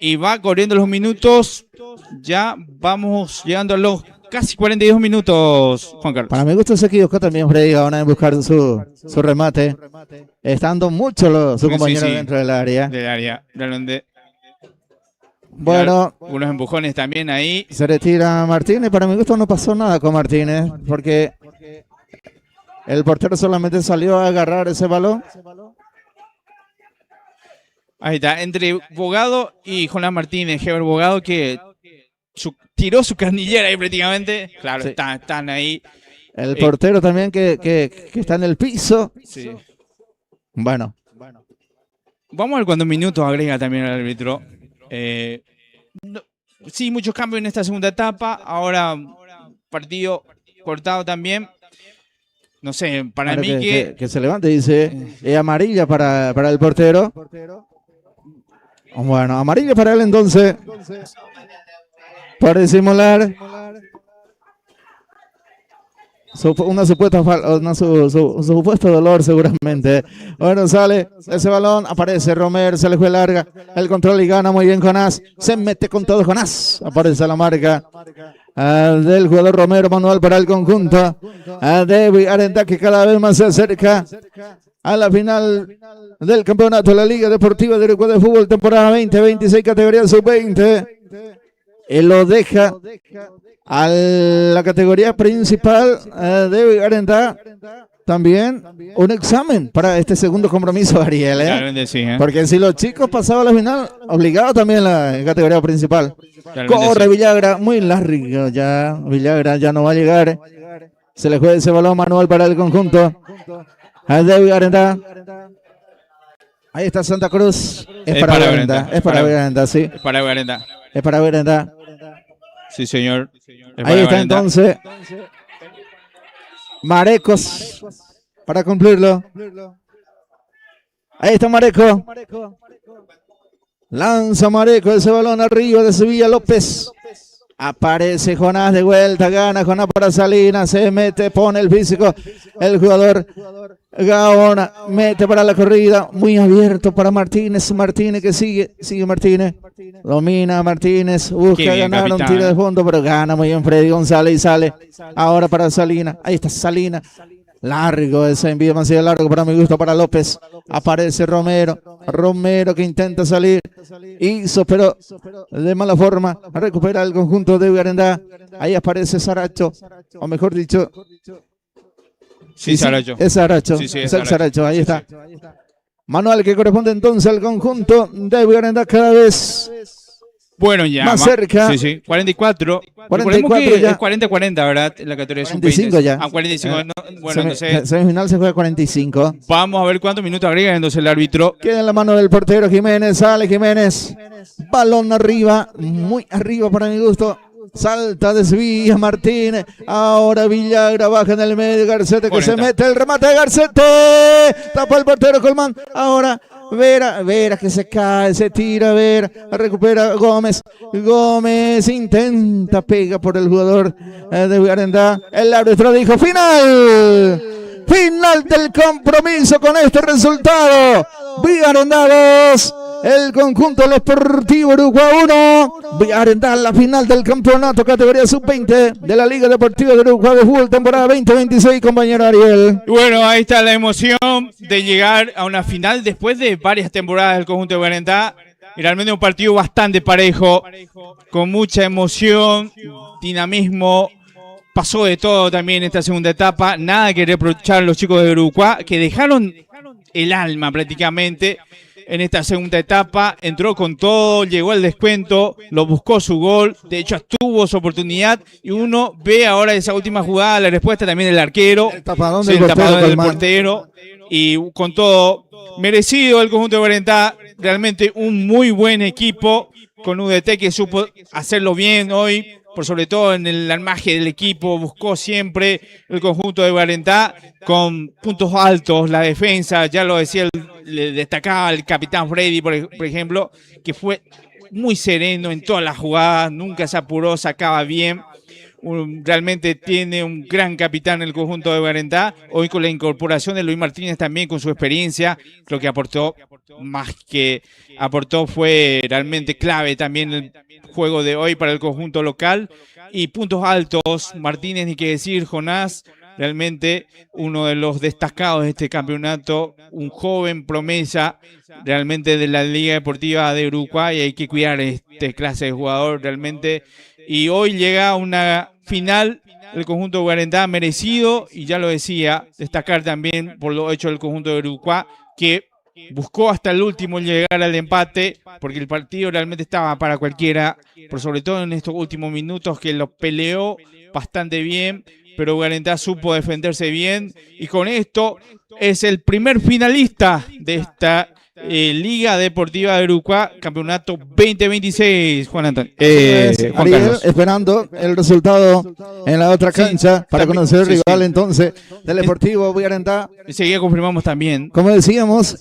y va corriendo los minutos, ya vamos llegando a los casi 42 minutos, Juan Carlos. Para mi gusto se equivocó también Freddy ahora en buscar su remate, estando mucho su compañero dentro del área. Bueno, unos empujones también ahí. Se retira Martínez, para mi gusto no pasó nada con Martínez, porque el portero solamente salió a agarrar ese balón. Ahí está, entre Bogado y Jonás Martínez, Heber Bogado que tiró su carnillera ahí prácticamente. Claro, sí. Están ahí. El portero también que está en el piso. Sí. Bueno. Vamos a ver cuántos minutos agrega también el árbitro. Sí, muchos cambios en esta segunda etapa. Ahora partido cortado también. No sé, para ahora mí que se levante, dice amarilla para el portero. Bueno, amarilla para él entonces. Por disimular un supuesto dolor seguramente. Bueno, sale ese balón, aparece Romero, se le fue larga el control y gana muy bien Jonás. Se mete con todo Jonás. Aparece la marca del jugador Romero, manual para el conjunto de Vigarentá, que cada vez más se acerca a la final del campeonato de la Liga Deportiva de Iribucuá de Fútbol, temporada 20-26, categoría sub-20. Él lo deja a la categoría principal de Vigarentá. También un examen para este segundo compromiso, Ariel. Claramente sí, porque si los chicos pasaban a la final, obligado también la categoría principal. Corre sí. Villagra, muy largo ya. Villagra ya no va a llegar. Se le juega ese balón manual para el conjunto de Vigarentá. Ahí está Santa Cruz. Es para Vigarentá. Es para Vigarentá, sí. Es para Vigarentá. Es para Vigarentá. Sí, señor. Ahí está entonces Marecos para cumplirlo. Ahí está Mareco. Lanza Mareco ese balón arriba de Sevilla López. Aparece Jonás de vuelta, gana Jonás para Salinas, se mete, pone el físico, el jugador Gaona, mete para la corrida, muy abierto para Martínez que sigue Martínez, domina Martínez, busca ganar un tiro de fondo, pero gana muy bien Freddy González y sale ahora para Salinas, ahí está Salinas. Largo ese envío, demasiado largo para mi gusto para López. Aparece Romero que intenta salir. Hizo, pero de mala forma. Recupera el conjunto de Vigarentá. Ahí aparece Saracho. O mejor dicho. Sí, Saracho. Es Saracho. Sí, es el Saracho. Ahí está. Manual que corresponde entonces al conjunto de Vigarentá cada vez Bueno, ya. Más cerca. Sí. 44. 44 ya. Es 40-40, ¿verdad? En la categoría 45 ya. 45. No, bueno, entonces. Semifinal se juega 45. Vamos a ver cuántos minutos agrega entonces el árbitro. Queda en la mano del portero Jiménez. Sale Jiménez. Balón arriba. Muy arriba para mi gusto. Salta, desvía Martínez. Ahora Villagra baja en el medio. Garcete que se mete el remate de Garcete. Tapa el portero Colmán. Ahora Vera que se cae, se tira, Vera, recupera Gómez. Gómez intenta, pega por el jugador de Villarendá. El árbitro dijo final. Final del compromiso con este resultado. Villarendá 2. El conjunto del Sportivo Uruguay 1. Villarendá en la final del campeonato categoría sub-20 de la Liga Deportiva de Uruguay de Fútbol temporada 2026, compañero Ariel. Bueno, ahí está la emoción de llegar a una final después de varias temporadas del conjunto de Villarendá. Y realmente un partido bastante parejo, con mucha emoción, dinamismo. Pasó de todo también en esta segunda etapa. Nada que reprochar a los chicos de Uruguay, que dejaron el alma prácticamente en esta segunda etapa. Entró con todo, llegó al descuento, lo buscó su gol. De hecho, tuvo su oportunidad. Y uno ve ahora esa última jugada, la respuesta también del arquero. El tapadón del portero. Y con todo, merecido el conjunto de Villarendá. Realmente un muy buen equipo con UDT que supo hacerlo bien hoy. Por sobre todo en el armaje del equipo, buscó siempre el conjunto de Villarendá con puntos altos, la defensa, ya lo decía, le destacaba el capitán Freddy, por ejemplo, que fue muy sereno en todas las jugadas, nunca se apuró, sacaba bien. Realmente tiene un gran capitán el conjunto de Villarendá. Hoy con la incorporación de Luis Martínez también con su experiencia, creo que aportó fue realmente clave también el juego de hoy para el conjunto local. Y puntos altos, Martínez, ni qué decir, Jonás, realmente uno de los destacados de este campeonato, un joven promesa realmente de la Liga Deportiva de Uruguay. Hay que cuidar este clase de jugador realmente. Y hoy llega una final el conjunto de Villarendá merecido, y ya lo decía, destacar también por lo hecho del conjunto de Uruguay, que buscó hasta el último llegar al empate, porque el partido realmente estaba para cualquiera, por sobre todo en estos últimos minutos, que lo peleó bastante bien, pero Villarendá supo defenderse bien, y con esto es el primer finalista de esta Liga Deportiva de Uruguay, campeonato 2026, Juan Antonio. Juan Ariel, Carlos. Esperando el resultado en la otra cancha para conocer el rival entonces del Deportivo Villarendá. Enseguida confirmamos también. Como decíamos,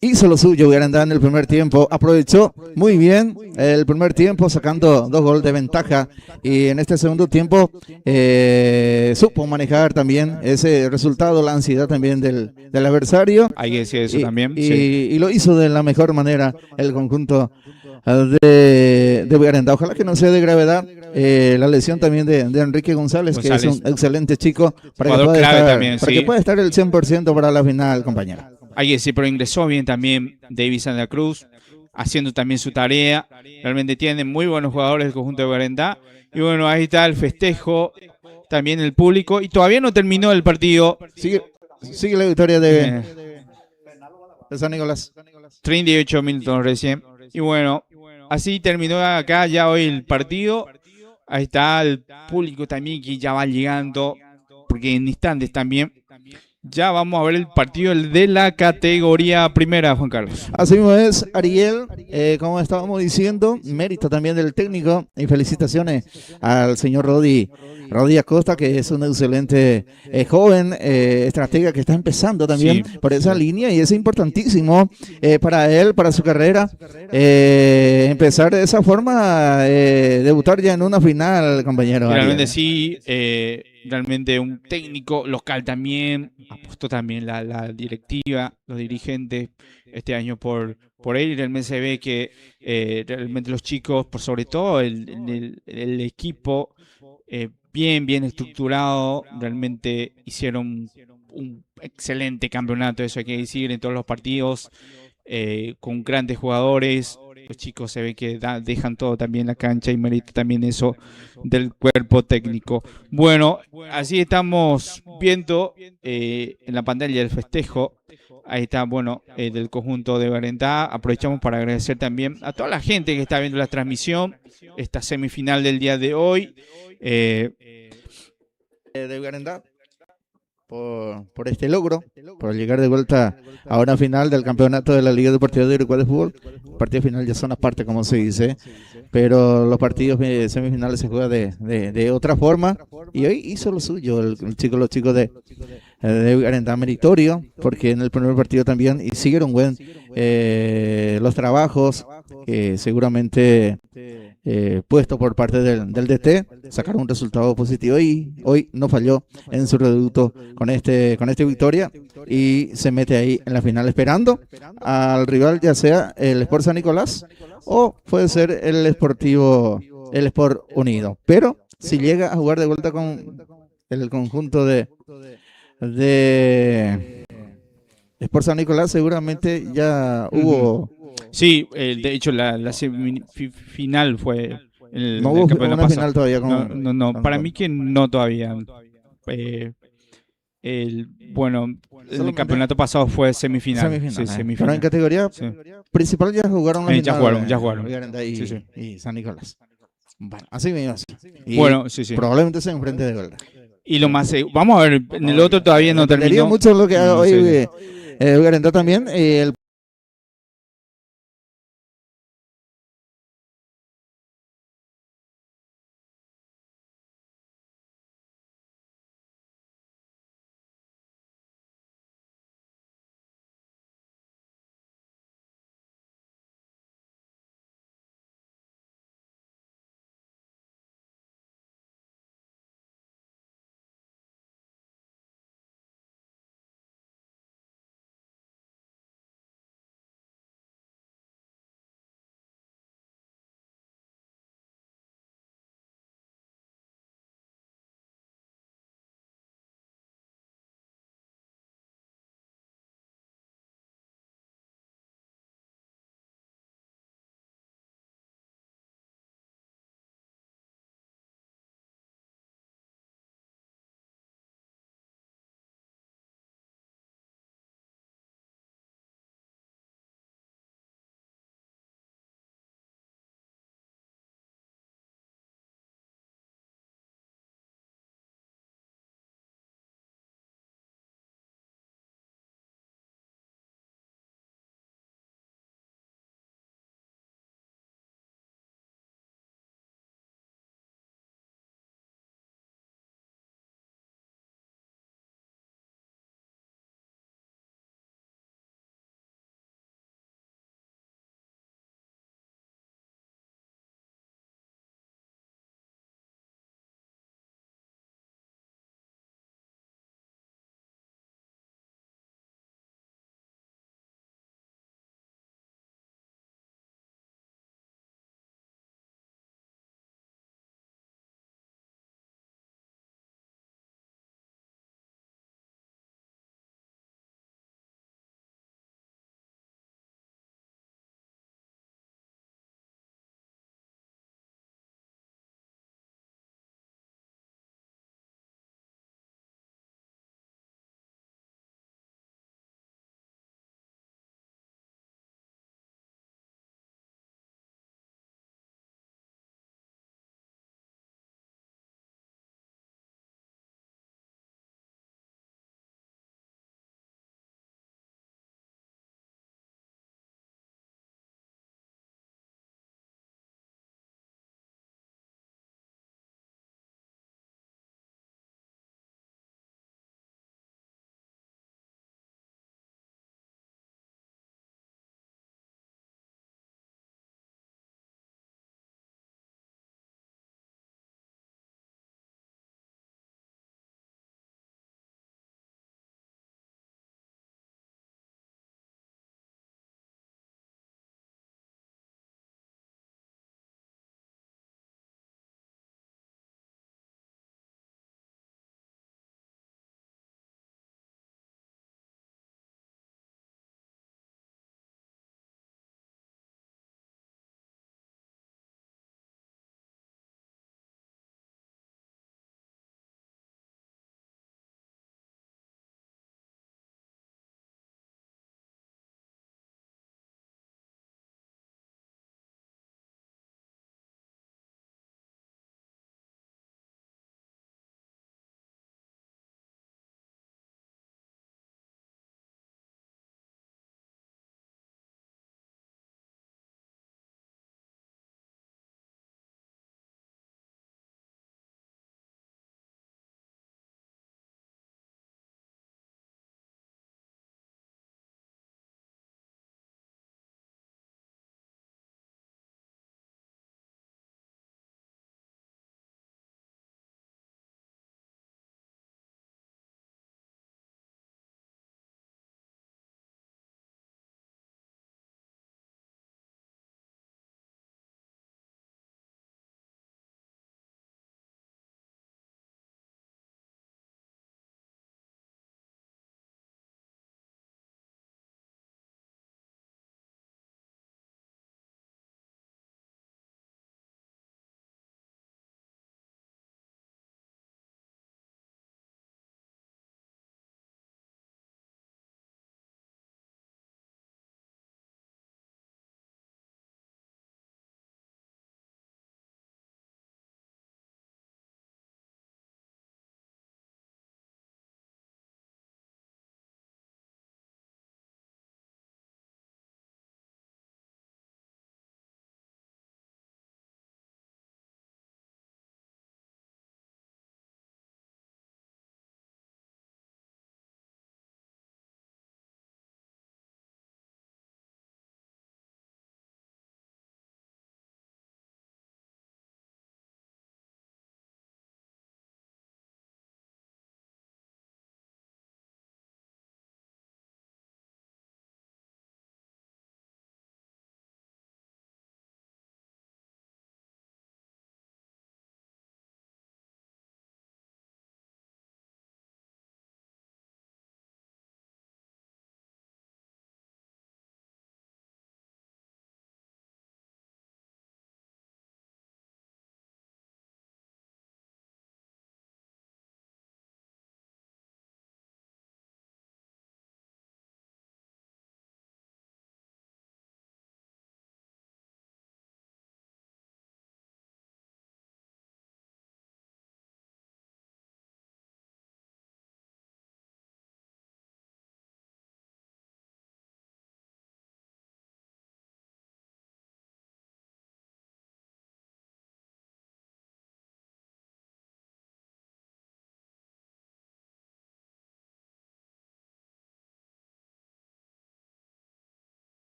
hizo lo suyo Villarendá en el primer tiempo, aprovechó muy bien el primer tiempo sacando 2 goles de ventaja, y en este segundo tiempo supo manejar también ese resultado, la ansiedad también del adversario. Hay que decir eso también. Y lo hizo de la mejor manera el conjunto de Villarendá. Ojalá que no sea de gravedad la lesión también de Enrique González, que es un excelente chico para que pueda estar el 100% para la final, compañera. Hay que decir, pero ingresó bien también David Santa Cruz, haciendo también su tarea. Realmente tiene muy buenos jugadores el conjunto de Villarendá. Y bueno, ahí está el festejo, también el público. Y todavía no terminó el partido. Sigue la victoria de San Nicolás. 38 minutos recién. Y bueno, así terminó acá ya hoy el partido. Ahí está el público también que ya va llegando, porque en instantes también ya vamos a ver el partido de la categoría primera, Juan Carlos. Así mismo es, Ariel, como estábamos diciendo, mérito también del técnico, y felicitaciones al señor Rodi Acosta, que es un excelente joven estratega que está empezando también por esa línea, y es importantísimo para él, para su carrera, empezar de esa forma, debutar ya en una final, compañero. Realmente Ariel. sí, realmente un técnico local también, apostó también la directiva, los dirigentes este año por él, y realmente se ve que realmente los chicos, por sobre todo el equipo, bien estructurado, realmente hicieron un excelente campeonato, eso hay que decir, en todos los partidos, con grandes jugadores. Los chicos se ve que dejan todo también en la cancha, y mérito también eso del cuerpo técnico. Bueno, así estamos viendo en la pantalla el festejo Ahí está, bueno, del conjunto de Garentá. Aprovechamos para agradecer también a toda la gente que está viendo la transmisión, esta semifinal del día de hoy. De Garantá por este logro, por llegar de vuelta a una final del campeonato de la Liga Deportiva de Uruguay de Fútbol. El partido final ya son aparte, como se dice, pero los partidos semifinales se juegan de otra forma. Y hoy hizo lo suyo los chicos de Garantá, meritorio, porque en el primer partido también hicieron los trabajos que seguramente puesto por parte del DT, sacaron un resultado positivo y hoy no falló en su reducto con esta victoria y se mete ahí en la final esperando al rival, ya sea el Sport San Nicolás o puede ser el Sport Unido. Pero si llega a jugar de vuelta con el conjunto de Sport San Nicolás, seguramente ya hubo. Sí, de hecho la semifinal fue No el hubo campeonato una pasado. final todavía No, para mí que no todavía. Eh, bueno, el solamente campeonato pasado fue semifinal. semifinal. Sí, Pero en semifinal. categoría Sí. principal ya jugaron la Ya final jugaron, ya jugaron. Garantá Sí, sí. y San Nicolás. Bueno, así mismo. Y Bueno, sí, sí. probablemente se enfrente de vuelta. Y lo más, vamos a ver, en el otro todavía no Dependería terminó. mucho lo que haga hoy Sí, sí. Garantá también. El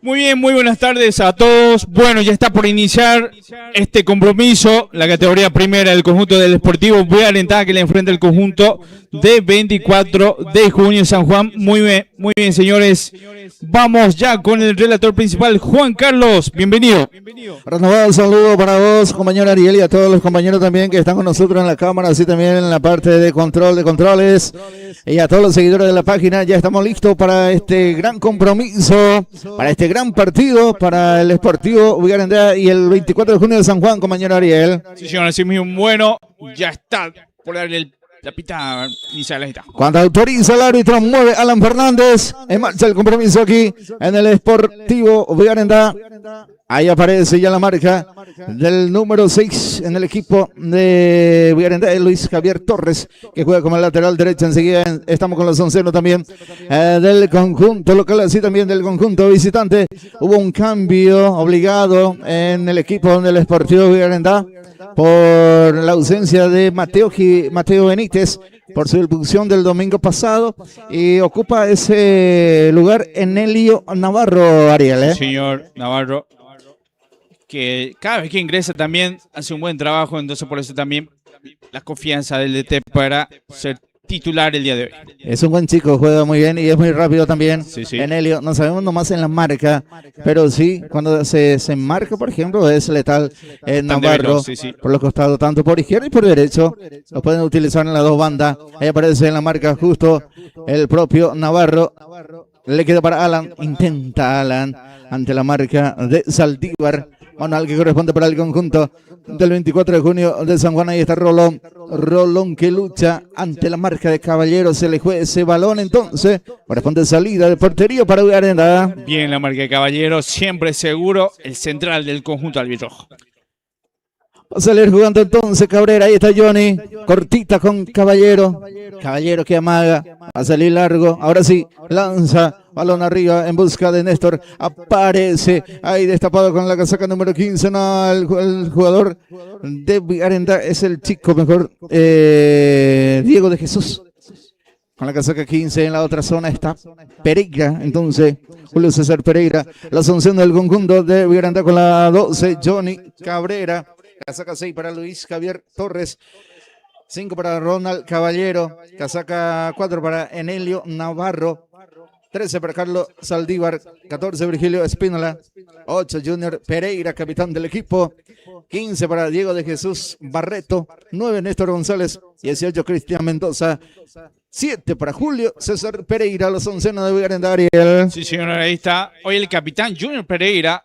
Muy bien, muy buenas tardes a todos. Bueno, ya está por iniciar este compromiso, la categoría primera del conjunto del Sportivo Buenaventura, que le enfrenta el conjunto de 24 de junio en San Juan. Muy bien, señores. Vamos ya con el relator principal, Juan Carlos. Bienvenido. Renovado saludo para vos, compañero Ariel, y a todos los compañeros también que están con nosotros en la cámara, así también en la parte de control de controles. Y a todos los seguidores de la página, ya estamos listos para este gran compromiso, para este gran partido, para el Sportivo Buenaventura y el 24 de junio de San Juan, compañero Ariel. Sí, señor, así mismo. Bueno, ya está por darle la pita inicial. Ahí está. Cuando autoriza el árbitro, mueve Alan Fernández. En marcha el compromiso aquí en el Sportivo Buenaventura. Ahí aparece ya la marca del número 6 en el equipo de Buenaventura, Luis Javier Torres, que juega como el lateral derecho. Enseguida estamos con los oncenos también del conjunto local, así también del conjunto visitante. Hubo un cambio obligado en el equipo del Sportivo Buenaventura por la ausencia de Mateo Benítez, por su expulsión del domingo pasado, y ocupa ese lugar Enelio Navarro, Ariel. Señor Navarro, que cada vez que ingresa también hace un buen trabajo, entonces por eso también la confianza del DT para ser titular el día de hoy. Es un buen chico, juega muy bien y es muy rápido también. Sí. Enelio, no sabemos nomás en la marca, pero sí, cuando se marca, por ejemplo, es letal Navarro, sí. por los costados, tanto por izquierda y por derecho. Lo pueden utilizar en las dos bandas. Ahí aparece en la marca justo el propio Navarro. Le queda para Alan, intenta Alan ante la marca de Saldívar. Manual que corresponde para el conjunto del 24 de junio de San Juan. Ahí está Rolón que lucha ante la marca de Caballero. Se le juega ese balón, entonces corresponde salida de portería para Buenaventura. Bien la marca de Caballero, siempre seguro, el central del conjunto albirrojo. Va a salir jugando entonces Cabrera. Ahí está Johnny, cortita con Caballero. Caballero que amaga, va a salir largo. Ahora sí, lanza balón arriba en busca de Néstor. Aparece ahí destapado con la casaca número 15. No, el jugador de Buenaventura es el chico mejor, Diego de Jesús. Con la casaca 15, en la otra zona está Pereira. Entonces, Julio César Pereira, la sanción del conjunto de Buenaventura con la 12, Johnny Cabrera. Casaca 6 para Luis Javier Torres. 5 para Ronald Caballero. Casaca 4 para Enelio Navarro. 13 para Carlos Saldívar. 14 Virgilio Espínola. 8 Junior Pereira, capitán del equipo. 15 para Diego de Jesús Barreto. 9 Néstor González. 18 Cristian Mendoza. 7 para Julio César Pereira, los oncenos de Buenaventura. Sí, señor, ahí está. Hoy el capitán Junior Pereira,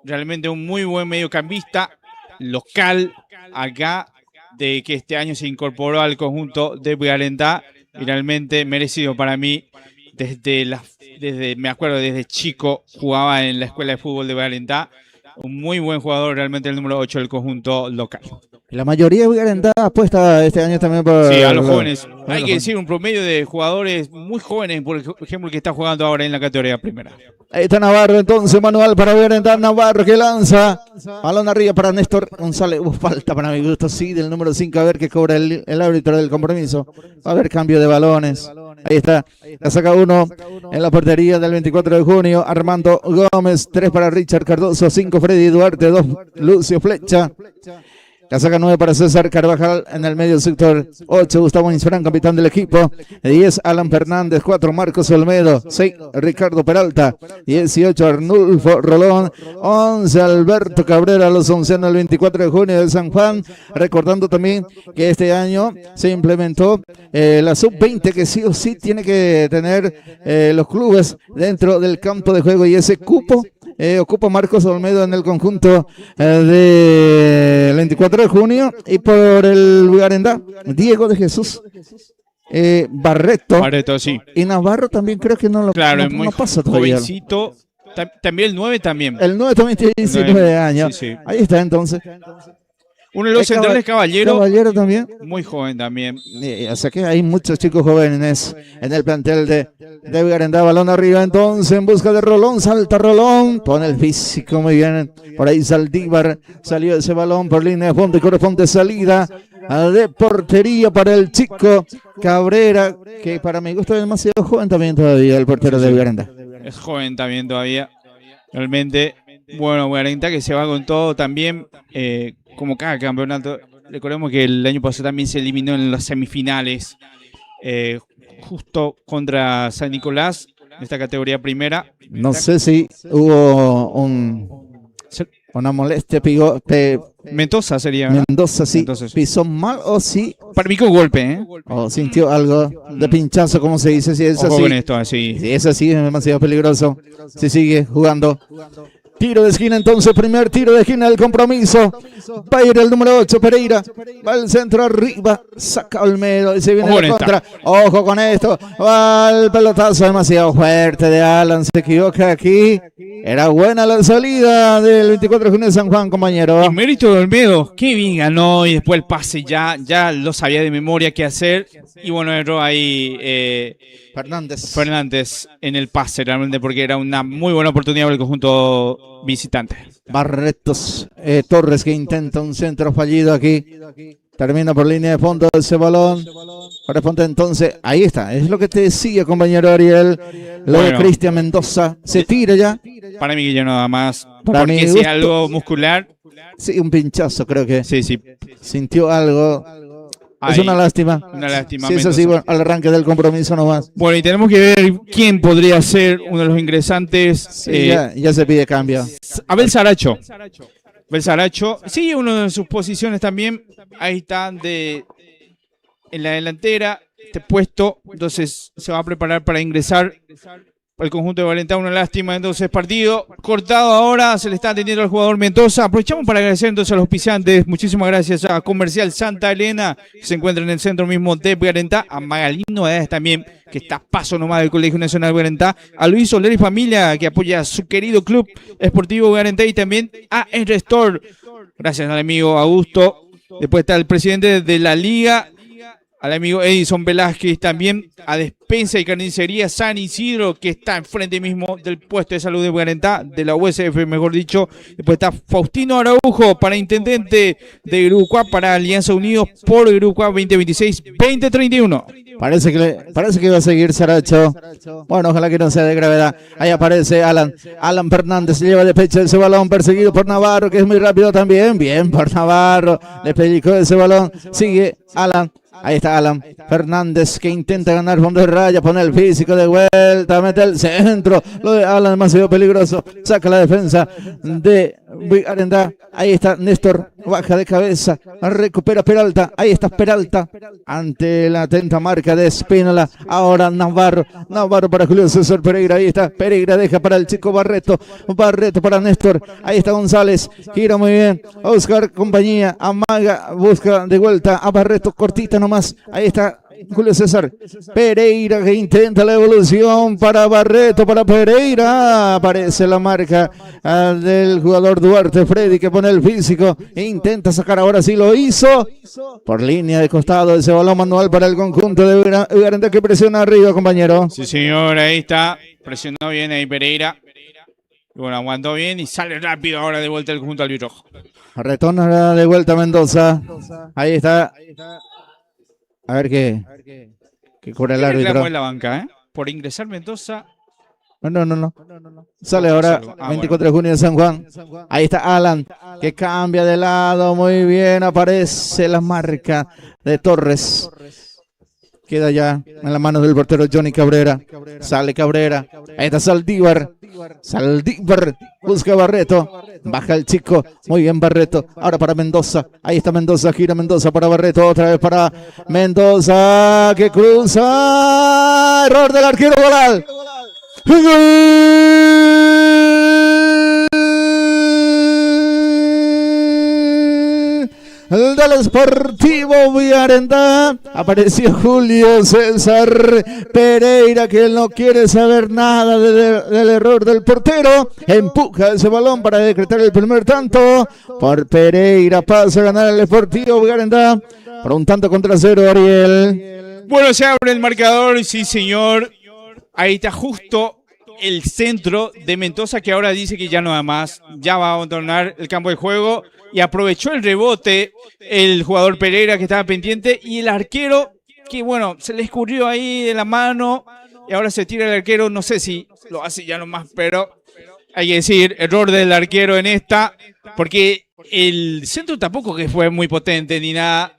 realmente un muy buen mediocampista local acá, de que este año se incorporó al conjunto de Buenaventura, y realmente merecido para mí. Me acuerdo, desde chico jugaba en la escuela de fútbol de Buenaventura. Un muy buen jugador, realmente el número 8 del conjunto local. La mayoría de Buenaventura apuesta este año también por... Sí, a los jóvenes. Hay que decir, un promedio de jugadores muy jóvenes, por ejemplo, que está jugando ahora en la categoría primera. Ahí está Navarro, entonces, manual para Buenaventura. Navarro que lanza. Balón arriba para Néstor González. Falta para mi gusto, sí, del número 5. A ver qué cobra el árbitro del compromiso. Va a haber cambio de balones. Ahí está. La saca 1 en la portería del 24 de junio. Armando Gómez. 3 para Richard Cardoso. 5 Freddy Duarte. 2 Lucio Flecha. La saca 9 para César Carvajal en el medio sector. 8 Gustavo Insfrán, capitán del equipo. 10 Alan Fernández. 4 Marcos Olmedo. 6 Ricardo Peralta. 18 Arnulfo Rolón. 11 Alberto Cabrera, los oncenos del 24 de junio de San Juan. Recordando también que este año se implementó la sub-20, que sí o sí tiene que tener los clubes dentro del campo de juego, y ese cupo ocupa Marcos Olmedo en el conjunto del 24 de junio, y por el Buenaventura, Diego de Jesús Barreto, sí. Y Navarro también creo que no lo no pasa todavía. Jovencito. También el 9 también. El 9 también tiene 19 años. Sí. Ahí está entonces. Uno de los centrales, Caballero también. Muy joven también. O sea que hay muchos chicos jóvenes en el plantel de Vigarendá. Balón arriba entonces en busca de Rolón. Salta Rolón. Pone el físico muy bien. Por ahí Saldívar. Salió ese balón por línea de fondo y corresponde salida de portería para el chico Cabrera, que para mi gusto es demasiado joven también todavía el portero de Vigarendá. Es joven también todavía. Realmente, bueno, Vigarendá que se va con todo también, como cada campeonato. Recordemos que el año pasado también se eliminó en las semifinales, justo contra San Nicolás, en esta categoría primera. No sé si hubo una molestia, Mendoza sería, ¿verdad? Mendoza sí, Entonces, pisó mal o sí. para mí con golpe, ¿eh? O sintió algo de pinchazo, como se dice, si es Ojo así. con esto, así. Si es así, es demasiado peligroso. Si sigue jugando. Tiro de esquina entonces, primer tiro de esquina del compromiso. Va a ir el número 8, Pereira. Va al centro arriba, saca Olmedo y se viene Ojo la con contra. Ojo con esto. Va el pelotazo demasiado fuerte de Alan. Se equivoca aquí. Era buena la salida del 24 de junio de San Juan, compañero. Y mérito de Olmedo, qué bien ganó y después el pase ya lo sabía de memoria qué hacer. Y bueno, erró ahí Fernández en el pase realmente porque era una muy buena oportunidad para el conjunto visitante. Barretos Torres que intenta un centro fallido aquí. Termina por línea de fondo ese balón. Corresponde entonces. Ahí está. Es lo que te decía, compañero Ariel. Lo de Cristian Mendoza. Se tira ya. Para mí, ya nada más. Para porque mí si algo muscular. Sí, un pinchazo, creo que. Sí. Sintió algo. Ahí, es una lástima. Una lástima. Si es así, bueno, al arranque del compromiso nomás. Bueno, y tenemos que ver quién podría ser uno de los ingresantes. Sí, ya se pide cambio. Abel Saracho. Sí, uno de sus posiciones también. Ahí está en la delantera, este puesto. Entonces se va a preparar para ingresar al conjunto de Vigarendá. Una lástima, entonces partido cortado ahora. Se le está atendiendo al jugador Mendoza. Aprovechamos para agradecer entonces a los auspiciantes. Muchísimas gracias a Comercial Santa Elena, que se encuentra en el centro mismo de Vigarendá. A Magalino también, que está a paso nomás del Colegio Nacional Vigarendá. A Luis Soler y familia, que apoya a su querido club esportivo Vigarendá. Y también a Enrestor. Gracias al amigo Augusto. Después está el presidente de la liga, al amigo Edison Velázquez, también a Despensa y Carnicería San Isidro, que está enfrente mismo del puesto de salud de Vigarendá, de la USF, mejor dicho. Después está Faustino Araujo, para intendente de Irucuá, para Alianza Unidos por Irucuá 2026-2031. Parece que va a seguir Saracho. Bueno, ojalá que no sea de gravedad. Ahí aparece Alan Fernández, se lleva de pecho ese balón, perseguido por Navarro, que es muy rápido también. Bien por Navarro, le pellizcó ese balón. Sigue Alan. Ahí está Alan Fernández, que intenta ganar fondo de raya, pone el físico de vuelta, mete el centro. Lo de Alan demasiado peligroso. Saca la defensa de Vigarendá. Ahí está Néstor, baja de cabeza, recupera Peralta. Ahí está Peralta ante la atenta marca de Espínola. Ahora Navarro para Julio César Pereira. Ahí está Pereira, deja para el chico Barreto para Néstor. Ahí está González, gira muy bien. Oscar compañía, amaga, busca de vuelta a Barreto, cortita nomás. Ahí está Julio César Pereira, que intenta la evolución para Barreto, para Pereira. Aparece la marca del jugador Duarte Freddy, que pone el físico e intenta sacar, ahora sí lo hizo. Por línea de costado ese balón manual para el conjunto de Vigarendá, que presiona arriba, compañero. Sí, señor, ahí está. Presionó bien ahí Pereira. Bueno, aguantó bien y sale rápido ahora de vuelta el conjunto albirrojo. Retorna de vuelta Mendoza. Ahí está. A ver qué cobra el árbitro. En la banca, por ingresar Mendoza. No. Sale ahora 24 de junio de San Juan. Ahí está Alan, que cambia de lado. Muy bien, aparece la marca de Torres. Queda ya en las manos del portero Johnny Cabrera. Sale Cabrera. Ahí está Saldívar. Busca Barreto. Baja el chico. Muy bien Barreto. Ahora para Mendoza. Ahí está Mendoza. Gira Mendoza para Barreto. Otra vez para Mendoza, que cruza. Error del arquero Golal. el del Sportivo Villarenda. Apareció Julio César Pereira, que no quiere saber nada del error del portero. Empuja ese balón para decretar el primer tanto. Por Pereira pasa a ganar el Sportivo Villarenda por un tanto contra 0, Ariel. Bueno, se abre el marcador, sí señor. Ahí está justo el centro de Mendoza, que ahora dice que ya no da más, ya va a abandonar el campo de juego, y aprovechó el rebote el jugador Pereira, que estaba pendiente, y el arquero, que bueno, se le escurrió ahí de la mano, y ahora se tira el arquero, no sé si lo hace ya nomás, pero hay que decir, error del arquero en esta, porque el centro tampoco que fue muy potente ni nada.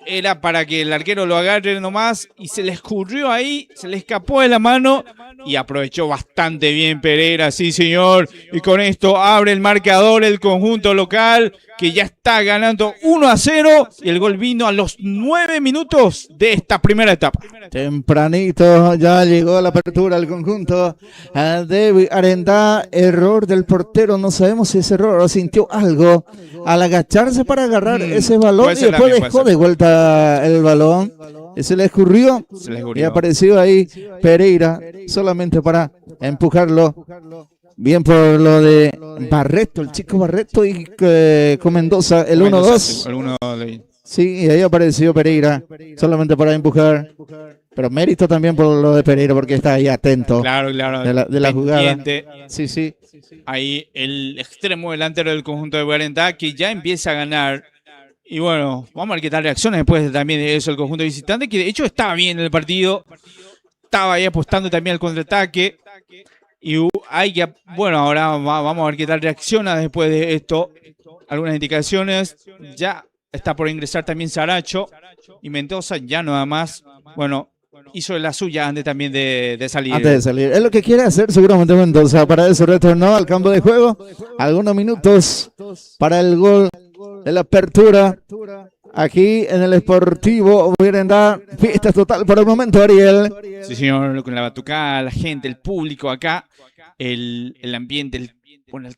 Era para que el arquero lo agarre nomás y se le escurrió ahí, se le escapó de la mano y aprovechó bastante bien Pereira, sí señor. Y con esto abre el marcador el conjunto local, que ya está ganando 1-0 y el gol vino a los 9 minutos de esta primera etapa. Tempranito ya llegó la apertura al conjunto de Arendá. Error del portero, no sabemos si ese error o sintió algo al agacharse para agarrar ese balón y después dejó de vuelta el balón. Se le escurrió y apareció ahí Pereira solamente para empujarlo. Bien por lo de Barreto, el chico Barreto, y con Mendoza el 1-2. Sí, y ahí apareció Pereira solamente para empujar. Pero mérito también por lo de Pereira, porque está ahí atento. Claro. De la jugada. Sí. Ahí el extremo delantero del conjunto de Guarentá, que ya empieza a ganar. Y bueno, vamos a ver qué tal reacciones después también de eso el conjunto visitante, que de hecho estaba bien en el partido. Estaba ahí apostando también al contraataque. Y hay que, bueno, ahora vamos a ver qué tal reacciona después de esto. Algunas indicaciones. Ya está por ingresar también Saracho. Y Mendoza ya nada más, bueno, hizo la suya antes también de salir. Antes de salir. Es lo que quiere hacer seguramente Mendoza. Para eso retornó al campo de juego. Algunos minutos para el gol de la apertura. Aquí en el Sportivo Villarenda, fiesta total por el momento, Ariel. Sí, señor, con la batucada, la gente, el público acá, el ambiente, el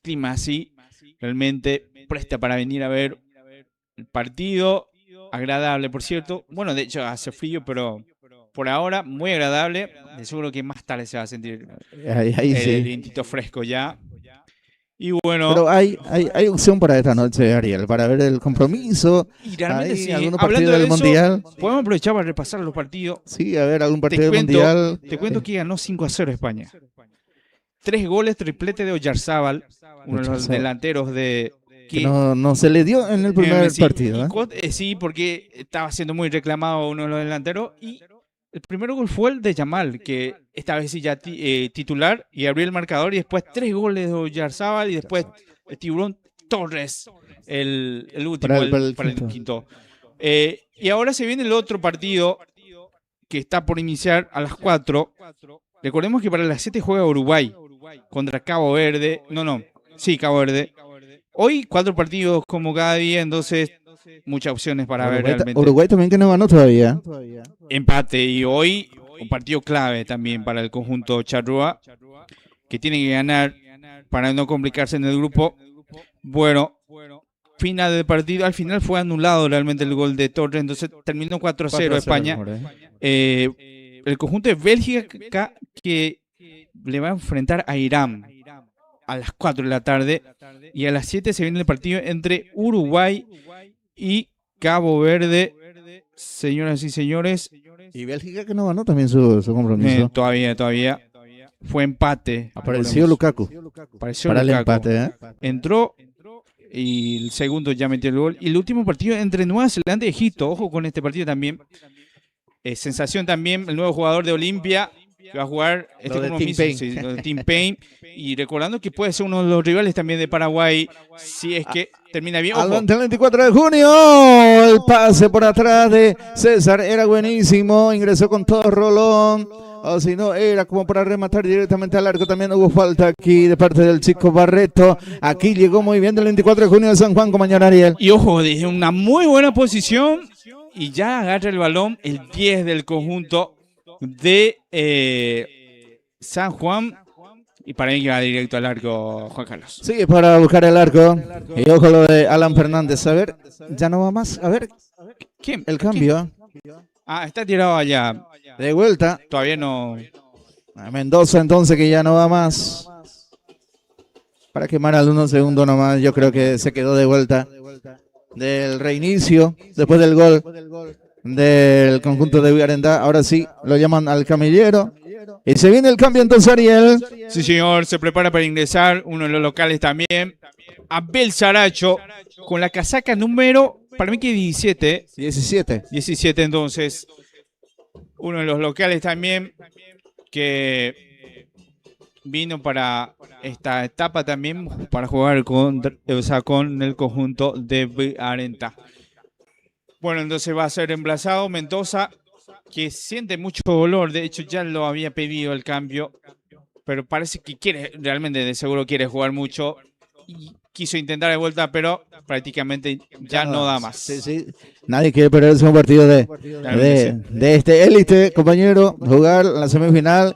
clima así, realmente presta para venir a ver el partido. Agradable, por cierto. Bueno, de hecho hace frío, pero por ahora muy agradable. De seguro que más tarde se va a sentir el vientito fresco ya. Y bueno, pero hay opción para esta noche, Ariel, para ver el compromiso. Y realmente sí. Algunos partidos del Mundial. Podemos aprovechar para repasar los partidos. Sí, a ver, algún partido del Mundial. Te cuento que ganó 5-0 España. 3 goles, triplete de Oyarzábal, uno de los delanteros de... Que no se le dio en el primer partido. Sí, porque estaba siendo muy reclamado uno de los delanteros. Y el primer gol fue el de Yamal, que esta vez sí ya titular, y abrió el marcador, y después 3 goles de Oyarzábal, y después el Tiburón Torres, el último, para el quinto. Y ahora se viene el otro partido, que está por iniciar a las 4. Recordemos que para las 7 juega Uruguay, contra Cabo Verde. Cabo Verde. Hoy 4 partidos como cada día, entonces muchas opciones para ver realmente. Uruguay también que no ganó todavía. Empate, y hoy un partido clave también para el conjunto charrúa, que tiene que ganar para no complicarse en el grupo. Bueno, final del partido, al final fue anulado realmente el gol de Torres, entonces terminó 4-0 España. El conjunto de Bélgica, que le va a enfrentar a Irán a las 4 de la tarde, y a las 7 se viene el partido entre Uruguay y Cabo Verde. Señoras y señores. Y Bélgica que no ganó también su compromiso. Todavía. Fue empate. Apareció Lukaku. Para el empate, Entró y el segundo ya metió el gol. Y el último partido entre Nueva Zelanda y Egipto. Ojo con este partido también. Sensación también, el nuevo jugador de Olimpia, que va a jugar este compromiso, lo de Tim Payne. Y recordando que puede ser uno de los rivales también de Paraguay, si es que termina bien. Ojo. El 24 de junio, el pase por atrás de César era buenísimo, ingresó con todo rolón. O si no, era como para rematar directamente al arco. También hubo falta aquí de parte del chico Barreto. Aquí llegó muy bien del 24 de junio de San Juan, compañero Ariel. Y ojo, desde una muy buena posición, y ya agarra el balón el 10 del conjunto de San Juan. Y para mí que va directo al arco, Juan Carlos. Sí, para buscar el arco. Y ojo lo de Alan Fernández. A ver, ya no va más. A ver, ¿Quién? el cambio. Ah, está tirado allá. De vuelta. Todavía no. A Mendoza entonces que ya no va más. Para quemar al 1 segundo nomás. Yo creo que se quedó de vuelta del reinicio. Después del gol del conjunto de Vigarendá. Ahora sí, lo llaman al camillero. Y se viene el cambio entonces, Ariel. Sí, señor, se prepara para ingresar uno de los locales también. Abel Saracho, con la casaca número, para mí que 17. 17. 17 entonces. Uno de los locales también que vino para esta etapa también para jugar con el conjunto de Vigarendá. Bueno, entonces va a ser reemplazado Mendoza, que siente mucho dolor. De hecho, ya lo había pedido el cambio, pero parece que quiere, realmente de seguro quiere jugar mucho. Y quiso intentar de vuelta, pero prácticamente ya no da más. Sí, sí. Nadie quiere perderse un partido de este élite, compañero. Jugar la semifinal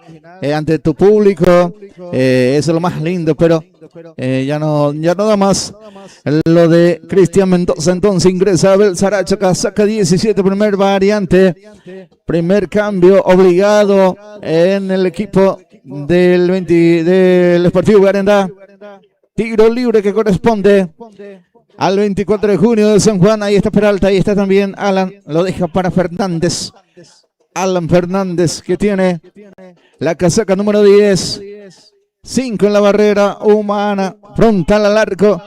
ante tu público. Eso es lo más lindo, pero ya no da más. Lo de Cristian Mendoza, entonces ingresa Abel Saracho, casaca 17, primer variante. Primer cambio obligado en el equipo del Sportivo Vigarendá. Tiro libre que corresponde al 24 de junio de San Juan. Ahí está Peralta, ahí está también Alan. Lo deja para Fernández. Alan Fernández, que tiene la casaca número 10. 5 en la barrera humana. Frontal al arco.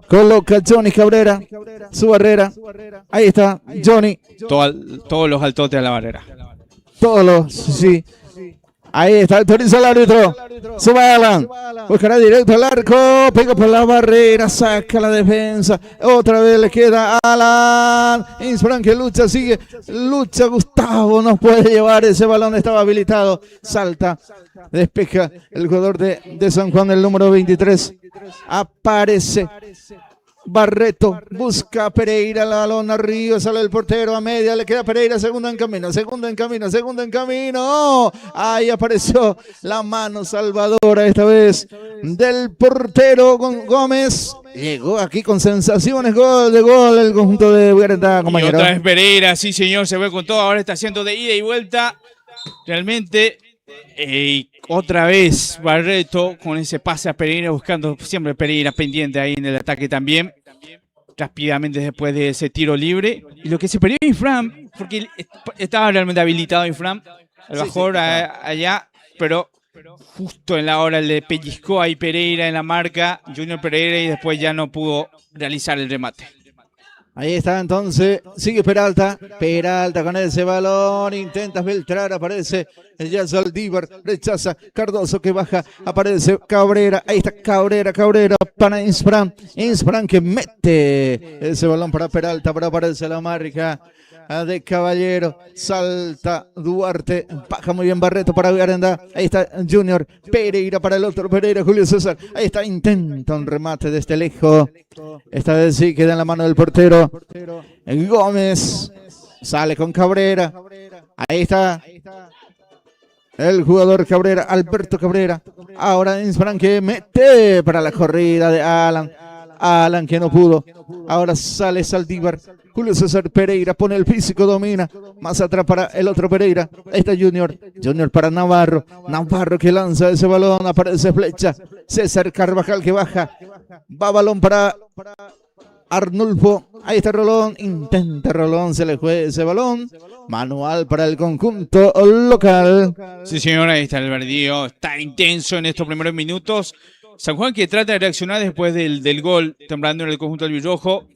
Coloca Johnny Cabrera. Su barrera. Ahí está Johnny. Todos los altotes a la barrera. Todos los, sí. Ahí está, autoriza el árbitro. Sube Alan. Buscará directo al arco. Pega por la barrera. Saca la defensa. Otra vez le queda a Alan. Insbran que lucha, sigue. Lucha Gustavo. No puede llevar ese balón. Estaba habilitado. Salta. Despeja el jugador de San Juan, el número 23. Aparece Barreto, busca a Pereira, el balón arriba, sale el portero a media, le queda Pereira, segundo en camino. Ahí apareció la mano salvadora esta vez del portero Gómez. Llegó aquí con sensaciones, gol el conjunto de Vigarendá, compañero. Y otra vez Pereira, sí señor, se ve con todo, ahora está haciendo de ida y vuelta. Realmente, otra vez Barreto con ese pase a Pereira, buscando siempre Pereira pendiente ahí en el ataque también. Rápidamente después de ese tiro libre. Y lo que se perdió Infram, porque estaba realmente habilitado Infram, el bajón allá, pero justo en la hora le pellizcó ahí Pereira en la marca, Junior Pereira, y después ya no pudo realizar el remate. Ahí está entonces, sigue Peralta con ese balón, intenta filtrar, aparece ya Saldívar, rechaza Cardoso que baja, aparece Cabrera, ahí está Cabrera para Insbran que mete ese balón para Peralta, pero aparece la marca de Caballero, salta Duarte, baja muy bien Barreto para Vigarendá, ahí está Junior Pereira para el otro Pereira, Julio César, ahí está, intenta un remate desde lejos, esta vez sí queda en la mano del portero Gómez, sale con Cabrera, ahí está el jugador Cabrera, Alberto Cabrera, ahora Insbran que mete para la corrida de Alan que no pudo, ahora sale Saldívar, Julio César Pereira pone el físico, domina, más atrás para el otro Pereira, ahí está Junior para Navarro que lanza ese balón, aparece Flecha, César Carvajal que baja, va balón para Arnulfo, ahí está Rolón, intenta Rolón, se le juega ese balón, manual para el conjunto local. Sí señor, ahí está el verdío, está intenso en estos primeros minutos. San Juan que trata de reaccionar después del gol, temblando en el conjunto albirrojo,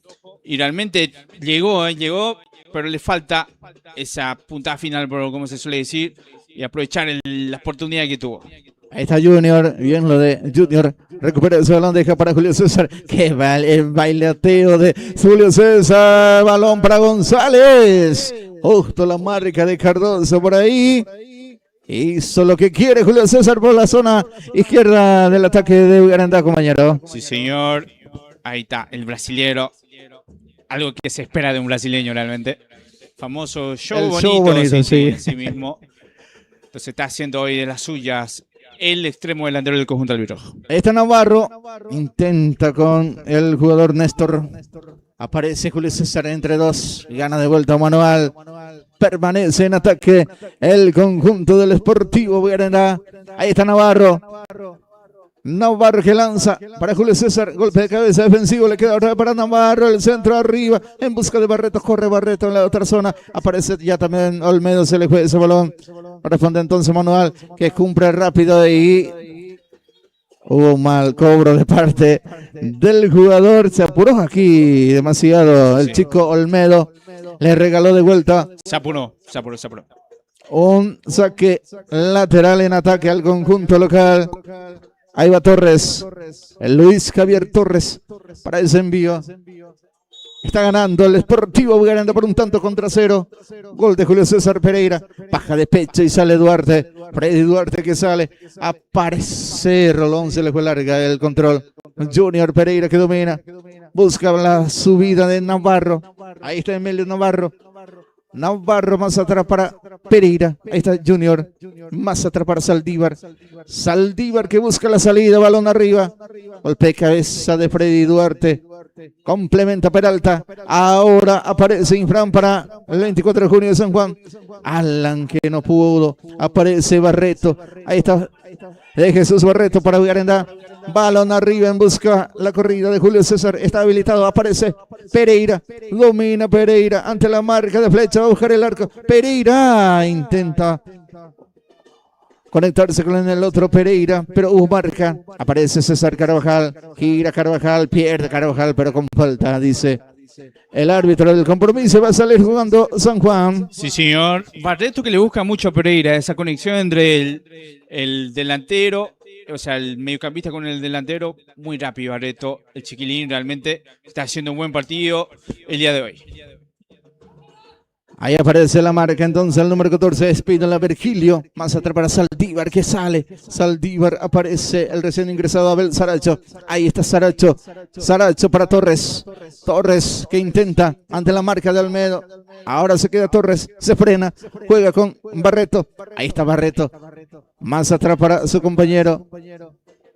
y realmente llegó, pero le falta esa puntada final, como se suele decir, y aprovechar la oportunidad que tuvo. Ahí está Junior, bien lo de Junior, recupera ese balón, deja para Julio César, que el bailateo de Julio César, balón para González, justo la marca de Cardoso por ahí. Hizo lo que quiere Julio César por la zona izquierda del ataque de Vigarendá, compañero. Sí, señor. Ahí está, el brasilero. Algo que se espera de un brasileño realmente. Famoso show bonito, sí. en sí mismo. Entonces está haciendo hoy de las suyas el extremo delantero del conjunto albirrojo. Está Navarro, intenta con el jugador Néstor. Aparece Julio César entre dos, gana de vuelta Manuel. Permanece en ataque el conjunto del Sportivo Bugarendá. Ahí está Navarro. Navarro que lanza para Julio César, golpe de cabeza defensivo, le queda otra vez para Navarro, el centro arriba, en busca de Barreto, corre Barreto en la otra zona, aparece ya también Olmedo, se le juega ese balón, responde entonces Manuel, que cumple rápido y hubo un mal cobro de parte del jugador, se apuró aquí demasiado el chico Olmedo, le regaló de vuelta. Se apuró. Un saque lateral en ataque al conjunto local. Ahí va Torres, el Luis Javier Torres para ese envío. Está ganando el Sportivo Bugarendá por un tanto contra cero. Gol de Julio César Pereira. Baja de pecho y sale Duarte. Freddy Duarte que sale. Aparece Rolón, se le fue larga el control. Junior Pereira que domina. Busca la subida de Navarro. Ahí está Emilio Navarro. Navarro más atrás para Pereira. Ahí está Junior. Más atrás para Saldívar. Saldívar que busca la salida. Balón arriba. Golpe de cabeza de Freddy Duarte. Complementa Peralta. Ahora aparece Infran para el 24 de junio de San Juan. Alan que no pudo. Aparece Barreto. Ahí está de Jesús Barreto para Bugarendá. Balón arriba en busca la corrida de Julio César. Está habilitado. Aparece Pereira. Domina Pereira ante la marca de flecha. Va a buscar el arco. Pereira intenta conectarse con el otro Pereira, pero hubo marca. Aparece César Carvajal. Gira Carvajal. Pierde Carvajal, pero con falta, dice el árbitro del compromiso. Va a salir jugando San Juan. Sí, señor. Barreto que le busca mucho a Pereira. Esa conexión entre el delantero, o sea, el mediocampista con el delantero, muy rápido Barreto. El chiquilín realmente está haciendo un buen partido el día de hoy. Ahí aparece la marca entonces el número 14, Espínola Virgilio, más atrás para Saldívar que sale. Saldívar aparece el recién ingresado Abel Saracho. Ahí está Saracho. Saracho para Torres. Torres que intenta ante la marca de Olmedo. Ahora se queda Torres, se frena, juega con Barreto. Ahí está Barreto. Más atrás para su compañero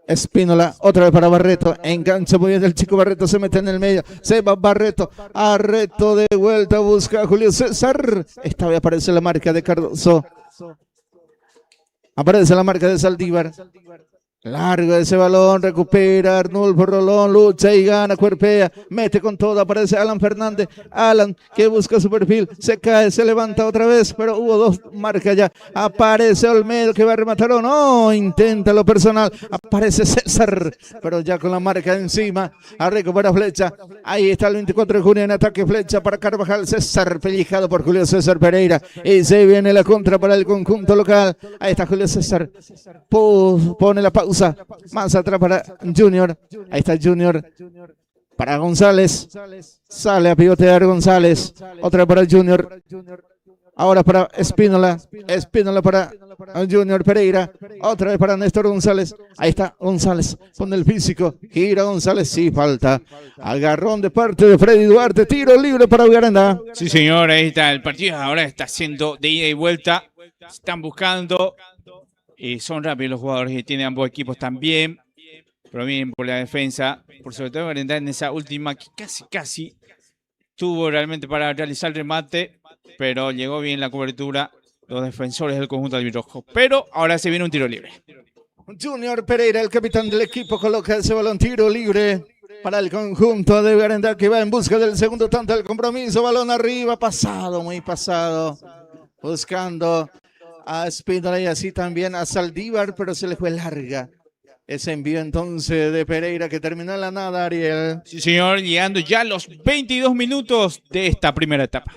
Espínola, otra vez para Barreto, engancha muy bien el chico Barreto, se mete en el medio, se va Barreto, Barreto de vuelta, busca a Julio César, esta vez aparece la marca de Cardoso, aparece la marca de Saldívar, largo ese balón, recupera Arnulfo Rolón, lucha y gana, cuerpea, mete con todo, aparece Alan Fernández, Alan que busca su perfil, se cae, se levanta otra vez, pero hubo dos marcas ya, aparece Olmedo que va a rematar o no, intenta lo personal, aparece César, pero ya con la marca encima, a recupera flecha, ahí está el 24 de junio en ataque, flecha para Carvajal, César pellizcado por Julio César Pereira, y se viene la contra para el conjunto local, ahí está Julio César, pone la pausa. Más atrás para Junior. Ahí está Junior para González. Sale a pivotear González. Otra para Junior. Ahora para Espínola. Espínola para Junior Pereira. Otra vez para Néstor González. Ahí está González. Con el físico. Gira González. Sí, falta. Agarrón de parte de Freddy Duarte. Tiro libre para Bugarendá. Sí, señor. Ahí está. El partido ahora está siendo de ida y vuelta. Están buscando. Son rápidos los jugadores que tienen ambos equipos también. Pero bien por la defensa. Por sobre todo en esa última que casi tuvo realmente para realizar el remate. Pero llegó bien la cobertura los defensores del conjunto albirrojo. Pero ahora se viene un tiro libre. Junior Pereira, el capitán del equipo, coloca ese balón tiro libre para el conjunto de Bugarendá que va en busca del segundo tanto del compromiso. Balón arriba, pasado, muy pasado. Buscando a Espínola y así también a Saldívar, pero se le fue larga. Ese envío entonces de Pereira que terminó en la nada, Ariel. Sí, señor, llegando ya a los 22 minutos de esta primera etapa.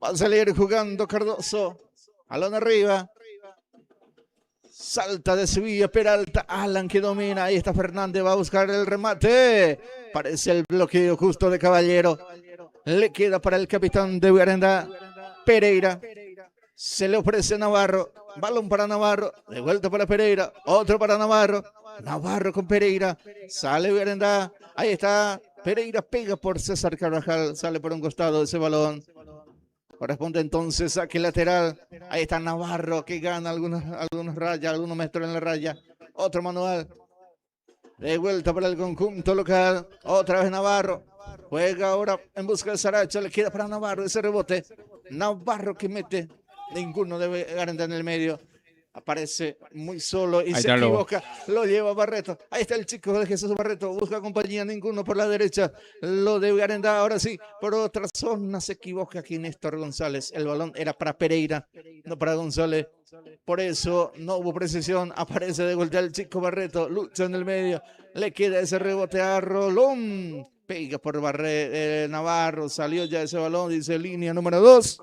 Va a salir jugando Cardoso. Balón arriba. Salta de Sevilla, Peralta, Alan que domina. Ahí está Fernández, va a buscar el remate. Parece el bloqueo justo de Caballero. Le queda para el capitán de Bugarendá, Pereira. Se le ofrece Navarro, balón para Navarro, de vuelta para Pereira, otro para Navarro, Navarro con Pereira, sale Bugarendá, ahí está, Pereira pega por César Carvajal, sale por un costado ese balón, Corresponde entonces saque lateral. Ahí está Navarro que gana algunos rayas, algunos metros en la raya. Otro manual. De vuelta para el conjunto local. Otra vez Navarro. Juega ahora en busca de Saracho. Le queda para Navarro ese rebote. Navarro que mete. Ninguno debe Garantá en el medio. Aparece muy solo y se equivoca. Lo lleva Barreto. Ahí está el chico de Jesús Barreto. Busca compañía. Ninguno por la derecha. Lo debe Garantá. Ahora sí. Por otra zona se equivoca aquí Néstor González. El balón era para Pereira, no para González. Por eso no hubo precisión. Aparece de vuelta el chico Barreto. Lucha en el medio. Le queda ese rebote a Rolón. Pega por Navarro. Salió ya ese balón. Dice línea número 2.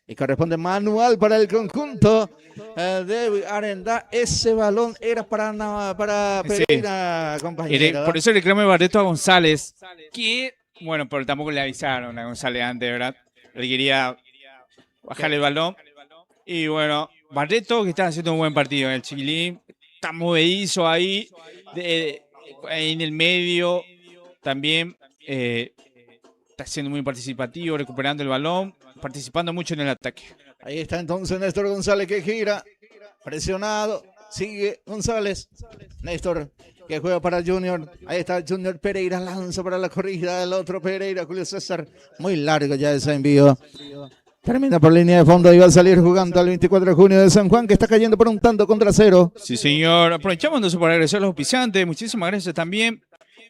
Y corresponde manual para el conjunto de Arendá. Ese balón era para Pereira, sí, compañero. Por eso le reclamé Barreto a González. Que, bueno, pero tampoco le avisaron a González antes, ¿verdad? Le quería bajar el balón. Y bueno, Barreto que está haciendo un buen partido. El chiquilín está movedizo ahí. En el medio también está siendo muy participativo, recuperando el balón, participando mucho en el ataque. Ahí está entonces Néstor González que gira, presionado, sigue González. Néstor que juega para Junior. Ahí está Junior Pereira, lanza para la corrida del otro Pereira, Julio César. Muy largo ya ese envío. Termina por línea de fondo y va a salir jugando al 24 de junio de San Juan, que está cayendo por un tanto contra 0. Sí, señor. Aprovechamos entonces para agradecer a los auspiciantes. Muchísimas gracias también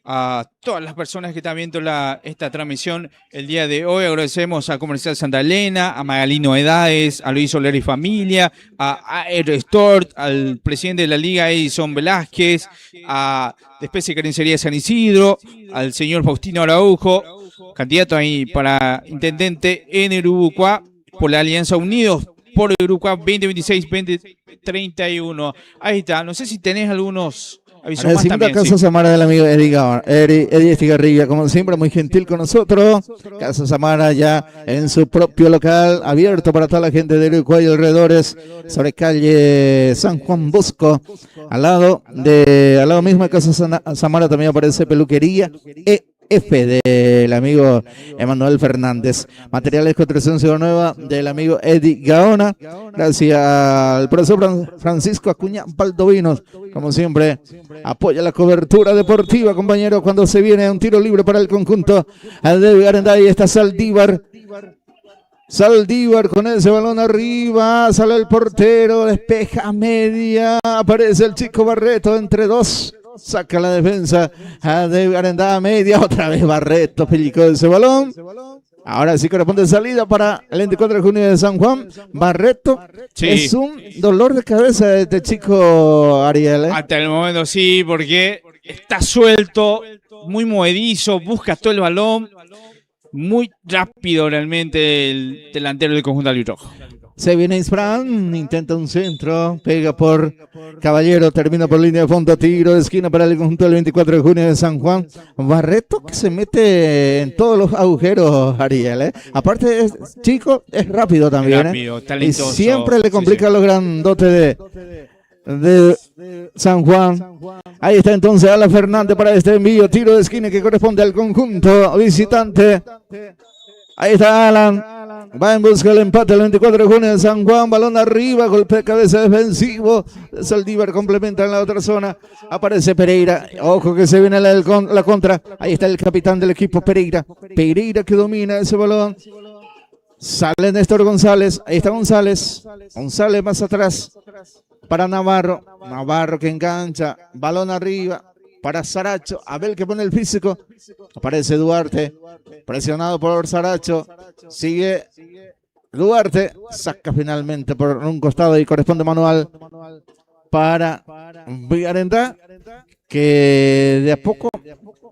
a todas las personas que están viendo esta transmisión el día de hoy. Agradecemos a Comercial Santa Elena, a Magalino Edades, a Luis Soler y Familia, a Aerostort, al presidente de la Liga Edison Velázquez, a Especie Carnicería San Isidro, al señor Faustino Araujo, candidato ahí para intendente en el Uruguay por la Alianza Unidos por el Uruguay 2026-2031. Ahí está. No sé si tenés algunos avisos más también. Casa Samara del amigo Eddie Estigarribia, como siempre, muy gentil con nosotros. Casa Samara ya en su propio local, abierto para toda la gente de Uruguay y alrededores, sobre calle San Juan Bosco. Al lado mismo de Casa Samara también aparece Peluquería del amigo Emanuel Fernández. Materiales de construcción Ciudad Nueva del amigo Eddie Gaona. Gracias al profesor Francisco Acuña Baldovinos. Como siempre, apoya la cobertura deportiva, compañero, cuando se viene a un tiro libre para el conjunto de Arendá. Ahí está Saldívar con ese balón arriba, sale el portero, despeja a media, aparece el chico Barreto entre dos. Saca la defensa de Arendá a media, otra vez Barreto pellicó ese balón. Ahora sí corresponde salida para el 24 de junio de San Juan. Barreto, sí. Es un dolor de cabeza de este chico, Ariel. Hasta el momento sí, porque está suelto, muy movedizo, busca todo el balón, muy rápido realmente el delantero del conjunto albirrojo. Se viene Isfran, intenta un centro, pega por Caballero, termina por línea de fondo, tiro de esquina para el conjunto del 24 de junio de San Juan. Barreto que se mete en todos los agujeros, Ariel. Aparte es chico, es rápido también. Rápido, talentoso. Y siempre le complica los grandotes de San Juan. Ahí está entonces Alan Fernández para este envío, tiro de esquina que corresponde al conjunto visitante. Ahí está Alan, va en busca del empate el 24 de junio de San Juan, balón arriba, golpe de cabeza defensivo, Saldívar complementa en la otra zona, aparece Pereira, ojo que se viene la contra, ahí está el capitán del equipo Pereira que domina ese balón, sale Néstor González, ahí está González más atrás para Navarro que engancha, balón arriba, para Saracho, Abel que pone el físico, aparece Duarte, presionado por Saracho, sigue Duarte, saca finalmente por un costado y corresponde manual para Villarenda, que de a poco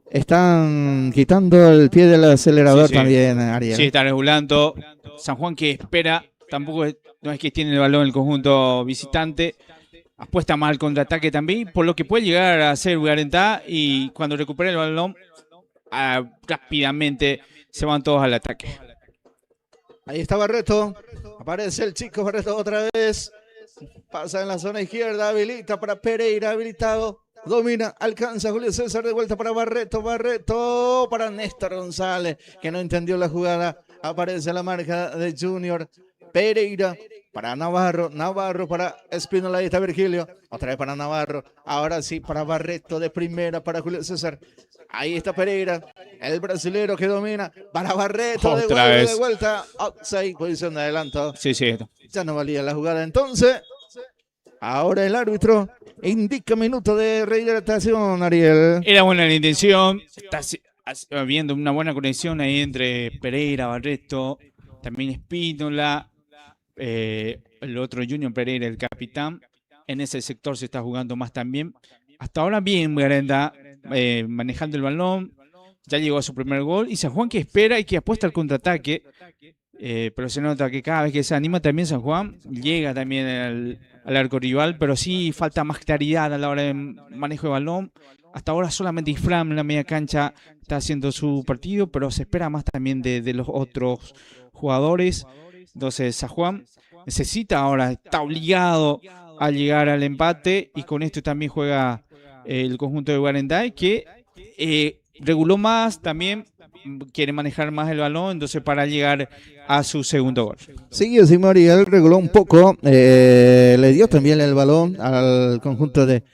están quitando el pie del acelerador, sí. También, Ariel. Sí, está regulando. San Juan que espera, tampoco no es que tiene el balón el conjunto visitante. Apuesta mal al contraataque también, por lo que puede llegar a ser Garantá, y cuando recupere el balón, rápidamente se van todos al ataque. Ahí está Barreto, aparece el chico Barreto otra vez, pasa en la zona izquierda, habilita para Pereira, habilitado, domina, alcanza Julio César, de vuelta para Barreto para Néstor González, que no entendió la jugada. Aparece la marca de Junior Pereira para Navarro. Navarro para Espínola. Ahí está Virgilio. Otra vez para Navarro. Ahora sí para Barreto de primera para Julio César. Ahí está Pereira, el brasilero que domina para Barreto. De vuelta. Outside, posición de adelanto. Sí. Ya no valía la jugada entonces. Ahora el árbitro indica minuto de rehidratación, Ariel. Era buena la intención. Está habiendo una buena conexión ahí entre Pereira, Barreto, también Espínola, el otro Junior Pereira, el capitán. En ese sector se está jugando más también. Hasta ahora bien, Garenda, manejando el balón. Ya llegó a su primer gol. Y San Juan que espera y que apuesta al contraataque. Pero se nota que cada vez que se anima también San Juan, llega también al arco rival, pero sí falta más claridad a la hora de manejo de balón. Hasta ahora solamente Ifram en la media cancha está haciendo su partido, pero se espera más también de los otros jugadores. Entonces San Juan necesita ahora, está obligado a llegar al empate, y con esto también juega el conjunto de Guarendá, que reguló más también, quiere manejar más el balón, entonces para llegar a su segundo gol. Sí, así Mariel reguló un poco, le dio también el balón al conjunto del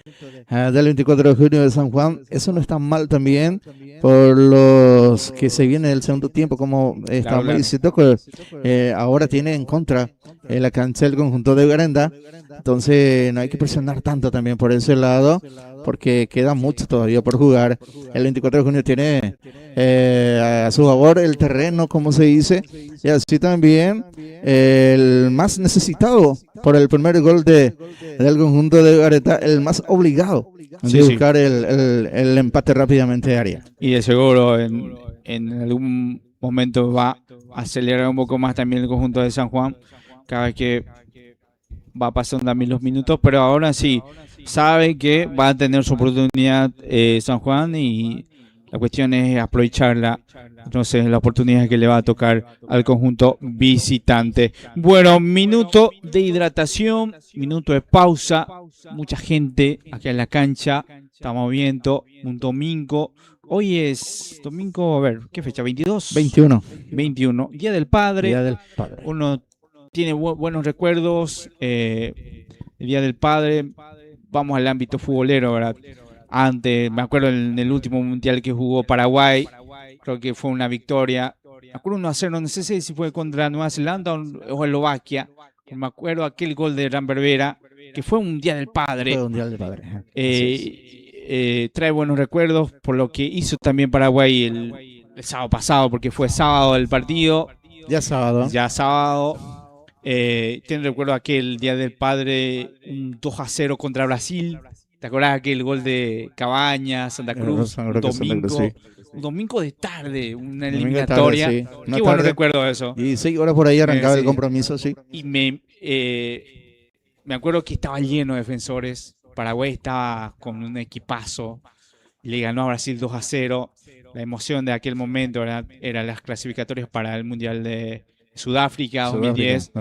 24 de junio de San Juan. Eso no está mal también por los que se viene del segundo tiempo, como estamos diciendo, que ahora tiene en contra la cancha del conjunto de Garenda. Entonces no hay que presionar tanto también por ese lado, porque queda mucho todavía por jugar. El 24 de junio tiene a su favor el terreno, como se dice, y así también el más necesitado por el primer gol del conjunto de Gareta, el más obligado de buscar el empate rápidamente de área. Y de seguro en algún momento va a acelerar un poco más también el conjunto de San Juan, cada vez que va pasando también los minutos, pero ahora sí sabe que va a tener su oportunidad San Juan, y la cuestión es aprovecharla. Entonces la oportunidad que le va a tocar al conjunto visitante. Bueno, minuto de hidratación, minuto de pausa, mucha gente acá en la cancha, estamos viendo un domingo. Hoy es domingo, a ver, ¿qué fecha? ¿22? 21, Día del Padre. Uno tiene buenos recuerdos, el Día del Padre. Vamos al ámbito futbolero, ¿verdad? Antes, me acuerdo en el último mundial que jugó Paraguay, creo que fue una victoria. Me acuerdo 1-0, no sé si fue contra Nueva Zelanda o Eslovaquia. Me acuerdo aquel gol de Rambervera, que fue un Día del Padre. Fue un Día del Padre. Trae buenos recuerdos por lo que hizo también Paraguay el sábado pasado, porque fue sábado el partido. Ya sábado. Tiene recuerdo aquel Día del Padre, un 2-0 contra Brasil. ¿Te acordás aquel gol de Cabañas, Santa Cruz? Un domingo de tarde, una eliminatoria. Sí. Qué bueno recuerdo eso. Y 6 horas por ahí arrancaba el compromiso, sí. Y me acuerdo que estaba lleno de defensores. Paraguay estaba con un equipazo. Le ganó a Brasil 2-0. La emoción de aquel momento era las clasificatorias para el Mundial de Sudáfrica 2010.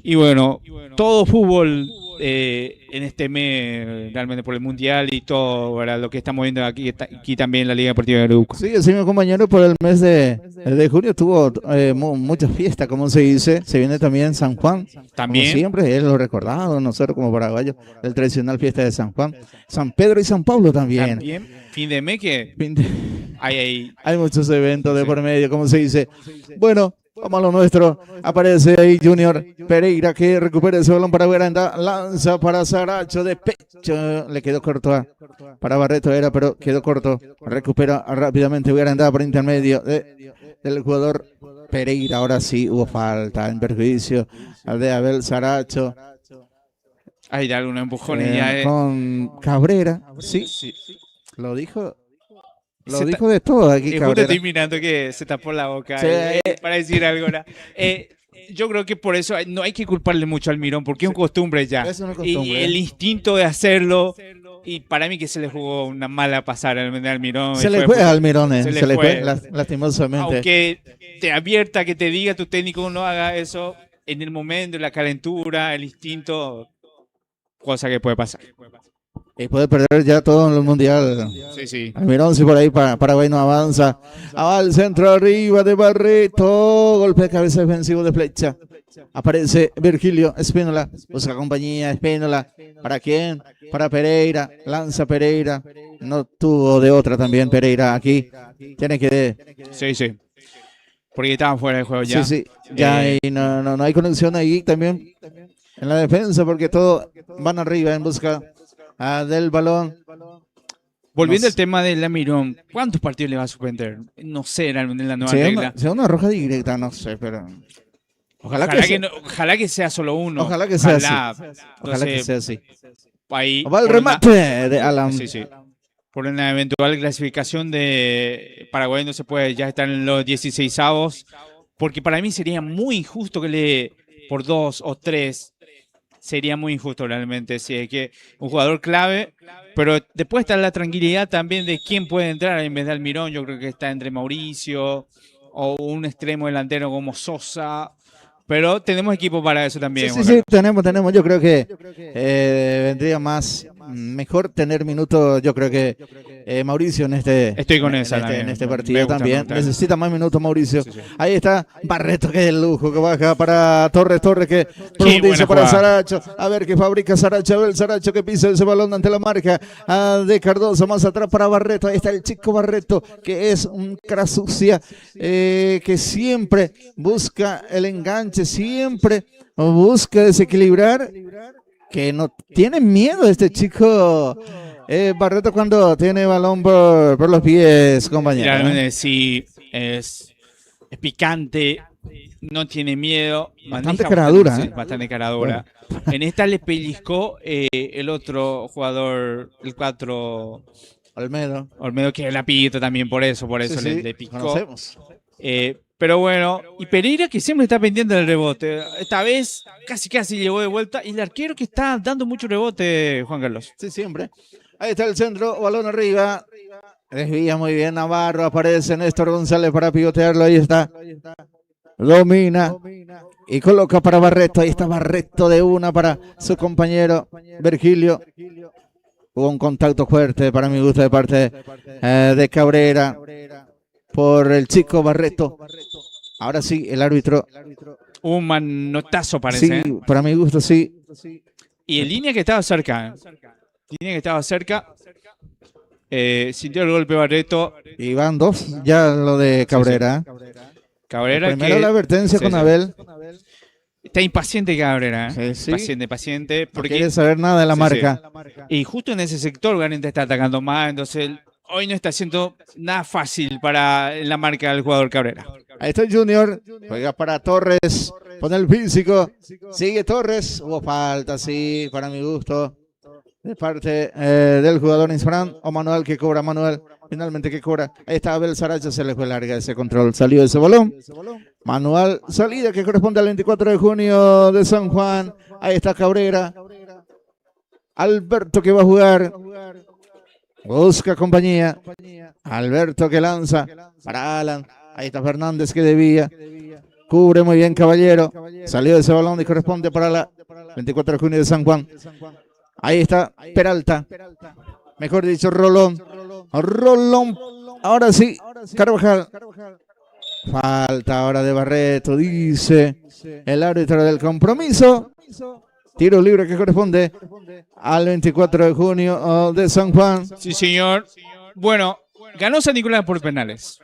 Y bueno, todo fútbol en este mes, realmente por el Mundial y todo, ¿verdad? Lo que estamos viendo aquí también en la Liga Deportiva de Arauco. Sí, así mi compañero, por el mes de junio tuvo muchas fiestas, como se dice. Se viene también San Juan, también, como siempre, es lo recordado nosotros como paraguayos, el tradicional fiesta de San Juan. San Pedro y San Pablo también. Fin de mes que hay muchos eventos de por medio, como se dice. Bueno, vamos a lo nuestro. Aparece ahí Junior Pereira, que recupera ese balón para Guaranda. Lanza para Saracho de pecho. Le quedó corto para Barreto, pero quedó corto. Recupera rápidamente Guaranda por intermedio del jugador Pereira. Ahora sí hubo falta en perjuicio de Abel Saracho. Hay de algunos empujones con Cabrera. Sí. Lo dijo. Dijo de todo aquí, Cabrera. Justo estoy mirando que se tapó la boca para decir algo. Yo creo que por eso no hay que culparle mucho al Mirón, porque es una costumbre ya. Es una costumbre. Y el instinto de hacerlo, y para mí que se le jugó una mala pasada al Mirón. Se le fue al Mirón, se le fue lastimosamente. Aunque te advierta, que te diga tu técnico no haga eso, en el momento, la calentura, el instinto, cosa que puede pasar. Y puede perder ya todo el mundial. Sí, sí. Almirón, si por ahí Paraguay no avanza. Va al centro arriba de Barreto. Golpe de cabeza defensivo de Flecha. Aparece Virgilio Espínola. Busca compañía Espínola. ¿Para quién? Para Pereira. Lanza Pereira. No tuvo de otra también Pereira aquí. Tiene que... Sí, sí. Porque estaban fuera del juego ya. Sí, sí. Ya no hay conexión ahí también en la defensa porque todos van arriba en busca del balón. Volviendo al tema del Almirón, ¿cuántos partidos le va a suspender? No sé, realmente la nueva regla. Sea una roja directa, no sé, pero... Ojalá que sea solo uno. Ojalá que sea así. Ojalá que sea así. Ahí, va el remate de Alan. Sí, sí. Por una eventual clasificación de Paraguay no se puede ya estar en los 16avos, porque para mí sería muy injusto que por 2 o 3, sería muy injusto realmente, si es que un jugador clave, pero después está la tranquilidad también de quién puede entrar en vez de Almirón. Yo creo que está entre Mauricio o un extremo delantero como Sosa. Pero tenemos equipo para eso también. Sí, tenemos. Yo creo que vendría mejor tener minutos. Yo creo que Mauricio en este partido también. Necesita más minutos Mauricio. Sí. Ahí está Barreto, que es el lujo, que baja para Torres que profundiza para Saracho. A ver qué fabrica Saracho. El Saracho que pisa ese balón ante la marca de Cardoso. Más atrás para Barreto. Ahí está el chico Barreto, que es un cara sucia, que siempre busca el enganche, siempre busca desequilibrar, que no tiene miedo este chico Barreto cuando tiene balón por los pies, compañero. Realmente sí, es picante, no tiene miedo. Bastante caradura. Bastante caradura. Bueno. En esta le pellizcó el otro jugador, el 4... Olmedo, que es el apito también, por eso sí, le picó. Conocemos. Pero bueno, y Pereira, que siempre está pendiente del rebote. Esta vez casi llegó de vuelta. Y el arquero que está dando mucho rebote, Juan Carlos. Sí, siempre. Ahí está el centro, balón arriba. Desvía muy bien Navarro. Aparece Néstor González para pivotearlo. Ahí está. Domina. Y coloca para Barreto. Ahí está Barreto de una para su compañero Virgilio. Hubo un contacto fuerte para mi gusto de parte de Cabrera. Por el chico Barreto. Ahora sí, el árbitro. Un manotazo parece. Sí, para mi gusto sí. Y en línea que estaba cerca. Sintió el golpe Barreto. Y van 2, ya lo de Cabrera. Sí. Cabrera primero la advertencia con Abel. Está impaciente Cabrera. Sí. Paciente. Porque no quiere saber nada de la marca. Y justo en ese sector Garente está atacando más, entonces hoy no está haciendo nada fácil para la marca del jugador Cabrera. Ahí está el Junior, juega para Torres, pone el físico, sigue Torres, hubo falta, sí, para mi gusto, de parte del jugador Insfran, o Manuel que cobra, finalmente que cobra. Ahí está Abel Saracho, se le fue larga ese control, salió ese balón. Manual, salida que corresponde al 24 de junio de San Juan. Ahí está Cabrera. Alberto que va a jugar. Busca compañía. Alberto que lanza para Alan. Ahí está Fernández que debía. Cubre muy bien Caballero. Salió ese balón y corresponde para la 24 de junio de San Juan. Ahí está Peralta. Mejor dicho, Rolón. Ahora sí, Carvajal. Falta ahora de Barreto, dice el árbitro del compromiso. Tiro libre que corresponde al 24 de junio de San Juan. Sí, señor. Bueno, ganó San Nicolás por penales.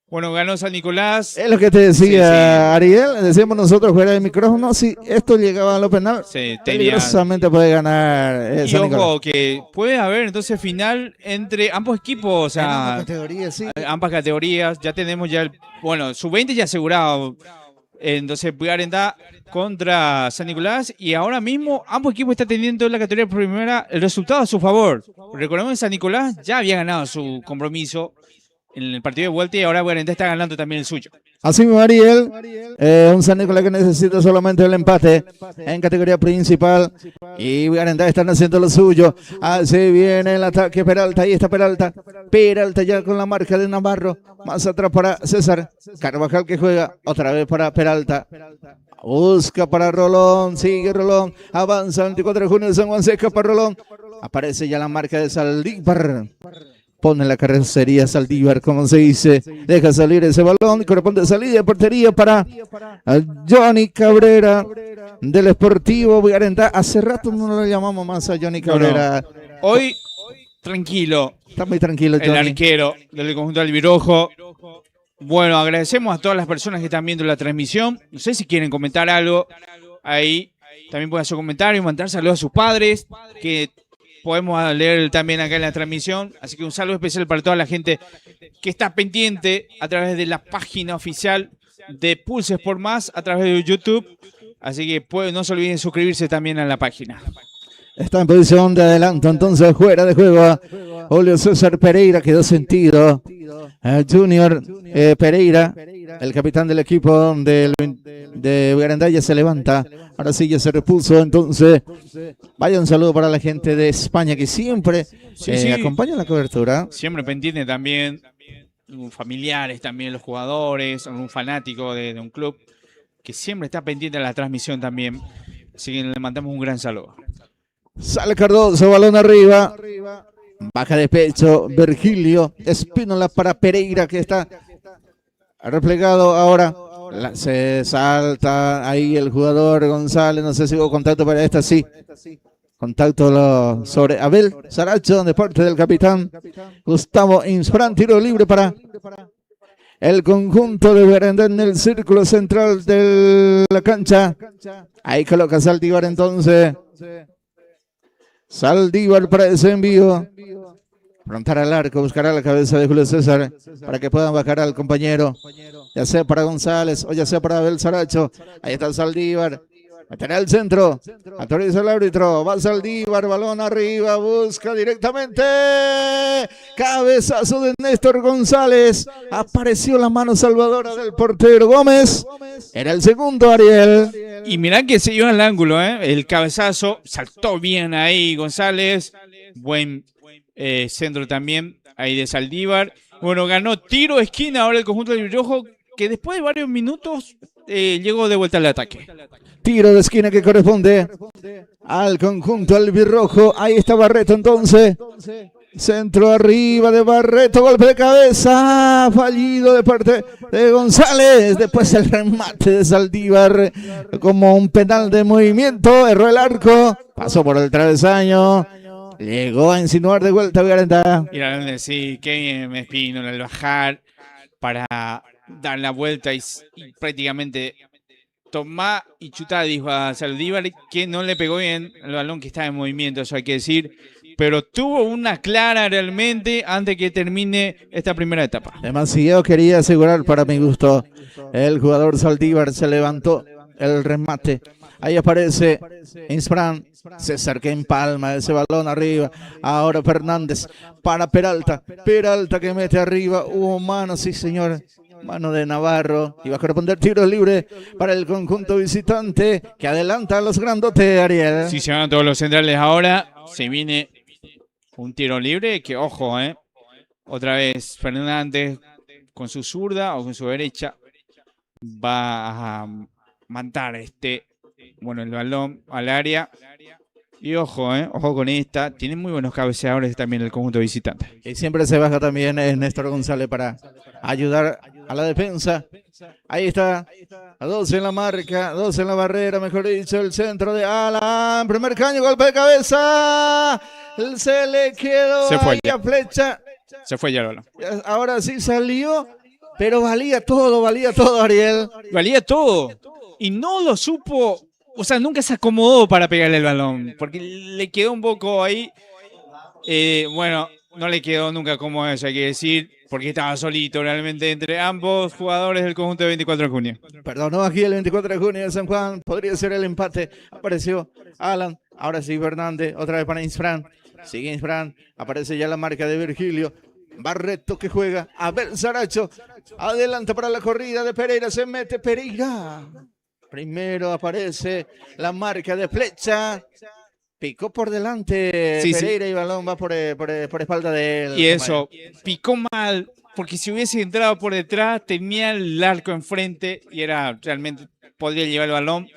Ganó San Nicolás. Es lo que te decía Ariel. Decíamos nosotros fuera del micrófono. Si esto llegaba a lo penal, peligrosamente puede ganar San Nicolás. Ojo, que puede haber entonces final entre ambos equipos. O sea, en ambas categorías, sí. Ambas categorías. Ya tenemos sub-20 ya asegurado. Entonces Pucarentá contra San Nicolás, y ahora mismo ambos equipos están teniendo en la categoría primera el resultado a su favor. Recordemos que San Nicolás ya había ganado su compromiso en el partido de vuelta y ahora Pucarentá está ganando también el suyo. Así mismo Ariel, un San Nicolás que necesita solamente el empate en categoría principal, y Pucarentá están haciendo lo suyo. Así viene el ataque Peralta, ahí está Peralta ya con la marca de Navarro, más atrás para César Carvajal que juega otra vez para Peralta. Busca para Rolón, sigue Rolón, avanza 24 de junio de San Juan, se escapa Rolón. Aparece ya la marca de Saldívar. Pone la carrocería Saldívar, como se dice. Deja salir ese balón. Corresponde salida de portería para Johnny Cabrera del Sportivo Bugarentá. Hace rato no lo llamamos más a Johnny Cabrera. No. Hoy, tranquilo. Está muy tranquilo, Johnny. El arquero del conjunto albirojo. Bueno, agradecemos a todas las personas que están viendo la transmisión. No sé si quieren comentar algo ahí. También pueden hacer comentarios, mandar saludos a sus padres, que podemos leer también acá en la transmisión. Así que un saludo especial para toda la gente que está pendiente a través de la página oficial de Pulse Sport Más, a través de YouTube. Así que no se olviden suscribirse también a la página. Está en posición de adelanto, entonces fuera de juego. Julio César Pereira quedó sentido. Junior Pereira, el capitán del equipo de Bugarentá, ya se levanta. Ahora sí ya se repuso, entonces vaya un saludo para la gente de España que siempre acompaña la cobertura. Siempre pendiente también, familiares también, los jugadores, un fanático de un club que siempre está pendiente de la transmisión también. Así que le mandamos un gran saludo. Sale Cardoso, balón arriba. Baja de pecho Virgilio Espínola para Pereira, que está replegado ahora. Se salta ahí el jugador González. No sé si hubo contacto para esta, sí. Contacto sobre Abel Saracho de parte del capitán Gustavo Insfrán. Tiro libre para el conjunto de Bugarentá en el círculo central de la cancha. Ahí coloca Saldívar entonces. Saldívar para ese envío. Frontar al arco, buscará la cabeza de Julio César para que puedan bajar al compañero. Ya sea para González o ya sea para Abel Saracho. Ahí está Saldívar. Meterá al centro. Autoriza el árbitro. Va Saldívar, balón arriba. Busca directamente. Cabezazo de Néstor González. Apareció la mano salvadora del portero Gómez. Era el segundo, Ariel. Y mirá que se dio al ángulo, el cabezazo. Saltó bien ahí González. Buen centro también ahí de Saldívar. Bueno, ganó tiro de esquina ahora el conjunto del Albirrojo, que después de varios minutos llegó de vuelta al ataque. Tiro de esquina que corresponde al conjunto albirrojo. Ahí está Barreto entonces. Centro arriba de Barreto, golpe de cabeza, fallido de parte de González. Después el remate de Saldívar como un penal de movimiento. Erró el arco, pasó por el travesaño. Llegó a insinuar de vuelta a Bugarentá. Mira, sí, Kevin Espínola al bajar para dar la vuelta y prácticamente tomar y chutar, dijo a Saldívar, que no le pegó bien el balón que estaba en movimiento, eso hay que decir. Pero tuvo una clara realmente antes que termine esta primera etapa. Demasiado quería asegurar para mi gusto. El jugador Saldívar se levantó el remate. Ahí aparece Insfrán. César que empalma ese balón arriba. Ahora Fernández para Peralta. Peralta que mete arriba. Hubo mano, sí señor. Mano de Navarro. Y va a corresponder tiro libre para el conjunto visitante que adelanta a los grandotes, Ariel. Sí, se van todos los centrales ahora. Se viene un tiro libre que, ojo, otra vez Fernández con su zurda o con su derecha va a mandar el balón al área. Y ojo, ojo con esta. Tienen muy buenos cabeceadores también el conjunto visitante. Y siempre se baja también Néstor González para ayudar a la defensa. Ahí está. A 12 en la marca, 12 en la barrera, mejor dicho, el centro de Alan. Primer caño, golpe de cabeza. Se le quedó ahí a flecha. Se fue ya el balón. Ahora sí salió, pero valía todo, Ariel. Valía todo. Y no lo supo. O sea, nunca se acomodó para pegarle el balón, porque le quedó un poco ahí. No le quedó nunca como eso, hay que decir, porque estaba solito realmente entre ambos jugadores del conjunto de 24 de junio. Perdón, aquí el 24 de junio de San Juan, podría ser el empate. Apareció Alan, ahora sí Fernández, otra vez para Insfrán. Sigue Insfrán, aparece ya la marca de Virgilio. Barreto que juega, Abel Saracho, adelanta para la corrida de Pereira, se mete Pereira. Primero aparece la marca de flecha. Picó por delante Pereira y balón va por espalda de él. Y eso, picó mal, porque si hubiese entrado por detrás, tenía el arco enfrente y realmente podría llevar el balón.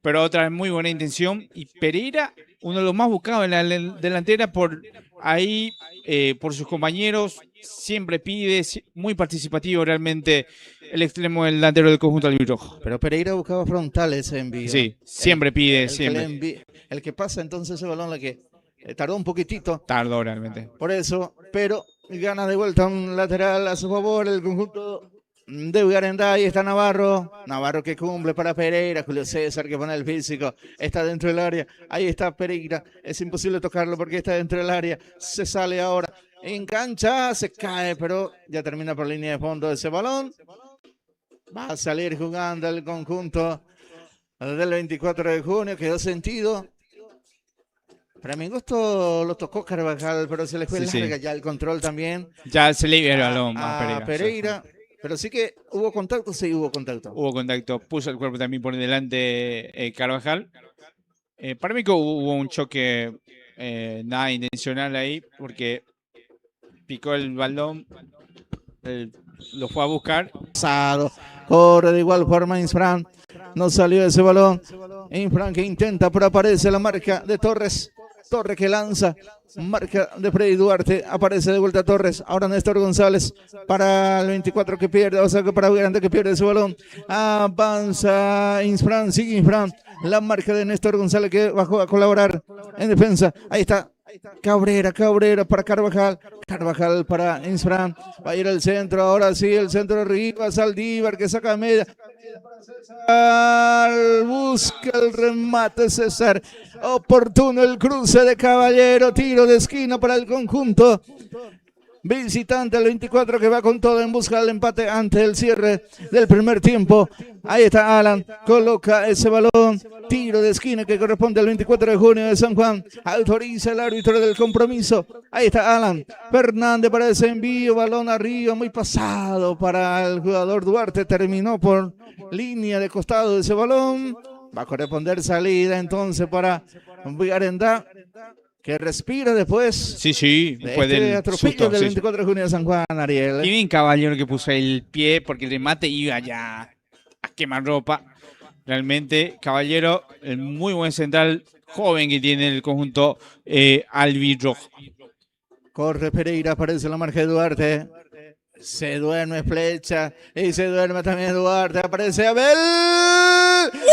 pero otra vez muy buena intención. Y Pereira, uno de los más buscados en la delantera por ahí, por sus compañeros, siempre pide, muy participativo realmente el extremo del delantero del conjunto albirrojo. Pero Pereira buscaba frontales ese envío. Sí, siempre pide, siempre. El que pasa entonces ese balón, la que tardó un poquitito. Tardó realmente. Por eso, pero gana de vuelta un lateral a su favor el conjunto de Ugarendá. Ahí está Navarro. Navarro que cumple para Pereira. Julio César que pone el físico. Está dentro del área. Ahí está Pereira. Es imposible tocarlo porque está dentro del área. Se sale ahora. Engancha, se cae, pero ya termina por línea de fondo ese balón. Va a salir jugando el conjunto del 24 de junio. Quedó sentido. Para mi gusto lo tocó Carvajal, pero se le fue larga ya el control también. Ya se le iba el balón a Pereira. Pero sí que hubo contacto, sí hubo contacto. Hubo contacto, puso el cuerpo también por delante Carvajal. Para mí que hubo un choque nada intencional ahí, porque picó el balón, lo fue a buscar. Corre de igual forma Infran, no salió ese balón. Infran que intenta, pero aparece la marca de Torres. Torres que lanza, marca de Freddy Duarte, aparece de vuelta Torres, ahora Néstor González para el 24 que pierde, o sea que para Ugarendá que pierde ese balón, avanza Infran, sigue Infran, la marca de Néstor González que bajó a colaborar en defensa, ahí está Cabrera para Carvajal para Infran, va a ir al centro, ahora sí el centro arriba, Saldívar que saca media, busca el remate César, oportuno el cruce de Caballero, tiro de esquina para el conjunto visitante, el 24 que va con todo en busca del empate ante el cierre del primer tiempo. Ahí está Alan, coloca ese balón, tiro de esquina que corresponde al 24 de junio de San Juan, autoriza el árbitro del compromiso. Ahí está Alan Fernández para ese envío, balón arriba, muy pasado para el jugador Duarte, terminó por línea de costado de ese balón. Va a corresponder salida entonces para Ugarendá, que respira después. Sí, después del atropello del 24 de junio de San Juan, Ariel. Y bien Caballero que puso el pie porque el remate iba ya a quemar ropa. Realmente Caballero, el muy buen central joven que tiene el conjunto albirrojo. Corre Pereira, aparece la marca de Duarte. Se duerme Flecha y se duerme también Duarte. Aparece Abel.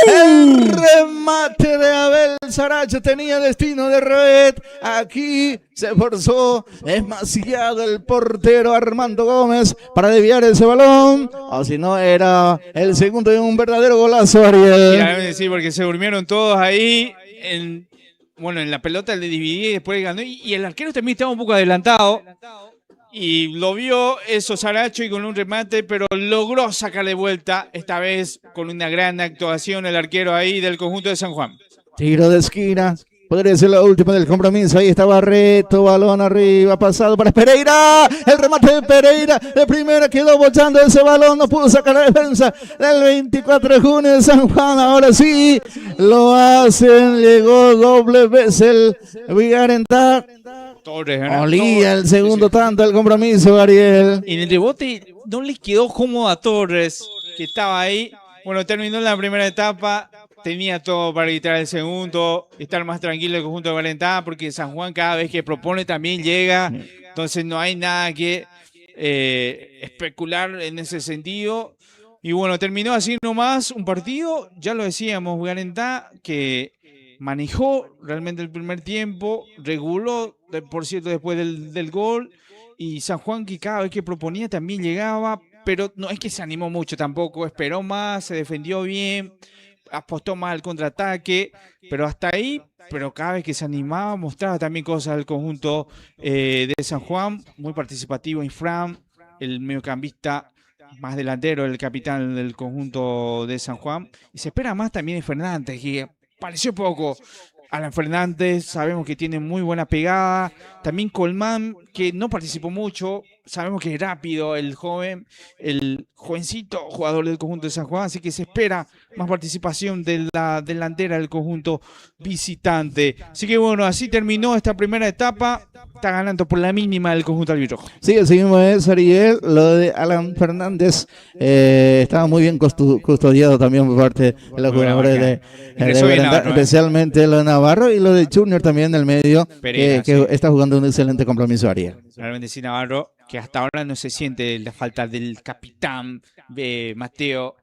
El remate de Abel Saracho tenía destino de red. Aquí se forzó demasiado el portero Armando Gómez para desviar ese balón. O si no, era el segundo de un verdadero golazo, Ariel. Sí, porque se durmieron todos ahí. En la pelota le dividí y después ganó. Y el arquero también estaba un poco adelantado. Y lo vio eso Saracho y con un remate, pero logró sacarle vuelta, esta vez con una gran actuación el arquero ahí del conjunto de San Juan. Tiro de esquina, podría ser la última del compromiso, ahí está Barreto, balón arriba, pasado para Pereira, el remate de Pereira, de primera quedó bochando ese balón, no pudo sacar la defensa del 24 de junio de San Juan, ahora sí, lo hacen, llegó doble vez el Ugarendá. Torres, olía el segundo tanto del compromiso, Ariel. En el rebote no le quedó cómodo a Torres, que estaba ahí. Bueno, terminó la primera etapa, tenía todo para evitar el segundo, estar más tranquilo el conjunto de Ugarendá, porque San Juan cada vez que propone también llega, entonces no hay nada que especular en ese sentido. Y bueno, terminó así nomás un partido, ya lo decíamos, Ugarendá que manejó realmente el primer tiempo, reguló, por cierto, después del gol, y San Juan que cada vez que proponía también llegaba, pero no es que se animó mucho tampoco, esperó más, se defendió bien, apostó más al contraataque, pero hasta ahí, pero cada vez que se animaba mostraba también cosas del conjunto de San Juan, muy participativo Infran, el mediocampista más delantero, el capitán del conjunto de San Juan, y se espera más también de Fernández, que pareció poco. Alan Fernández, sabemos que tiene muy buena pegada. También Colmán, que no participó mucho, sabemos que es rápido el jovencito jugador del conjunto de San Juan, así que se espera más participación de la delantera del conjunto visitante. Así que bueno, así terminó esta primera etapa. Está ganando por la mínima el conjunto albirrojo. Sí, así mismo es, Ariel. Lo de Alan Fernández estaba muy bien custodiado también por parte de los Muy buena jugadores marca. de Ingresó bien Berenda, Navarro, especialmente lo de Navarro y lo de Junior también en el medio, Pereira, que sí. está jugando un excelente compromiso, Ariel. Realmente sí, Navarro, que hasta ahora no se siente la falta del capitán de Mateo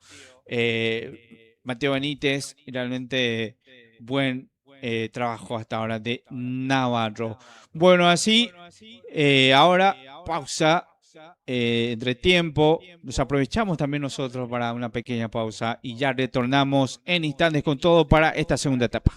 Benítez, realmente buen trabajo hasta ahora de Navarro. Bueno, así, ahora pausa, entre tiempo, nos aprovechamos también nosotros para una pequeña pausa y ya retornamos en instantes con todo para esta segunda etapa.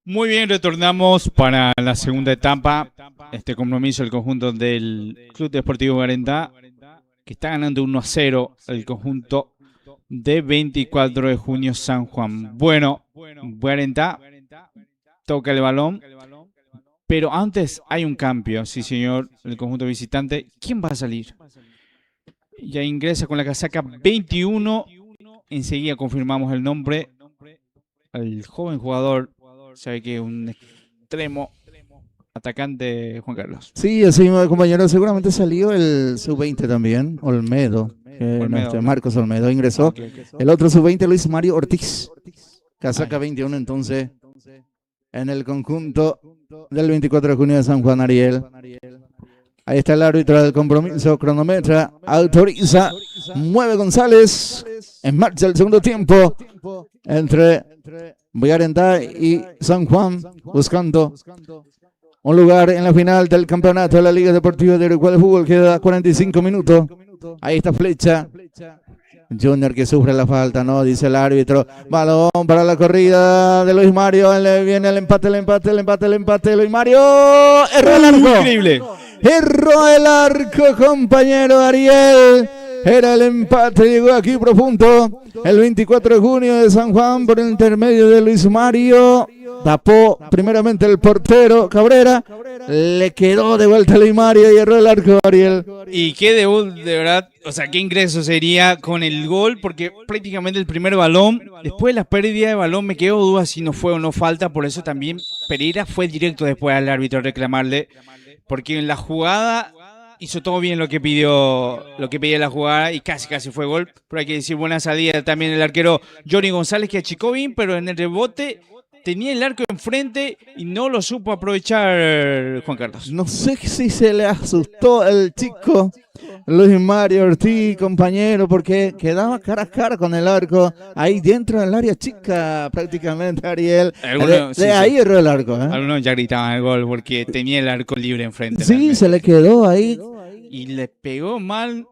Muy bien, retornamos para la segunda etapa. Este compromiso, el conjunto del Club Deportivo Garantá, que está ganando 1-0 el conjunto de 24 de junio San Juan. Bueno, Garantá toca el balón, pero antes hay un cambio, sí señor, el conjunto visitante. ¿Quién va a salir? Ya ingresa con la casaca 21. Enseguida confirmamos el nombre. El joven jugador, sabe que es un extremo atacante, Juan Carlos. Sí, así mismo, compañero, seguramente salió el sub-20 también, Olmedo. Marcos Olmedo ingresó. Okay. El otro sub-20, Luis Mario Ortiz. Casaca 21, entonces, en el conjunto del 24 de junio de San Juan, Ariel. Ahí está el árbitro del compromiso, cronometra, autoriza, mueve González. En marcha el segundo tiempo entre Garantá y San Juan, buscando un lugar en la final del campeonato de la Liga Deportiva de Uruguay de Fútbol. Queda 45 minutos. Ahí está Flecha. Junior que sufre la falta, ¿no? Dice el árbitro. Balón para la corrida de Luis Mario. Viene el empate. Luis Mario. Erró el arco. Increíble. Erró el arco, compañero Ariel. Era el empate, llegó aquí profundo. El 24 de junio de San Juan por el intermedio de Luis Mario. Tapó primeramente el portero Cabrera. Le quedó de vuelta a Luis Mario y erró el arco, Ariel. Y qué debut, de verdad. O sea, qué ingreso sería con el gol, porque prácticamente el primer balón, después de la pérdida de balón, me quedo duda si no fue o no falta. Por eso también Pereira fue directo después al árbitro a reclamarle, porque en la jugada hizo todo bien lo que pedía la jugada y casi fue gol. Pero hay que decir, buena salida también el arquero Johnny González, que achicó bien, pero en el rebote tenía el arco enfrente y no lo supo aprovechar Juan Carlos. No sé si se le asustó el chico Luis Mario Ortiz, compañero, porque quedaba cara a cara con el arco ahí dentro del área chica prácticamente, Ariel. Ahí erró el arco. Algunos ya gritaban el gol porque tenía el arco libre enfrente. Sí, realmente se le quedó ahí. Y le pegó mal.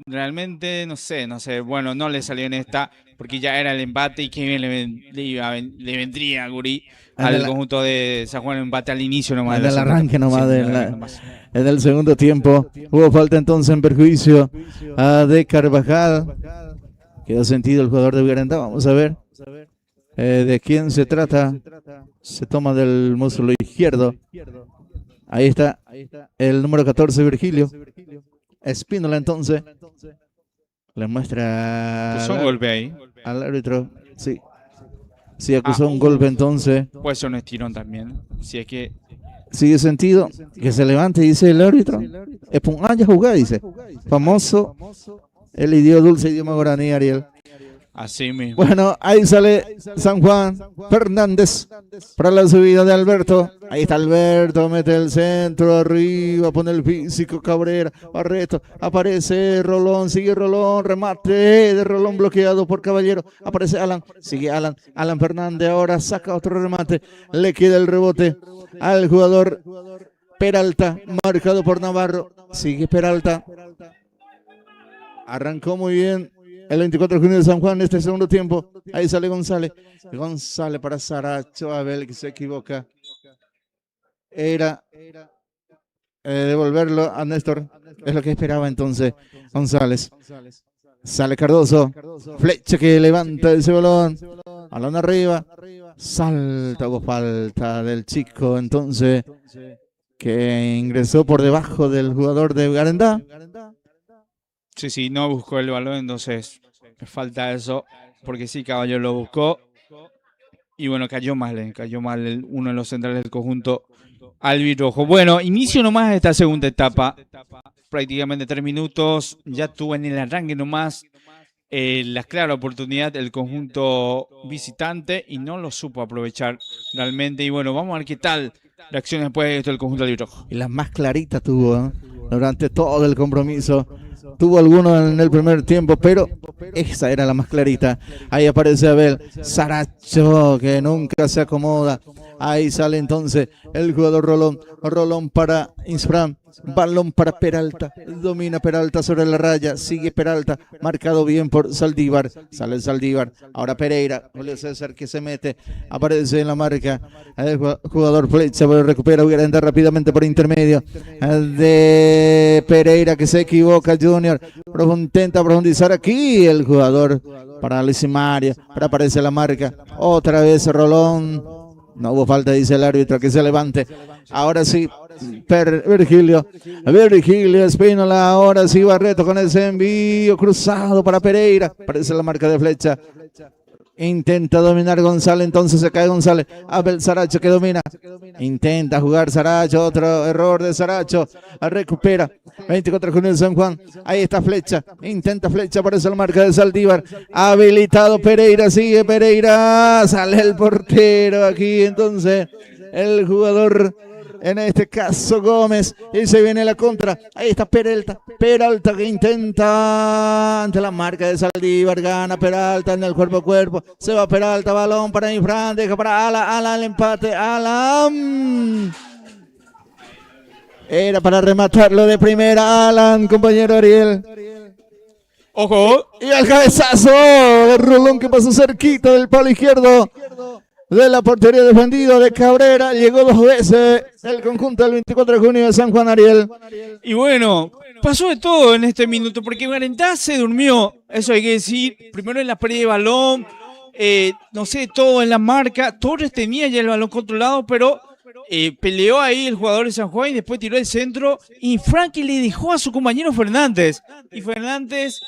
Realmente, no sé, bueno, no le salió en esta, porque ya era el empate y que bien le vendría a Gurí al conjunto de San Juan, el empate al inicio nomás. Del arranque nomás, en el segundo tiempo. Hubo falta entonces en perjuicio de Carvajal. Quedó sentido el jugador de Garantá. Vamos a ver de quién se trata. Se toma del muslo izquierdo. Ahí está el número 14, Virgilio. Espínola entonces le muestra un golpe ahí al árbitro. Sí, acusó un golpe entonces. Puede ser un estirón también. Si es que sigue sentido que se levante, dice el árbitro. Ya jugá, dice. Famoso el idioma dulce, idioma guaraní, Ariel. Así mismo. Bueno, ahí sale San Juan. Fernández para la subida de Alberto. Ahí está Alberto, mete el centro arriba, pone el físico Cabrera, Barreto, aparece Rolón, sigue Rolón, remate de Rolón bloqueado por Caballero, aparece Alan, sigue Alan Fernández ahora saca otro remate, le queda el rebote al jugador Peralta, marcado por Navarro, sigue Peralta, arrancó muy bien el 24 de junio de San Juan, este segundo tiempo. Ahí sale González para Saracho, Abel que se equivoca. Era devolverlo a Néstor, es lo que esperaba entonces González. Sale Cardoso, Flecha que levanta ese balón, balón arriba, salta, hubo falta del chico entonces que ingresó por debajo del jugador de Garantá. Sí, no buscó el balón, entonces falta eso, porque sí, Caballero lo buscó. Y bueno, cayó mal uno de los centrales del conjunto albirrojo. Bueno, inicio nomás de esta segunda etapa, prácticamente 3 minutos, ya tuvo en el arranque nomás la clara oportunidad del conjunto visitante y no lo supo aprovechar realmente. Y bueno, vamos a ver qué tal reacciona después de esto el conjunto albirrojo. Y las más claritas tuvo durante todo el compromiso. Tuvo algunos en el primer tiempo, pero esa era la más clarita. Ahí aparece Abel Saracho, que nunca se acomoda. Ahí sale entonces el jugador Rolón. Rolón para Insfran. Balón para Peralta. Domina Peralta sobre la raya. Sigue Peralta. Marcado bien por Saldívar. Sale Saldívar. Ahora Pereira. Julio César que se mete. Aparece en la marca. El jugador Flecha recupera Ugarenda rápidamente por intermedio de Pereira que se equivoca. Junior intenta profundizar aquí. El jugador para Mario. Pero aparece la marca. Otra vez Rolón. No hubo falta, dice el árbitro, que se levante. Ahora sí, Virgilio Espínola, ahora sí Barreto con ese envío cruzado para Pereira. Parece la marca de Flecha. Intenta dominar González, entonces se cae González. Abel Saracho que domina. Intenta jugar Saracho, otro error de Saracho. Recupera. 24 de junio de San Juan. Ahí está Flecha. Intenta Flecha, aparece la marca de Saldívar. Habilitado Pereira, sigue Pereira. Sale el portero aquí, entonces el jugador. En este caso Gómez, y se viene la contra. Ahí está Peralta que intenta ante la marca de Saldívar, gana Peralta en el cuerpo a cuerpo, se va Peralta, balón para Infran, deja para Alan, el empate, Alan. Era para rematarlo de primera, Alan, compañero Ariel. Ojo. Y el cabezazo de Rolón que pasó cerquita del palo izquierdo de la portería defendido de Cabrera. Llegó 2 veces el conjunto del 24 de junio de San Juan, Ariel. Y bueno, pasó de todo en este minuto, porque Ugarendá se durmió, eso hay que decir. Primero en la pérdida de balón, no sé, todo en la marca. Torres tenía ya el balón controlado, pero peleó ahí el jugador de San Juan y después tiró el centro. Y Frankie le dejó a su compañero Fernández. Y Fernández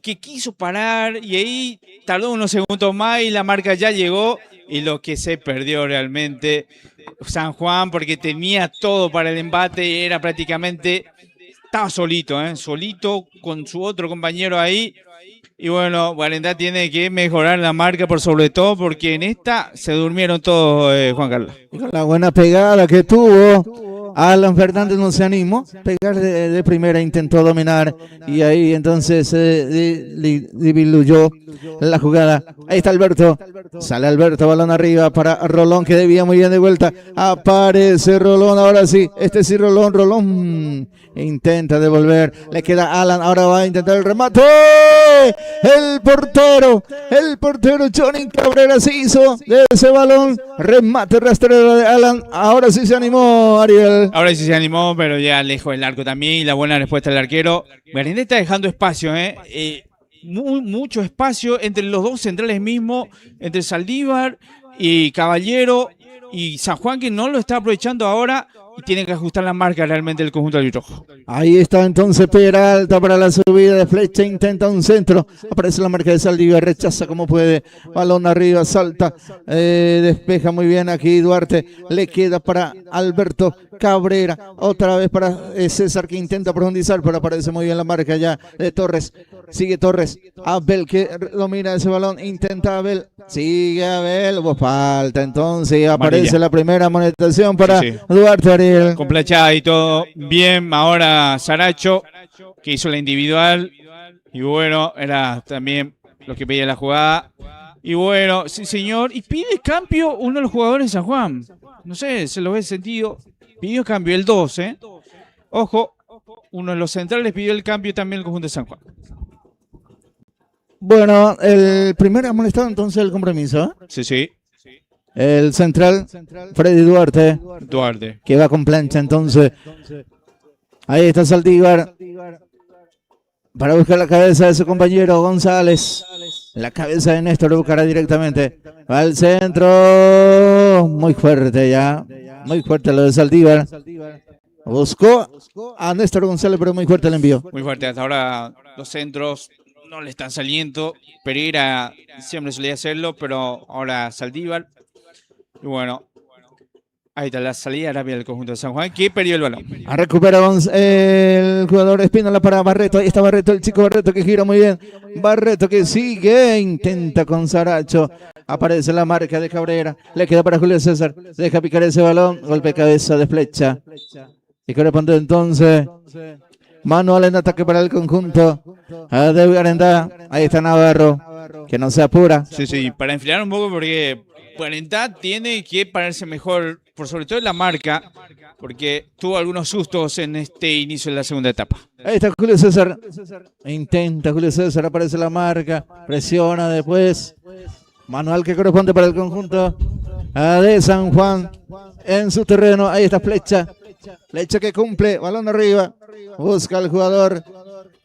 que quiso parar y ahí tardó unos segundos más y la marca ya llegó. Y lo que se perdió realmente San Juan, porque tenía todo para el embate y era prácticamente, estaba solito, solito con su otro compañero ahí. Y bueno, Ugarendá tiene que mejorar la marca por sobre todo, porque en esta se durmieron todos, Juan Carlos. Y con la buena pegada que tuvo, Alan Fernández no se animó, pegar de primera, intentó dominar y ahí entonces diluyó la jugada. Ahí está Alberto, sale Alberto, balón arriba para Rolón que debía muy bien de vuelta. Aparece Rolón, ahora sí, Rolón intenta devolver, le queda Alan, ahora va a intentar el remate. El portero Johnny Cabrera se hizo de ese balón, remate rastrero de Alan, ahora sí se animó Ariel. Ahora sí se animó, pero ya lejos del arco también, y la buena respuesta del arquero. Ugarendá está dejando espacio, mucho espacio entre los dos centrales mismos, entre Saldívar y Caballero, y San Juan, que no lo está aprovechando ahora y tiene que ajustar la marca realmente el conjunto albirrojo. Ahí está entonces Peralta para la subida de Flecha, intenta un centro, aparece la marca de Saldívar, rechaza como puede, balón arriba, salta, despeja muy bien aquí Duarte, le queda para Alberto Cabrera, otra vez para César que intenta profundizar, pero aparece muy bien la marca ya de Torres, sigue Torres, Abel que domina ese balón, intenta Abel, sigue Abel, hubo falta, entonces aparece amarilla. La primera amonestación para Duarte Ariel. Complachada y todo bien. Ahora Saracho, que hizo la individual. Y bueno, era también lo que pedía la jugada. Y bueno, sí señor. Y pide cambio uno de los jugadores de San Juan. No sé, se lo ve sentido. Pidió cambio el 2, Ojo, uno de los centrales pidió el cambio también el conjunto de San Juan. Bueno, el primer amonestado entonces el compromiso. Sí. El central, Freddy Duarte, que va con plancha entonces. Ahí está Saldívar para buscar la cabeza de su compañero González. La cabeza de Néstor buscará directamente. Va al centro. Muy fuerte ya. Muy fuerte lo de Saldívar. Buscó a Néstor González, pero muy fuerte el envío. Muy fuerte. Hasta ahora los centros no le están saliendo. Pereira siempre solía hacerlo, pero ahora Saldívar. Y bueno, ahí está la salida rápida del conjunto de San Juan, que perdió el balón. Recupera el jugador Espínola para Barreto. Ahí está Barreto, el chico Barreto que gira muy bien. Barreto que sigue, intenta con Saracho. Aparece la marca de Cabrera. Le queda para Julio César. Deja picar ese balón. Golpe de cabeza de Flecha. Y corresponde entonces manual en ataque para el conjunto de Ugarendá. Ahí está Navarro, que no se apura. Sí, para enfriar un poco porque Guarentá tiene que pararse mejor, por sobre todo en la marca, porque tuvo algunos sustos en este inicio de la segunda etapa. Ahí está Julio César. Intenta Julio César, aparece la marca, presiona después. Manual que corresponde para el conjunto de San Juan en su terreno. Ahí está Flecha. Flecha que cumple, balón arriba. Busca al jugador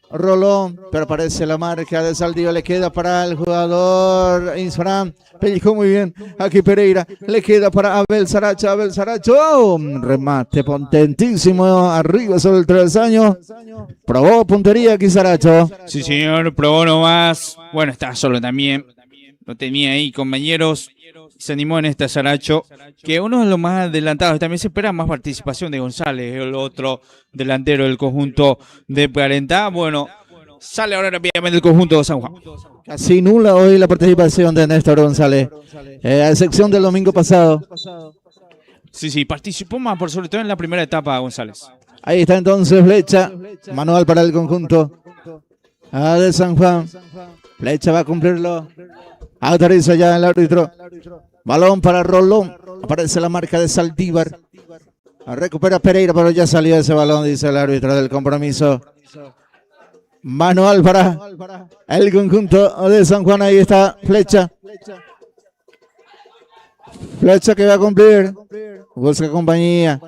Rolón, pero aparece la marca de Saldívar. Le queda para el jugador Insfran. Pellizcó muy bien aquí Pereira. Le queda para Abel Saracho. Abel Saracho. ¡Oh! Un remate potentísimo arriba sobre el travesaño. Probó puntería aquí Saracho. Sí, señor, probó nomás. Bueno, estaba solo también. Lo tenía ahí, compañeros. Se animó en esta Saracho, que uno de los más adelantados. También se espera más participación de González, el otro delantero del conjunto de Guarentá. Bueno, sale ahora rápidamente el conjunto de San Juan. Casi nula hoy la participación de Néstor González, a excepción del domingo pasado. Sí, participó más, por sobre todo en la primera etapa, González. Ahí está entonces Flecha, manual para el conjunto de San Juan. Flecha va a cumplirlo. Autoriza ya el árbitro. Balón para Rolón. Aparece la marca de Saldívar. Recupera Pereira, pero ya salió ese balón, dice el árbitro del compromiso. Manual para el conjunto de San Juan. Ahí está Flecha. Flecha que va a cumplir. Busca compañía.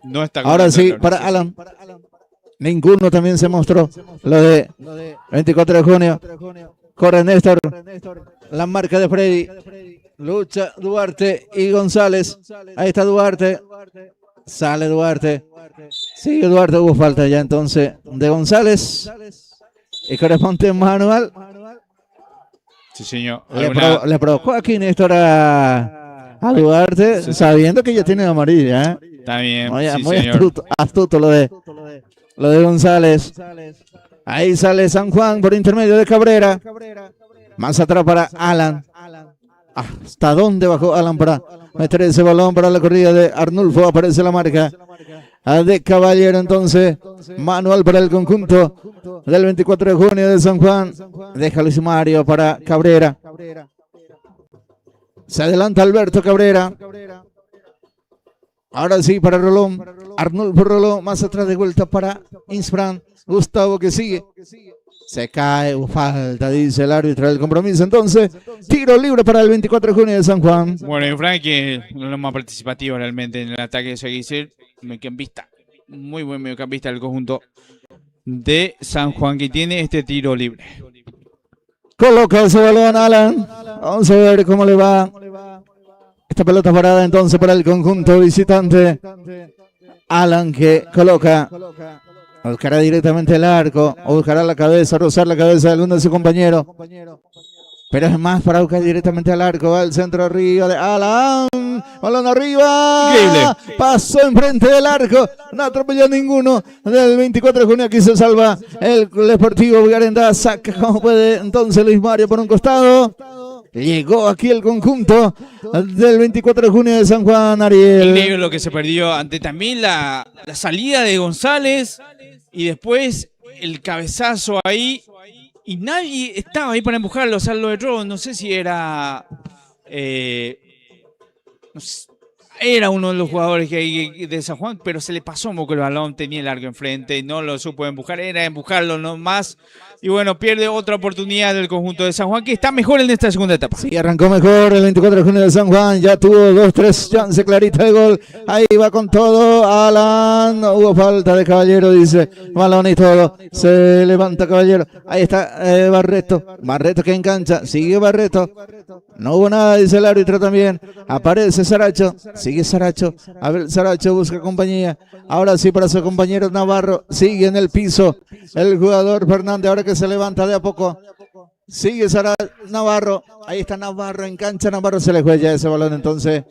No está ahora sí, para Alan. Ninguno también se mostró. Lo de 24 de junio. Corre Néstor. La marca de Freddy. Lucha Duarte y González. Ahí está Duarte. Sale Duarte. Sigue Duarte. Hubo falta ya entonces de González. Y corresponde manual. Sí, señor. Le provocó aquí Néstor a Duarte, sí, sabiendo que ya tiene amarilla. Está bien. Muy astuto lo de González. Ahí sale San Juan por intermedio de Cabrera. Más atrás para Alan. ¿Hasta dónde bajó Alan para meter ese balón para la corrida de Arnulfo? Aparece la marca de Caballero. Entonces, manual para el conjunto del 24 de junio de San Juan. Deja Luis Mario para Cabrera. Se adelanta Alberto Cabrera. Ahora sí para Rolón. Arnulfo Rolón. Más atrás de vuelta para Insfran. Gustavo que sigue. Se cae, falta, dice el árbitro del compromiso. Entonces, tiro libre para el 24 de junio de San Juan. Bueno, Insfran, que es lo más participativo realmente en el ataque de Seguicer. Mediocampista, muy buen mediocampista del conjunto de San Juan, que tiene este tiro libre. Coloca ese balón Alan. Vamos a ver cómo le va. Esta pelota parada entonces para el conjunto visitante. Alan que coloca. Buscará directamente el arco, o buscará la cabeza, rozar la cabeza de alguno de sus compañeros. Pero es más para buscar directamente al arco. Va al centro arriba de Alan. Balón arriba. Increíble. Pasó enfrente del arco. No atropelló a ninguno del 24 de junio. Aquí se salva el Deportivo Guarentá. Saca como puede entonces Luis Mario por un costado. Llegó aquí el conjunto del 24 de junio de San Juan, Ariel. Increíble lo que se perdió ante también la salida de González y después el cabezazo ahí y nadie estaba ahí para empujarlo. O sea, lo de Robo, no sé si era no sé, era uno de los jugadores que hay de San Juan, pero se le pasó un poco el balón, tenía el arco enfrente, no lo supo empujar, era empujarlo nomás. Y bueno, pierde otra oportunidad del conjunto de San Juan, que está mejor en esta segunda etapa. Sí, arrancó mejor el 24 de junio de San Juan, ya tuvo 2-3 chances claritas de gol. Ahí va con todo Alan, no hubo falta de Caballero, dice balón y todo. Se levanta Caballero, ahí está Barreto que engancha, sigue Barreto. No hubo nada, dice el árbitro también. Aparece Saracho, sigue Saracho. A ver, Saracho busca compañía. Ahora sí para su compañero Navarro. Sigue en el piso el jugador Fernández. Ahora que se levanta de a poco. Sigue Navarro. Ahí está Navarro en cancha. Navarro se le juega ese balón. Entonces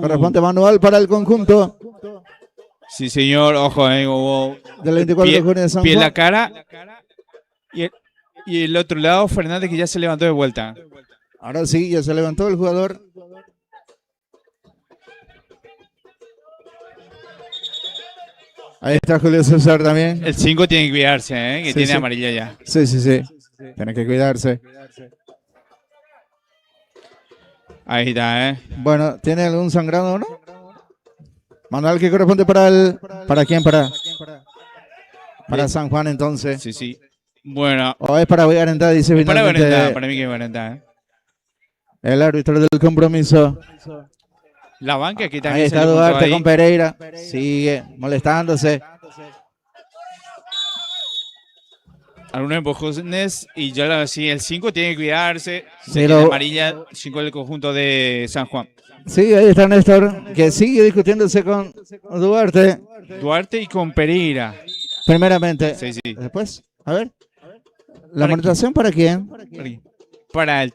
corresponde manual para el conjunto. Sí, señor. Ojo, hubo del 24 de junio de San Juan. Pie en la cara. Y el otro lado, Fernández, que ya se levantó de vuelta. Ahora sí, ya se levantó el jugador. Ahí está Julio César también. El 5 tiene que cuidarse, que sí, tiene sí. amarilla ya. Sí. Tiene que cuidarse. Ahí está, Bueno, ¿tiene algún sangrado o no? Manual que corresponde ¿para quién? Para San Juan entonces. Sí, sí. Bueno. O es para Guarentá, dice finalmente. Para mí que Guarentá, El árbitro del compromiso. La banca que también ahí está Duarte con Pereira. Sigue molestándose. Algunos empujones y ya sí, el 5 tiene que cuidarse. Sí, amarilla, 5 del conjunto de San Juan. Sí, ahí está Néstor, que sigue discutiéndose con Duarte. Duarte y con Pereira. Primeramente. Sí, sí. Después, a ver. ¿La amonestación para quién? Para el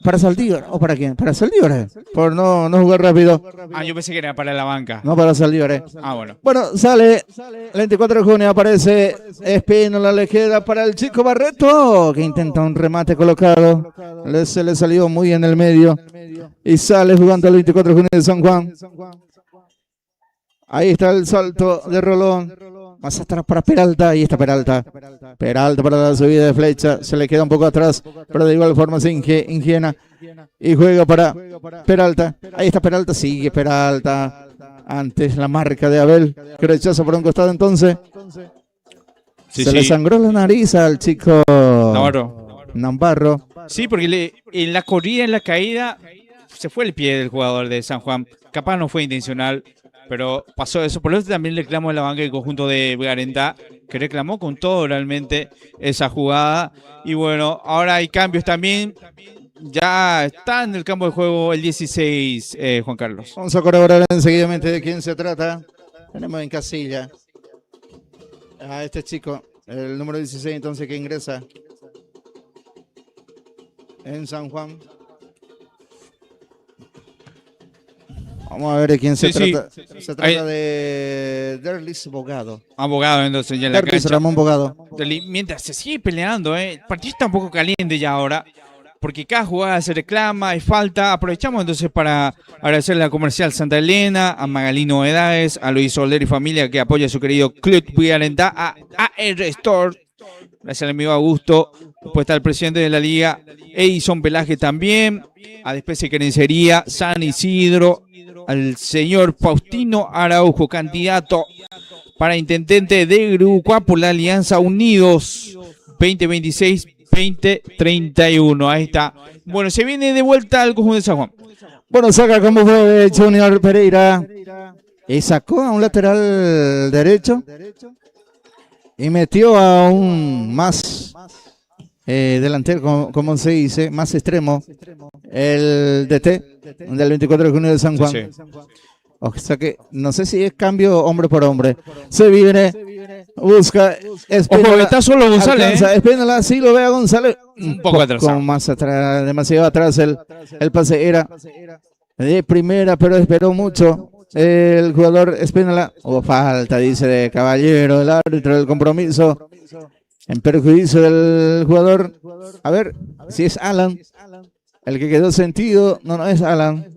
para Saldívar. ¿O para quién? Para Saldívar. Por no jugar rápido. Ah, yo pensé que era para la banca. No, para Saldívar. Ah, bueno. Bueno, sale el 24 de junio, aparece Espínola, le queda para el chico Barreto, que intenta un remate colocado. Se le salió muy en el medio. Y sale jugando el 24 de junio de San Juan. Ahí está el salto de Rolón. Más atrás para Peralta. Ahí está Peralta. Peralta para la subida de flecha. Se le queda un poco atrás, pero de igual forma se ingiena. Y juega para Peralta. Ahí está Peralta. Sigue Peralta. Antes la marca de Abel, que rechaza por un costado entonces. Se le sangró la nariz al chico Navarro. Sí, porque en la corrida, en la caída, se fue el pie del jugador de San Juan. Capaz no fue intencional, pero pasó eso. Por eso también reclamó en la banca el conjunto de Garentá, que reclamó con todo realmente esa jugada. Y bueno, ahora hay cambios también. Ya está en el campo de juego el 16, Juan Carlos. Vamos a corroborar enseguidamente de quién se trata. Tenemos en casilla a este chico, el número 16 entonces que ingresa en San Juan. Vamos a ver de quién se trata. Sí. Se trata de Derlis Bogado. Abogado, entonces ya en la cancha. Ramón Bogado. Mientras se sigue peleando, el partido está un poco caliente ya ahora, porque cada jugada se reclama, hay falta. Aprovechamos entonces para agradecerle a Comercial Santa Elena, a Magalí Novedades, a Luis Soler y familia que apoya a su querido Club Guarentá, a AR Store, gracias al amigo Augusto, después está el presidente de la liga, Edison Pelaje también, a Despensa y Carnicería, San Isidro, al señor Faustino Araujo, candidato para intendente de Grucuá por la Alianza Unidos 2026-2031. Ahí está. Bueno, se viene de vuelta al conjunto de San Juan. Bueno, saca como fue de Junior Pereira y sacó a un lateral derecho y metió a un más delantero, como se dice, más extremo, el DT del 24 de junio de San Juan. Sí. O sea que no sé si es cambio hombre por hombre. Se viene, busca Espínola. Ojo, está solo González. Espínola, sí lo ve a González. Un poco atrás. Más atrás, demasiado atrás el pase era de primera, pero esperó mucho el jugador Espínola. Hubo falta, dice de Caballero, el árbitro del compromiso. En perjuicio del jugador. A ver si es Alan. El que quedó sentido. No es Alan.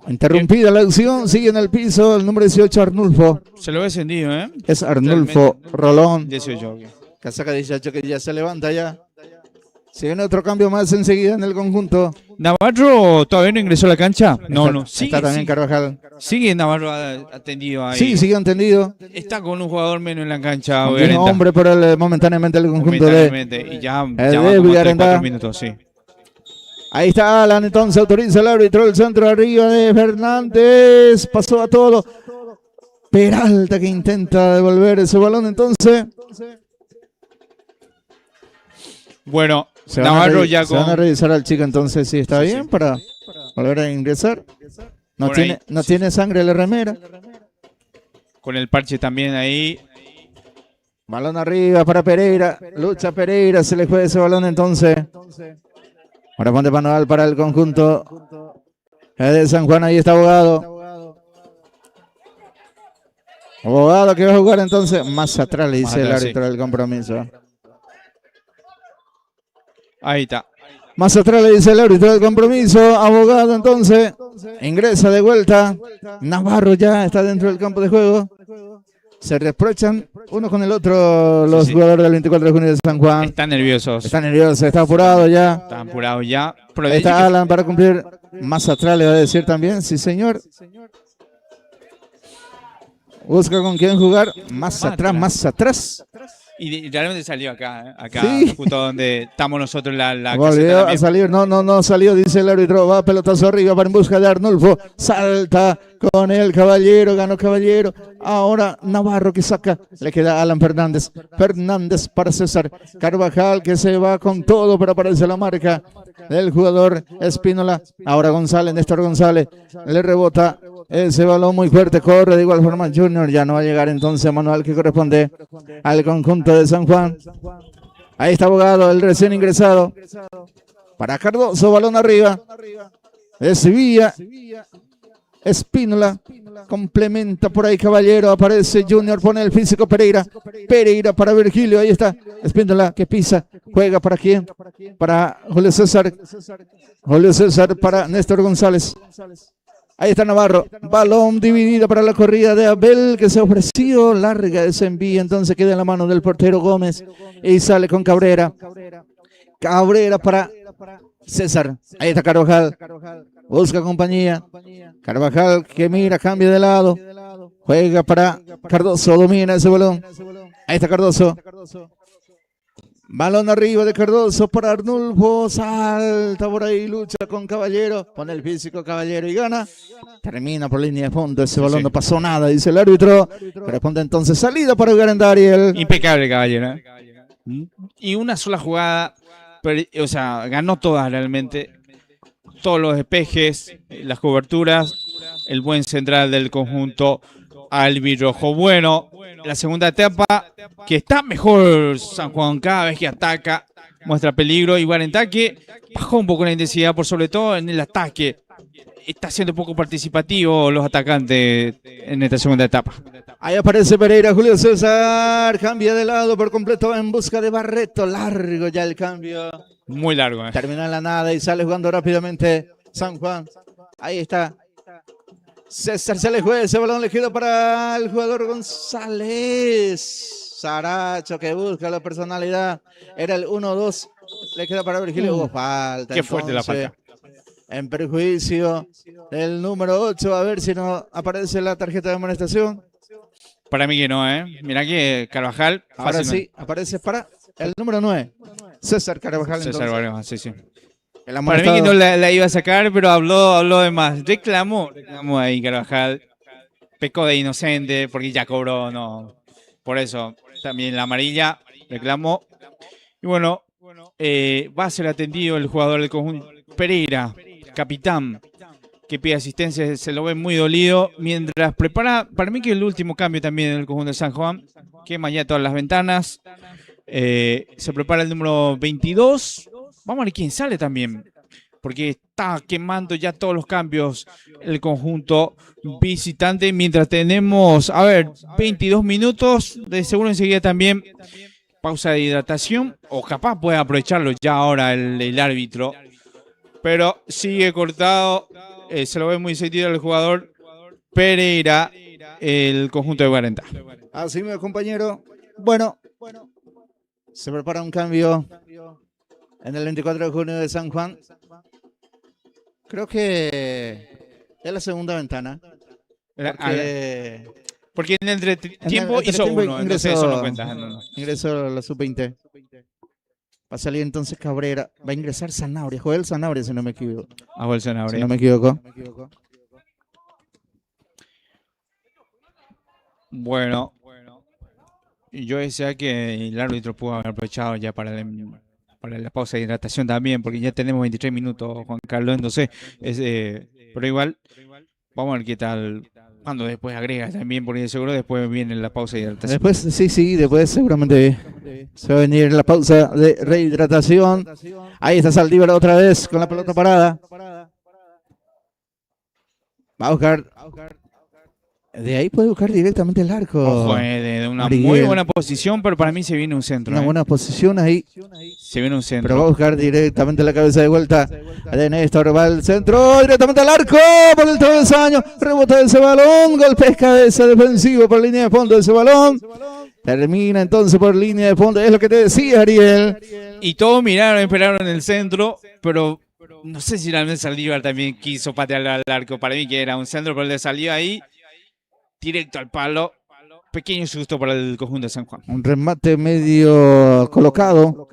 Interrumpida la acción, sigue en el piso el número 18, Arnulfo. Se lo ve encendido, ¿eh? Es Arnulfo Rolón. 18. Casaca 18 que ya se levanta ya. Se viene otro cambio más enseguida en el conjunto. ¿Navarro todavía no ingresó a la cancha? No. Está también Carvajal. Sigue Navarro atendido ahí. Sí, sigue atendido. Está con un jugador menos en la cancha. Tiene hombre por momentáneamente el conjunto y ya va como 3-4 minutos, sí. Ahí está Alan, entonces autoriza el árbitro, el centro arriba de Fernández, pasó a todo. Peralta que intenta devolver ese balón, entonces. Bueno, Navarro ya se van a revisar al chico entonces si está bien para volver a ingresar. No tiene sangre la remera. Con el parche también ahí. Balón arriba para Pereira, lucha Pereira, se le juega ese balón entonces. Ahora ponte manual para el conjunto de San Juan. Ahí está Abogado. Abogado que va a jugar entonces más atrás, le dice el árbitro del compromiso. Ahí está. Más atrás le dice el árbitro del compromiso. Abogado entonces ingresa de vuelta. Navarro ya está dentro del campo de juego. Se reprochan uno con el otro los jugadores del 24 de junio de San Juan. Están nerviosos. Están nerviosos, está apurado ya. Están apurados ya. Ahí está Alan para cumplir. Más atrás le va a decir también, sí señor. Busca con quién jugar. Más atrás, más atrás. Y realmente salió acá, Sí. justo donde estamos nosotros la Volvió a salir, no salió, dice el árbitro, va pelotazo arriba para en busca de Arnulfo, salta con el Caballero, ganó Caballero, ahora Navarro que saca, le queda Alan Fernández para César Carvajal que se va con todo, pero aparece la marca del jugador Espínola, ahora González, Néstor González, le rebota ese balón muy fuerte, corre de igual forma Junior, ya no va a llegar entonces manual que corresponde al conjunto de San Juan. Ahí está Abogado, el recién ingresado. Para Cardoso, balón arriba. Desvía. Espínola. Complementa por ahí Caballero. Aparece Junior, pone el físico Pereira. Pereira para Virgilio, ahí está. Espínola que pisa. Juega para quién? Para Julio César. Julio César para Néstor González. Ahí está Navarro, balón dividido para la corrida de Abel que se ha ofrecido, larga ese envío, entonces queda en la mano del portero Gómez y sale con Cabrera. Cabrera para César, ahí está Carvajal, busca compañía. Carvajal que mira, cambia de lado, juega para Cardoso, domina ese balón. Ahí está Cardoso. Balón arriba de Cardoso para Arnulfo, salta por ahí, lucha con Caballero, pone el físico Caballero y gana. Termina por línea de fondo, ese balón no pasó nada, dice el árbitro. Corresponde entonces salida para Garandariel. Impecable Caballero. Y una sola jugada, pero, o sea, ganó todas realmente. Todos los despejes, las coberturas, el buen central del conjunto albirrojo. Bueno, la segunda etapa, que está mejor San Juan cada vez que ataca, muestra peligro. Y Guarentá que bajó un poco la intensidad, por sobre todo en el ataque. Está siendo poco participativo los atacantes en esta segunda etapa. Ahí aparece Pereira, Julio César, cambia de lado por completo en busca de Barreto, largo ya el cambio. Muy largo. Termina en la nada y sale jugando rápidamente San Juan. Ahí está. César se le juega, ese balón le queda para el jugador González. Saracho que busca la personalidad. Era el 1-2. Le queda para Virgilio. Hubo falta. Qué fuerte la falta. En perjuicio del número 8. A ver si no aparece la tarjeta de amonestación. Para mí que no, Mirá que Carvajal. Ahora sí, aparece para el número 9. César Carvajal. César Carvajal, sí. Para mí que no la iba a sacar, pero habló de más. Reclamó ahí Carvajal. Pecó de inocente porque ya cobró, no. Por eso también la amarilla reclamó. Y bueno, va a ser atendido el jugador del conjunto Pereira, capitán, que pide asistencia, se lo ve muy dolido. Mientras prepara, para mí que el último cambio también del conjunto de San Juan, quema ya todas las ventanas. Se prepara el número 22. Vamos a ver quién sale también, porque está quemando ya todos los cambios el conjunto visitante. Mientras tenemos, 22 minutos, de seguro enseguida también pausa de hidratación, o capaz puede aprovecharlo ya ahora el árbitro. Pero sigue cortado, se lo ve muy sentido el jugador Pereira, el conjunto de Guarentá. Así mi compañero. Bueno, se prepara un cambio en el 24 de junio de San Juan. Creo que es la segunda ventana. Porque en el entretiempo hizo uno, entonces eso no cuenta. Ingresó a la sub-20. Va a salir entonces Cabrera. Va a ingresar Sanabria. Joel Sanabria, si no me equivoco. Sanabria. Si no me equivoco. Bueno. Yo decía que el árbitro pudo haber aprovechado ya para la pausa de hidratación también, porque ya tenemos 23 minutos, Juan Carlos, entonces, pero igual, vamos a ver qué tal, cuando después agrega también, porque seguro después viene la pausa de hidratación. Después, sí, después seguramente se va a venir la pausa de rehidratación. Ahí está Saldívar otra vez con la pelota parada. Va a buscar De ahí puede buscar directamente el arco. Ojo, de una Ariel. muy buena posición, pero para mí se viene un centro. Una buena posición ahí. Se viene un centro. Pero va a buscar directamente la cabeza de vuelta de Néstor. Va al centro, directamente al arco, por el travesaño. Rebota ese balón, golpe de cabeza defensivo por línea de fondo de ese balón. Termina entonces por línea de fondo. Es lo que te decía, Ariel. Y todos miraron, esperaron en el centro, pero no sé si realmente Saldívar también quiso patear al arco. Para mí que era un centro, pero le salió ahí directo al palo. Pequeño susto para el conjunto de San Juan. Un remate medio colocado.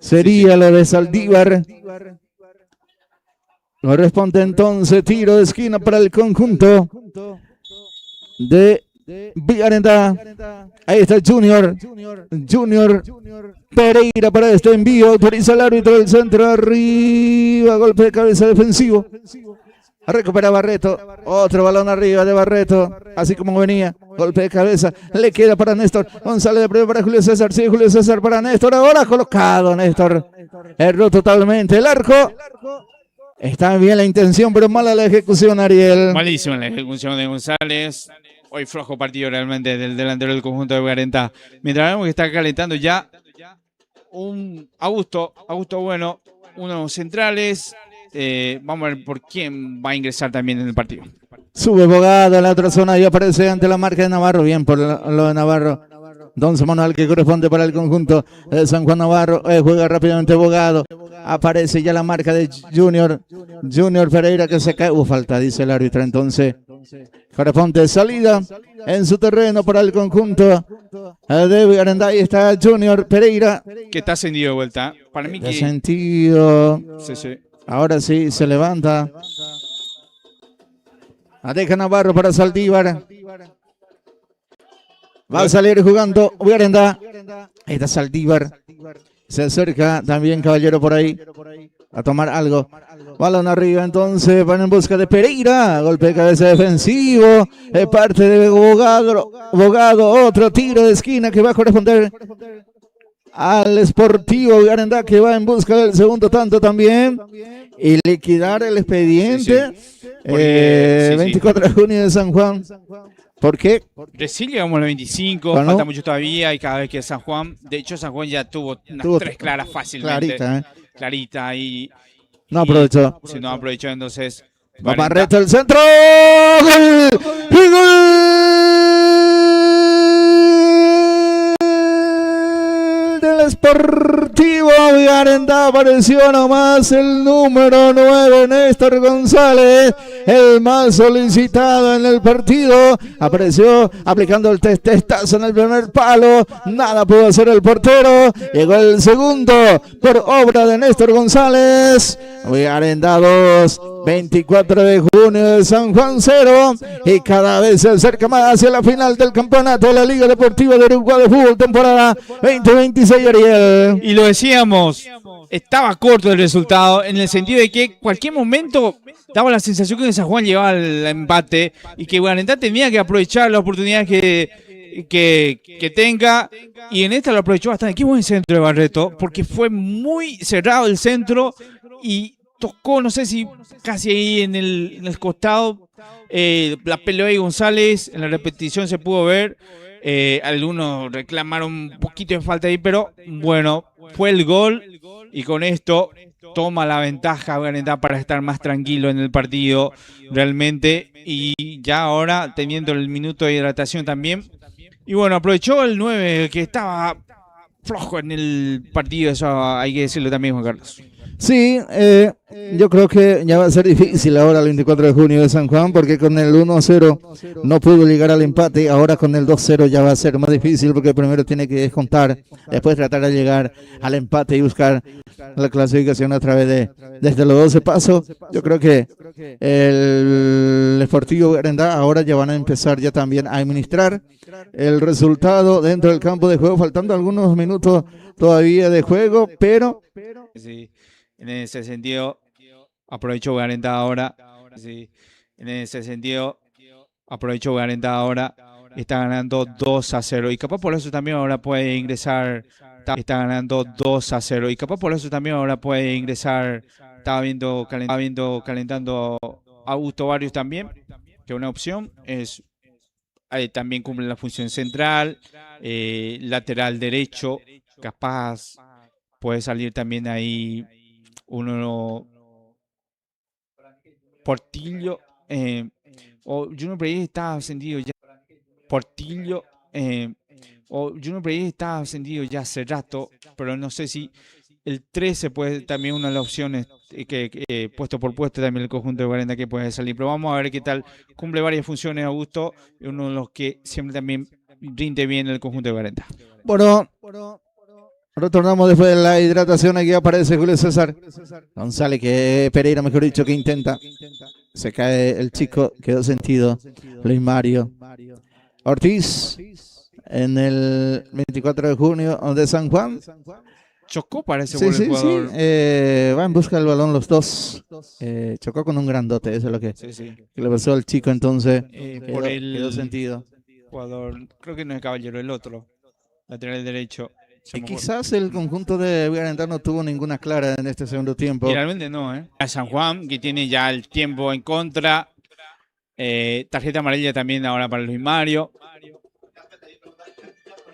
Sería lo de Saldívar. Corresponde entonces tiro de esquina para el conjunto de Villarenda. Ahí está el Junior Pereira para este envío. Autoriza el árbitro del centro. Arriba, golpe de cabeza defensivo. Recupera Barreto. Otro balón arriba de Barreto. Así como venía. Golpe de cabeza. Le queda para Néstor. González de primero para Julio César. Sí, Julio César para Néstor. Ahora colocado Néstor. Erró totalmente el arco. Está bien la intención, pero mala la ejecución, Ariel. Malísima la ejecución de González. Hoy flojo partido realmente del delantero del conjunto de Garenta. Mientras vemos que está calentando ya un Augusto Bueno, unos centrales. Vamos a ver por quién va a ingresar también en el partido. Sube Bogado a la otra zona y aparece ante la marca de Navarro. Bien por lo de Navarro. Don Manuel que corresponde para el conjunto de San Juan Navarro. Juega rápidamente Bogado. Aparece ya la marca de Junior Pereira que se cae. Falta, dice el árbitro. Entonces corresponde salida en su terreno para el conjunto de Villarenda. Ahí está Junior Pereira. Que está ascendido de vuelta. Para mí que... sentido. Sí. Ahora sí, se levanta. Deja Navarro para Saldívar. Va a salir jugando Villarenda. Ahí está Saldívar. Se acerca también Caballero por ahí a tomar algo. Balón arriba entonces, van en busca de Pereira. Golpe de cabeza defensivo. Parte de Bogado. Otro tiro de esquina que va a corresponder al Sportivo Garandá, que va en busca del segundo tanto también y liquidar el expediente. Sí. 24 de junio de San Juan. ¿Por qué? Recién llegamos a los 25, ¿no? Falta mucho todavía y cada vez que San Juan, de hecho San Juan ya tuvo unas tres claras fácilmente. Clarita y no aprovechó. Si no aprovechó, entonces... Va Barreto el centro. ¡Gol! Del Sportivo Villarenda. Apareció nomás el número 9, Néstor González, el más solicitado en el partido. Apareció aplicando el testazo en el primer palo. Nada pudo hacer el portero. Llegó el segundo por obra de Néstor González. Villarenda 2, 24 de junio de San Juan 0. Y cada vez se acerca más hacia la final del campeonato de la Liga Deportiva de Uruguay de Fútbol, temporada 2026, Ariel. Y lo decíamos, estaba corto el resultado, en el sentido de que cualquier momento daba la sensación que San Juan llevaba el empate y que Guarentá tenía que aprovechar la oportunidad que tenga, y en esta lo aprovechó bastante. Qué buen centro de Barreto, porque fue muy cerrado el centro y tocó, no sé si casi ahí en el costado, la pelea de González. En la repetición se pudo ver. Algunos reclamaron un poquito de falta ahí, pero bueno, fue el gol y con esto toma la ventaja Garantá para estar más tranquilo en el partido realmente, y ya ahora teniendo el minuto de hidratación también. Y bueno, aprovechó el 9 que estaba flojo en el partido, eso hay que decirlo también, Juan Carlos. Sí, yo creo que ya va a ser difícil ahora el 24 de junio de San Juan, porque con el 1-0 no pudo llegar al empate. Ahora con el 2-0 ya va a ser más difícil, porque primero tiene que descontar, después tratar de llegar al empate y buscar la clasificación a través desde los 12 pasos. Yo creo que el Sportivo Garandá ahora ya van a empezar ya también a administrar el resultado dentro del campo de juego, faltando algunos minutos todavía de juego, pero... Sí. En ese sentido, aprovecho Garantá ahora. Sí, en ese sentido, aprovecho Garantá ahora. Está ganando 2-0. Y capaz por eso también ahora puede ingresar. Está ganando 2-0. Y capaz por eso también ahora puede ingresar. Estaba viendo calentando Augusto Barrios también. Que una opción es también cumple la función central, lateral derecho, capaz puede salir también ahí uno Portillo, o Junior Pereira está ascendido ya. Portillo, o Junior Pereira está ascendido ya hace rato, pero no sé si el 13 puede también una de las opciones que puesto por puesto también el conjunto de Guarenda que puede salir. Pero vamos a ver qué tal. Cumple varias funciones Augusto, uno de los que siempre también rinde bien el conjunto de Guarenda. Bueno, retornamos después de la hidratación. Aquí aparece Julio César González, que Pereira, mejor dicho, que intenta. Se cae el chico, quedó sentido. Luis Mario Ortiz en el 24 de junio de San Juan. Chocó, parece, Sí, por el jugador. va en busca del balón los dos. Chocó con un grandote, eso es lo que le pasó al chico, entonces quedó sentido. Jugador, creo que no es Caballero, el otro, lateral derecho. Y quizás el conjunto de Guarenda no tuvo ninguna clara en este segundo tiempo. Y realmente no, A San Juan, que tiene ya el tiempo en contra. Tarjeta amarilla también ahora para Luis Mario.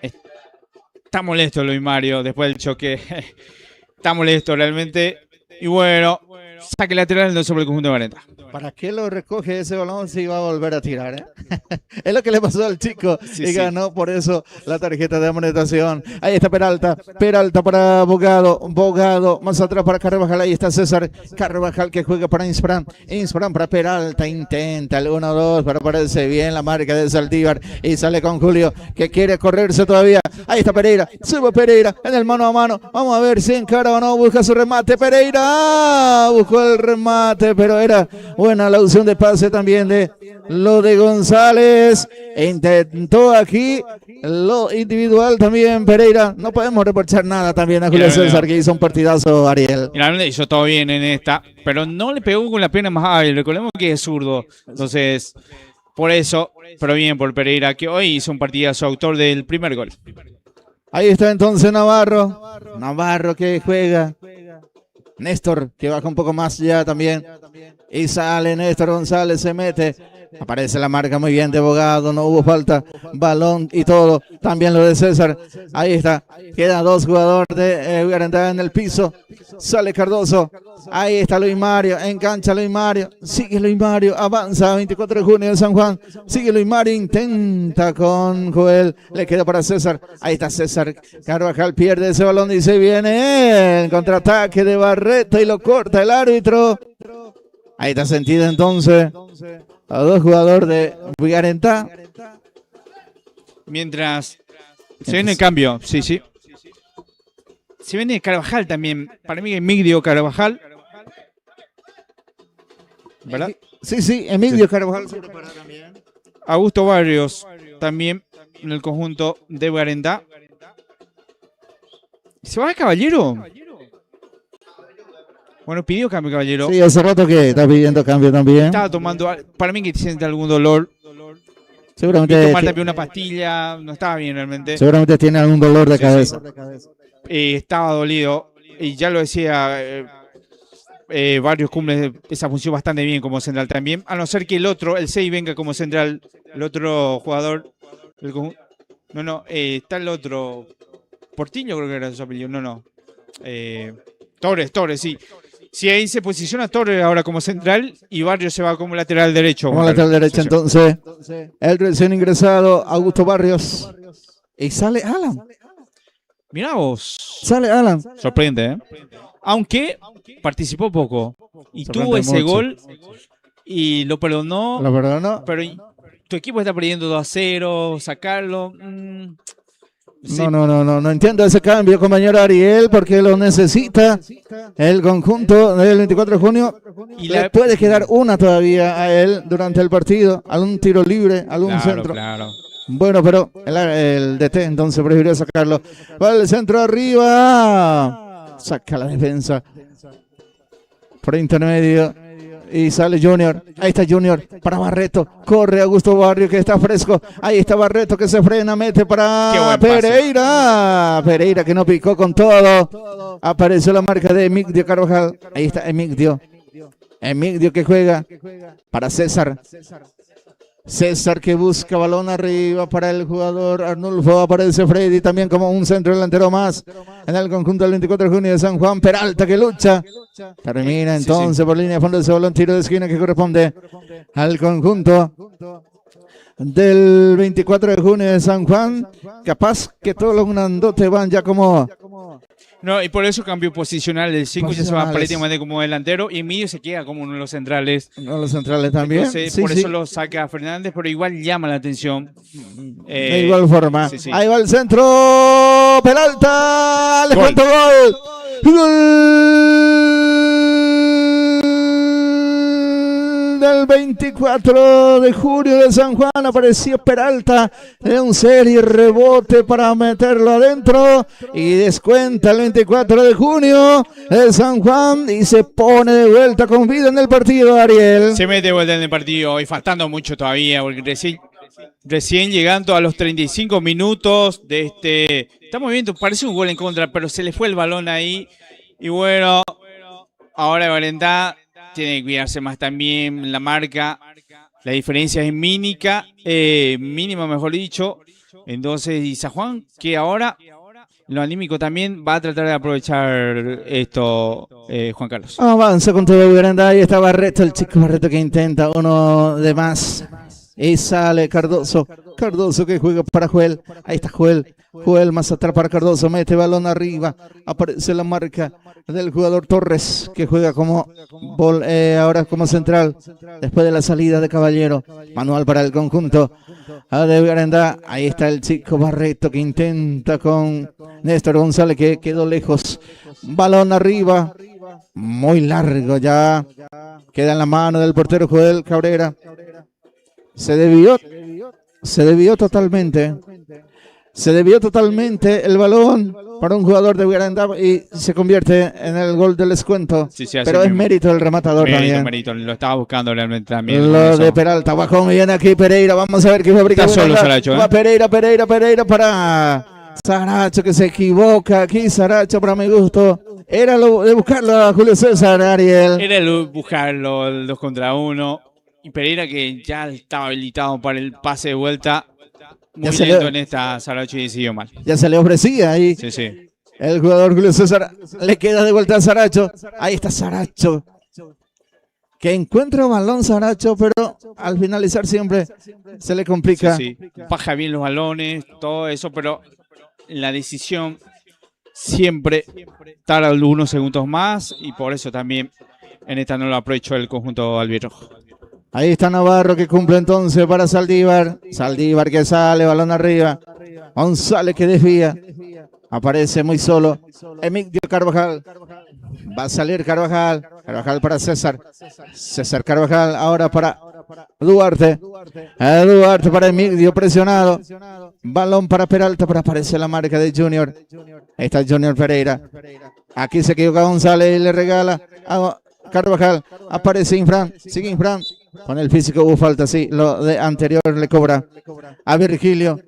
Está molesto Luis Mario después del choque. Está molesto realmente. Y bueno, saque lateral sobre el conjunto de Guarenda. ¿Para qué lo recoge ese balón si va a volver a tirar? Es lo que le pasó al chico y ganó por eso la tarjeta de amonestación. Ahí está Peralta para Bogado, más atrás para Carvajal. Ahí está César Carvajal que juega para Insfran para Peralta, intenta el 1-2, pero parece bien la marca de Saldívar y sale con Julio que quiere correrse todavía. Ahí está Pereira, sube Pereira en el mano a mano. Vamos a ver si encara o no, busca su remate. Pereira buscó el remate, pero era buena la opción de pase también de lo de González. Intentó aquí lo individual también Pereira. No podemos reprochar nada también a Julio César, que hizo un partidazo, Ariel. Finalmente hizo todo bien en esta, pero no le pegó con la pierna más hábil. Recordemos que es zurdo. Entonces, por eso, pero bien por Pereira, que hoy hizo un partidazo, autor del primer gol. Ahí está entonces Navarro que juega. Néstor, que baja un poco más ya también. Y sale Néstor González, se mete. Aparece la marca muy bien de Bogado, no hubo falta. Balón y todo. También lo de César. Ahí está. Quedan dos jugadores de Guarenda en el piso. Sale Cardoso. Ahí está Luis Mario. Engancha Luis Mario. Sigue Luis Mario. Avanza 24 de junio de San Juan. Sigue Luis Mario. Intenta con Joel. Le queda para César. Ahí está César Carvajal. Pierde ese balón y se viene el contraataque de Barreto y lo corta el árbitro. Ahí está sentido entonces a dos jugadores de Guarenda. Mientras se viene el cambio, sí. Se viene Carvajal también. Para mí, Emigdio Carvajal. ¿Verdad? Sí, Emigdio Carvajal se prepara también. Augusto Barrios también en el conjunto de Guarenda. ¿Se va el Caballero? Bueno, pidió cambio Caballero. Sí, hace rato que está pidiendo cambio también. Estaba tomando, para mí que siente algún dolor. Seguramente tomar también una pastilla, no estaba bien realmente. Seguramente tiene algún dolor de cabeza. Estaba dolido y ya lo decía, Barrios cumple esa función bastante bien como central también, a no ser que el 6 venga como central, el otro jugador, está el otro, Portillo creo que era su apellido, Torres, sí. Si ahí se posiciona Torres ahora como central y Barrios se va como lateral derecho. Como lateral derecho, entonces, el recién ingresado Augusto Barrios. Y sale Alan. Mirá vos. Sale Alan. Sorprende, ¿eh? Aunque participó poco. Y tuvo ese gol y lo perdonó. Pero tu equipo está perdiendo 2-0, sacarlo. Sí. No entiendo ese cambio, compañero Ariel, porque lo necesita el conjunto del 24 de junio. Y le puede quedar una todavía a él durante el partido, algún tiro libre, algún centro. Claro. Bueno, pero el DT entonces prefirió sacarlo. Va el centro arriba. Saca la defensa. Por intermedio. Y sale Junior, ahí está Junior para Barreto, corre Augusto Barrio que está fresco, ahí está Barreto que se frena, mete para Pereira que no picó con todo, apareció la marca de Emigdio Carvajal, ahí está Emigdio que juega para César, César que busca balón arriba para el jugador Arnulfo, aparece Freddy también como un centro delantero más en el conjunto del 24 de junio de San Juan. Peralta que lucha, termina entonces por línea de fondo ese balón, tiro de esquina que corresponde al conjunto del 24 de junio de San Juan. Capaz que todos los grandotes van ya como... No, y por eso cambió posicional. El 5 ya se va prácticamente como delantero y Emilio se queda como uno de los centrales. Uno de los centrales también. Entonces, por eso lo saca Fernández, pero igual llama la atención. De igual forma. Sí. Ahí va el centro. Peralta. Le cuento gol. Del 24 de julio de San Juan apareció Peralta en un serie rebote para meterlo adentro y descuenta el 24 de junio de San Juan y se pone de vuelta con vida en el partido, Ariel. Se mete de vuelta en el partido y faltando mucho todavía porque recién llegando a los 35 minutos de este... Estamos viendo, parece un gol en contra, pero se le fue el balón ahí y bueno, ahora Valentá tiene que cuidarse más también la marca. La diferencia es mínima, mejor dicho. Entonces, y San Juan, que ahora, lo anímico también, va a tratar de aprovechar esto, Juan Carlos. Avanza con todo Granda. Ahí está Barreto, el chico Barreto que intenta uno de más. Y sale Cardoso. Cardoso que juega para Joel. Ahí está Joel. Joel más atrás para Cardoso. Mete balón arriba. Aparece la marca del jugador Torres que juega como ahora como central. Después de la salida de Caballero. Manual para el conjunto de Garandá. Ahí está el chico Barreto que intenta con Néstor González que quedó lejos. Balón arriba. Muy largo ya. Queda en la mano del portero Joel Cabrera. Se debió totalmente el balón para un jugador de Garandá y se convierte en el gol del descuento. Sí, pero es mérito del rematador también. Mérito, lo estaba buscando realmente también. Lo de Peralta, bajó muy bien aquí Pereira. Vamos a ver qué fabrica. Está solo Saracho. Va Pereira para Saracho que se equivoca aquí. Saracho para mi gusto. Era lo de buscarlo a Julio César, Ariel. Era el buscarlo, el 2 contra 1. Y Pereira que ya estaba habilitado para el pase de vuelta. Muy lento en esta Saracho y decidió mal. Ya se le ofrecía ahí. Sí. El jugador Julio César le queda de vuelta a Saracho. Ahí está Saracho. Que encuentra balón Saracho, pero al finalizar siempre se le complica. Sí. Baja bien los balones, todo eso, pero la decisión siempre tarda algunos segundos más y por eso también en esta no lo aprovechó el conjunto albirrojo. Ahí está Navarro que cumple entonces para Saldívar. Saldívar que sale, balón arriba. González que desvía. Aparece muy solo. Emilio Carvajal. Va a salir Carvajal. Carvajal para César. César Carvajal ahora para Duarte. Duarte para Emilio presionado. Balón para Peralta, pero aparece la marca de Junior. Ahí está Junior Pereira. Aquí se equivoca González y le regala a Carvajal. Aparece Infran. Sigue Infran. Con el físico hubo falta, sí. Lo de anterior le cobra a Virgilio.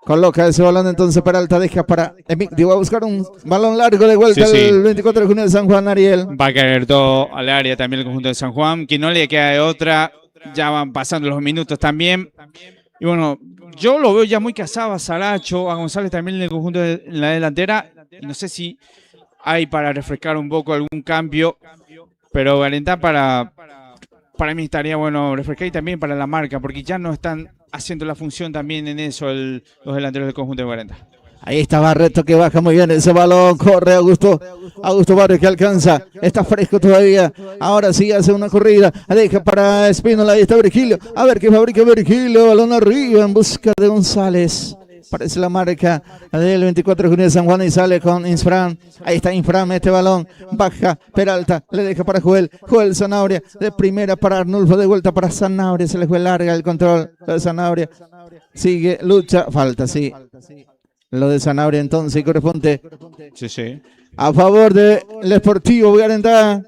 Coloca ese balón entonces Peralta. Deja para Emilio. Va a buscar un balón largo de vuelta el 24 de junio de San Juan, Ariel. Va a caer todo al área también el conjunto de San Juan. Que no le queda de otra. Ya van pasando los minutos también. Y bueno, yo lo veo ya muy casado a Saracho, a González también en el conjunto de la delantera. Y no sé si hay para refrescar un poco algún cambio. Pero Valentá para mí estaría bueno refrescar y también para la marca, porque ya no están haciendo la función también en eso los delanteros del conjunto de Valentá. Ahí está Barreto que baja muy bien ese balón, corre Augusto Barrios que alcanza, está fresco todavía, ahora sí hace una corrida, deja para Espínola, ahí está Virgilio, a ver qué fabrica Virgilio, balón arriba en busca de González. Parece la marca del 24 de junio de San Juan y sale con Infran. Ahí está Infran, este balón. Baja Peralta, le deja para Joel Zanabria. De primera para Arnulfo, de vuelta para Zanabria. Se le fue larga el control de Zanabria. Sigue, lucha, falta, sí. Lo de Zanabria entonces corresponde a favor del Sportivo Garandá.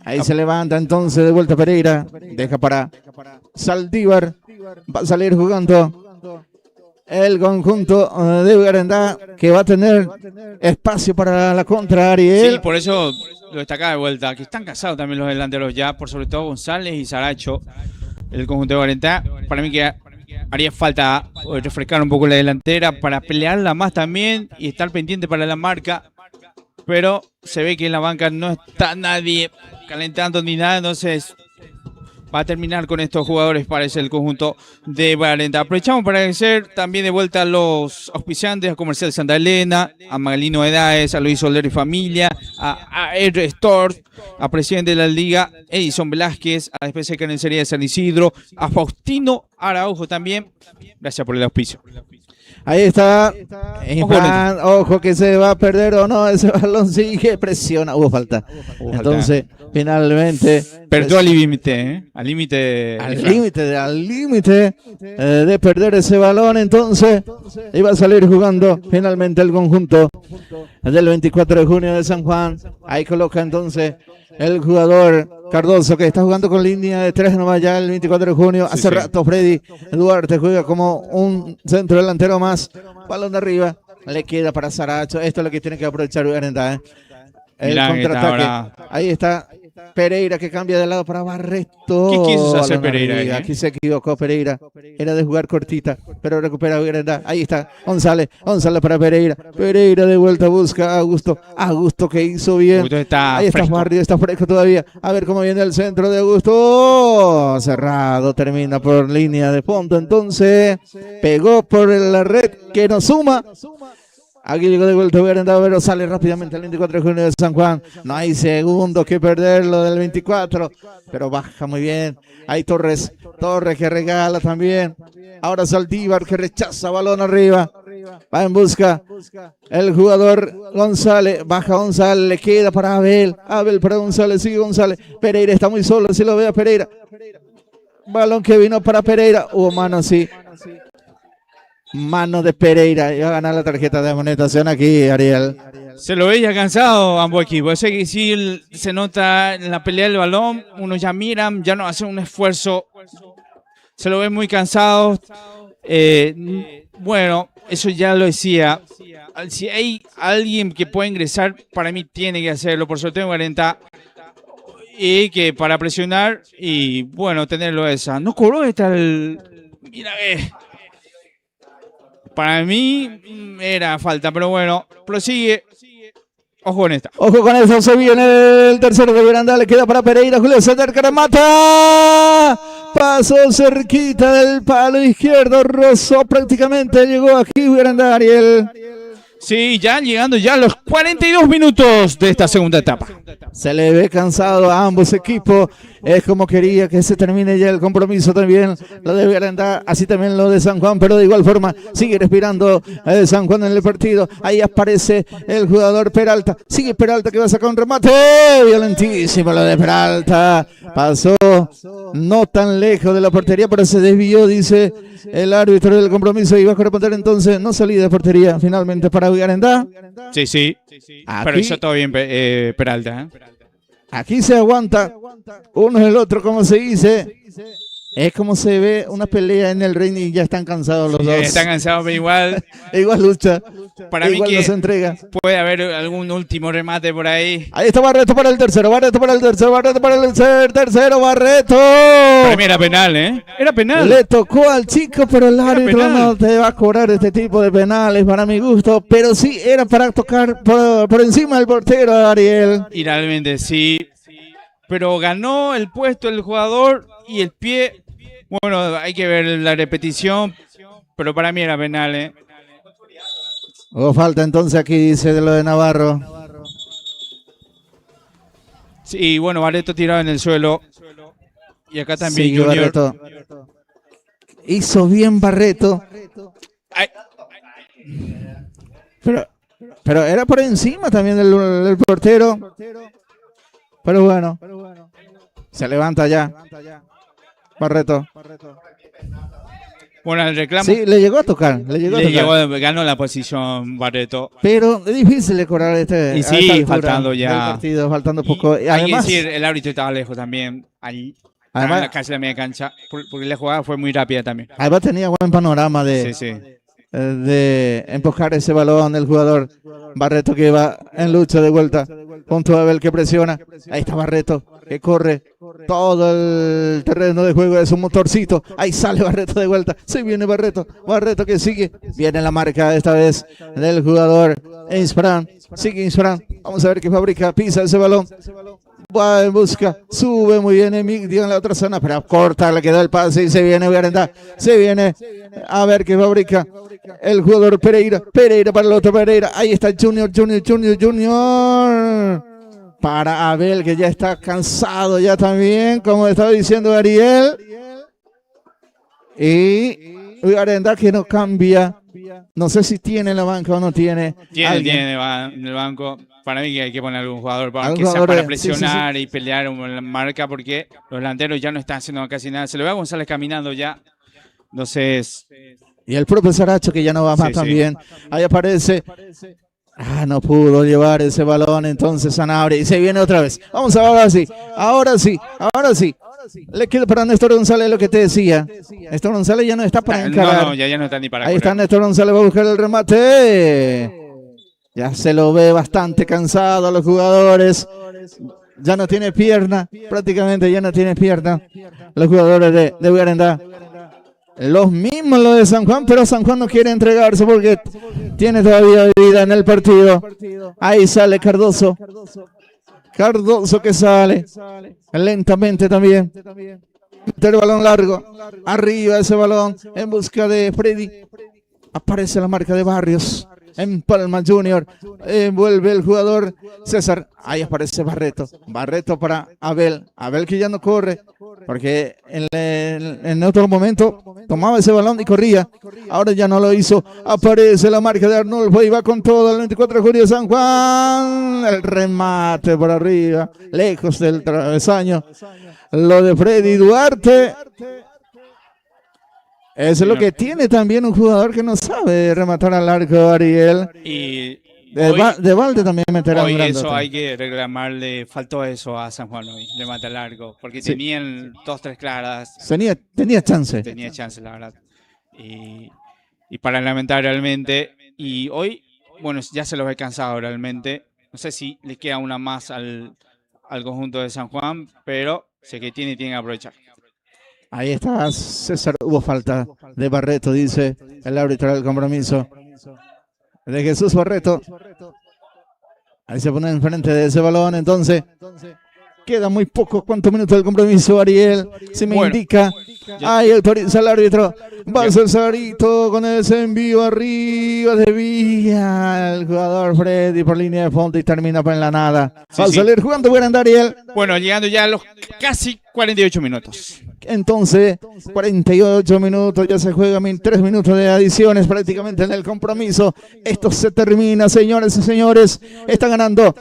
Ahí se levanta entonces de vuelta Pereira. Deja para Saldívar. Va a salir jugando el conjunto de Garandá, que va a tener espacio para la contra, Ariel. Sí, por eso lo destacaba de vuelta, que están casados también los delanteros ya, por sobre todo González y Saracho. el conjunto de Guarentá. Para mí que haría falta refrescar un poco la delantera para pelearla más también y estar pendiente para la marca. Pero se ve que en la banca no está nadie calentando ni nada, entonces va a terminar con estos jugadores, parece, el conjunto de Guarentá. Aprovechamos para agradecer también de vuelta a los auspiciantes, a Comercial Santa Elena, a Magalino Edaes, a Luis Soler y familia, a R Store, a presidente de la Liga, Edison Velázquez, a la especie de carnicería de San Isidro, a Faustino Araujo también. Gracias por el auspicio. Ahí está. Iván, ojo que se va a perder o no. Ese balón sigue, presiona. Hubo falta. Entonces, finalmente. Perdió al límite, ¿eh? Al límite. Al límite de perder ese balón. Entonces, iba a salir jugando finalmente el conjunto del 24 de junio de San Juan. Ahí coloca entonces el jugador Cardoso, que está jugando con línea de 3 nomás ya el 24 de junio. Hace rato Freddy Duarte juega como un centro delantero más. Balón de arriba. Le queda para Saracho. Esto es lo que tiene que aprovechar Guarentá. El contraataque. Ahí está Pereira, que cambia de lado para Barreto. ¿Qué quiso hacer Pereira? Aquí se equivocó Pereira. Era de jugar cortita, pero recupera Guarentá. Ahí está González para Pereira. Pereira de vuelta busca a Augusto. Augusto, que hizo bien. Ahí está Barrio, está fresco todavía. A ver cómo viene el centro de Augusto. Oh, cerrado, termina por línea de fondo. Entonces pegó por la red que nos suma. Aquí llegó de vuelta Guarentá, pero sale rápidamente el 24 de junio de San Juan. No hay segundo que perderlo del 24, pero baja muy bien. Hay Torres que regala también. Ahora Saldívar, que rechaza balón arriba. Va en busca el jugador González. Baja González, le queda para Abel. Abel para González, sigue González. Pereira está muy solo, si lo ve a Pereira. Balón que vino para Pereira. Hubo mano, sí. Mano de Pereira. Iba a ganar la tarjeta de amonestación aquí, Ariel. Se lo veía cansado ambos equipos. Sé que sí se nota en la pelea del balón. Uno ya miran, ya no hacen un esfuerzo. Se lo ve muy cansado. Bueno, eso ya lo decía. Si hay alguien que pueda ingresar, para mí tiene que hacerlo. Por suerte en Guarentá. Y que para presionar y bueno, tenerlo esa. No cobró esta el... Mira para mí era falta, pero bueno, prosigue. Ojo con esta. Ojo con eso, se viene el tercero de Guarentá, le queda para Pereira, Julio César que remata. Pasó cerquita del palo izquierdo, rozó prácticamente, llegó aquí Guarentá, Ariel. Sí, ya llegando ya a los 42 minutos de esta segunda etapa. Se le ve cansado a ambos equipos. Es como quería que se termine ya el compromiso también. Lo de Guarentá, así también lo de San Juan, pero de igual forma sigue respirando San Juan en el partido. Ahí aparece el jugador Peralta. Sigue Peralta que va a sacar un remate. Violentísimo lo de Peralta. Pasó no tan lejos de la portería, pero se desvió, dice el árbitro del compromiso. Y va a corresponder entonces no salida de portería finalmente para Guarentá. Sí. Pero hizo todo bien Peralta. Aquí se aguanta uno y el otro, como se dice. Es como se ve una pelea en el ring y ya están cansados los dos. Están cansados, pero igual. Igual lucha. Para mí que no se entrega. Puede haber algún último remate por ahí. Ahí está Barreto para el tercero. Barreto para el tercero. Barreto. Para mí era penal, ¿eh? Era penal. Le tocó al chico, pero el árbitro no te va a cobrar este tipo de penales para mi gusto. Pero sí era para tocar por encima del portero, Ariel. Y realmente sí. Pero ganó el puesto el jugador y el pie. Bueno, hay que ver la repetición, pero para mí era penal, ¿eh? Hubo falta entonces aquí, dice de lo de Navarro. Sí, bueno, Barreto tirado en el suelo. Y acá también sí, Junior. Barreto. Hizo bien Barreto. Ay. Pero era por encima también del portero. Pero bueno, se levanta ya. Barreto. Bueno, el reclamo. Sí, le llegó a tocar. Ganó la posición Barreto. Pero es difícil de cobrar este. Y sí, faltando ya. Partido, faltando poco. Y además, hay que decir, el árbitro estaba lejos también. Ahí. Además, en la casi la media cancha. Porque la jugada fue muy rápida también. Además, tenía buen panorama de empujar ese balón del jugador Barreto, que va en lucha de vuelta junto a Abel, que presiona. Ahí está Barreto, que corre todo el terreno de juego de su motorcito. Ahí sale Barreto de vuelta. Se viene Barreto. Barreto que sigue. Viene la marca esta vez del jugador Insfran. Sigue Insfran. Vamos a ver qué fabrica. Pisa ese balón. Va en busca, sube muy bien Emilio en la otra zona, pero corta, le quedó el pase y se viene Garenda, se viene a ver qué fabrica el jugador Pereira para el otro Pereira, ahí está Junior, para Abel que ya está cansado ya también, como estaba diciendo Ariel, y Garenda que no cambia, no sé si tiene la banca o no tiene. Tiene en el banco. Para mí que hay que poner algún jugador para que sea para presionar y pelear en la marca, porque los delanteros ya no están haciendo casi nada. Se lo ve a González caminando ya. Entonces. Y el propio Saracho que ya no va más también. Ahí aparece. No pudo llevar ese balón entonces Sanabria. Y se viene otra vez. Vamos ahora sí. Ahora sí. Le queda para Néstor González lo que te decía. Néstor González ya no está para encarar. No, ya no está ni para Ahí está Néstor González, va a buscar el remate. Ya se lo ve bastante cansado a los jugadores. Ya no tiene pierna. Prácticamente ya no tiene pierna. Los jugadores de Garenda. Los mismos lo de San Juan, pero San Juan no quiere entregarse porque tiene todavía vida en el partido. Ahí sale Cardoso. Cardoso que sale lentamente también. Mete el balón largo. Arriba ese balón en busca de Freddy. Aparece la marca de Barrios. En Palma Junior, vuelve el jugador César, ahí aparece Barreto para Abel que ya no corre, porque en otro momento tomaba ese balón y corría, ahora ya no lo hizo, aparece la marca de Arnulfo y va con todo el 24 de julio de San Juan, el remate por arriba, lejos del travesaño, lo de Freddy Duarte. Eso es lo que tiene también un jugador que no sabe rematar al arco, Ariel. Y de balde también meterá hoy eso hay que reclamarle, faltó eso a San Juan hoy, remate al arco, porque tenían 2-3 claras. Tenía chance. Tenía chance, la verdad. Y para lamentar realmente. Y hoy, bueno, ya se los he cansado realmente. No sé si les queda una más al conjunto de San Juan, pero sé que tiene que aprovechar. Ahí está César, hubo falta de Barreto, dice el árbitro del compromiso. De Jesús Barreto. Ahí se pone enfrente de ese balón, entonces queda muy poco. ¿Cuántos minutos del compromiso, Ariel? Si me indica. Ahí autoriza el árbitro. Va a ser Sarito con ese envío arriba de Villa. El jugador Freddy por línea de fondo y termina en la nada. Va a salir jugando Garenda, Ariel. Bueno, llegando ya a los casi 48 minutos. Entonces, 48 minutos, ya se juegan 3 minutos de adiciones prácticamente en el compromiso. Esto se termina, señores y señores. Está ganando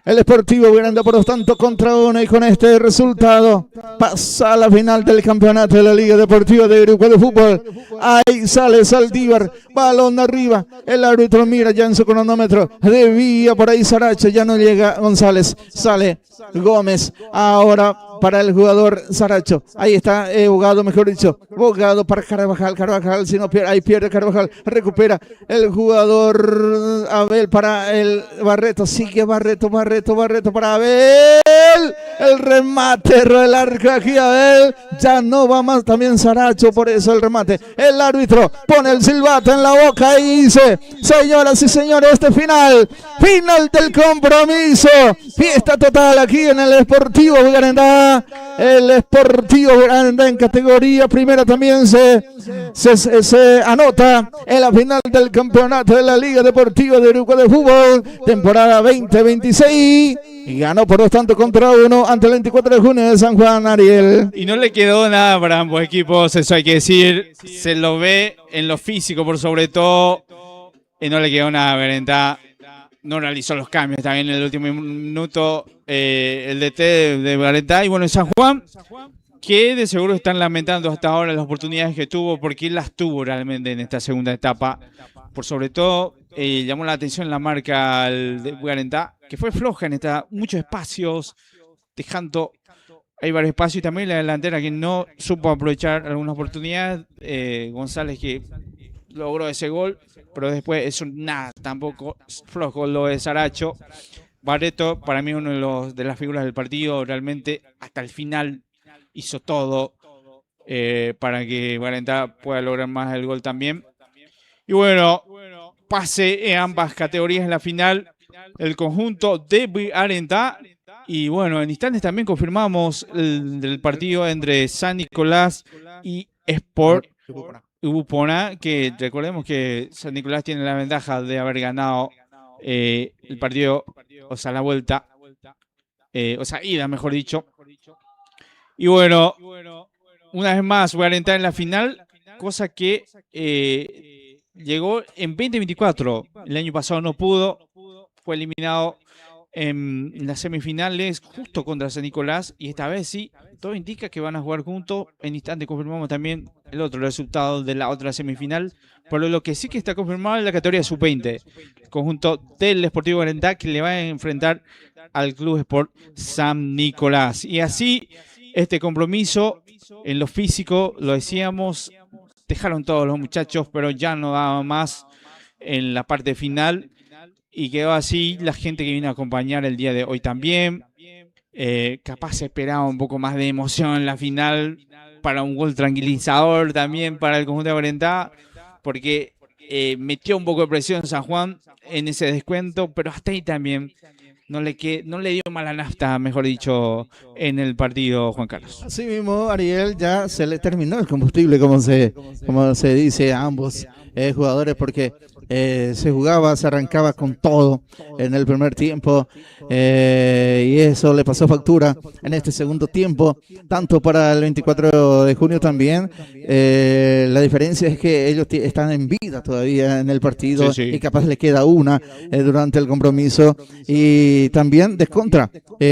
el Sportivo Garenda por 2 contra 1 y con este resultado pasa a la final del campeonato de la Liga Deportiva de Grupo de Fútbol. Ahí sale Saldívar, balón arriba, el árbitro mira ya en su cronómetro, debía por ahí Saracho, ya no llega González, sale Gómez, ahora para el jugador Saracho, ahí está Bogado, mejor dicho, Bogado para Carvajal, si no pierde, ahí pierde Carvajal, recupera el jugador Abel para el Barreto, sigue Barreto para Abel, el remate del arco aquí Abel, ya no va más también Saracho, por eso el remate, el árbitro pone el silbato en la boca y dice, señoras y señores, final del compromiso, fiesta total aquí en el Sportivo Garenda, el Sportivo Garenda en categoría primera también se anota en la final del campeonato de la Liga Deportiva de Uruguay de Fútbol, temporada 2026, y ganó por 2 contra 1 ante el 24 de junio de San Juan, Ariel. Y no le quedó nada para ambos equipos, eso hay que decir, se lo ve en lo físico por sobre todo, y no le quedó nada, Garenda. No realizó los cambios también en el último minuto el DT de Garenda. Y bueno, en San Juan, que de seguro están lamentando hasta ahora las oportunidades que tuvo, porque él las tuvo realmente en esta segunda etapa. Por sobre todo, llamó la atención la marca de Garenda, que fue floja en muchos espacios, dejando hay varios espacios, y también la delantera que no supo aprovechar algunas oportunidades. González que logró ese gol, pero después eso nada, tampoco flojo lo de Saracho. Barreto, para mí, uno de las figuras del partido, realmente hasta el final hizo todo para que Guarentá pueda lograr más el gol también. Y bueno, pase en ambas categorías en la final, el conjunto de Guarentá. Y bueno, en instantes también confirmamos el partido entre San Nicolás y Sport Ubupona, que recordemos que San Nicolás tiene la ventaja de haber ganado el partido, o sea, la vuelta, o sea, ida, mejor dicho. Y bueno, una vez más, Guarentá en la final, cosa que llegó en 2024. El año pasado no pudo, fue eliminado en las semifinales justo contra San Nicolás, y esta vez sí, todo indica que van a jugar juntos. En instante confirmamos también el otro resultado de la otra semifinal, pero lo que sí que está confirmado es la categoría sub-20, el conjunto del Sportivo Guarentá, que le va a enfrentar al Club Sport San Nicolás. Y así, este compromiso en lo físico, lo decíamos, dejaron todos los muchachos, pero ya no daba más en la parte final. Y quedó así la gente que vino a acompañar el día de hoy también. Capaz se esperaba un poco más de emoción en la final, para un gol tranquilizador también para el conjunto de Guarentá, porque metió un poco de presión San Juan en ese descuento, pero hasta ahí también no le dio mala nafta, mejor dicho, en el partido, Juan Carlos. Así mismo, Ariel, ya se le terminó el combustible, como se dice a ambos jugadores, porque se jugaba, se arrancaba con todo en el primer tiempo, y eso le pasó factura en este segundo tiempo, tanto para el 24 de junio también. La diferencia es que ellos están en vida todavía en el partido, Sí, sí. y capaz le queda una durante el compromiso, y también descontra,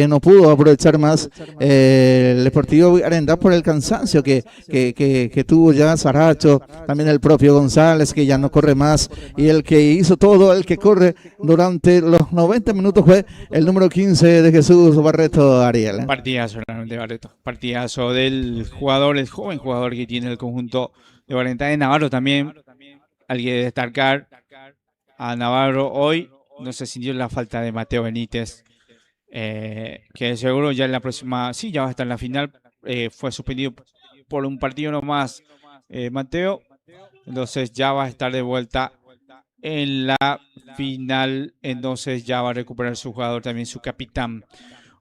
no pudo aprovechar más el Sportivo Guarentá por el cansancio que tuvo ya Saracho, también el propio González, que ya no corre más, y el que hizo todo, el que corre durante los 90 minutos fue el número 15 de Jesús Barreto, Ariel. Partidazo realmente, Barreto. Partidazo del jugador, el joven jugador que tiene el conjunto de Guarentá. De Navarro también, hay que destacar a Navarro hoy. No se sintió la falta de Mateo Benítez, que seguro ya en la próxima, sí, ya va a estar en la final. Fue suspendido por un partido nomás, Mateo. Entonces ya va a estar de vuelta en la final. Entonces ya va a recuperar su jugador también, su capitán.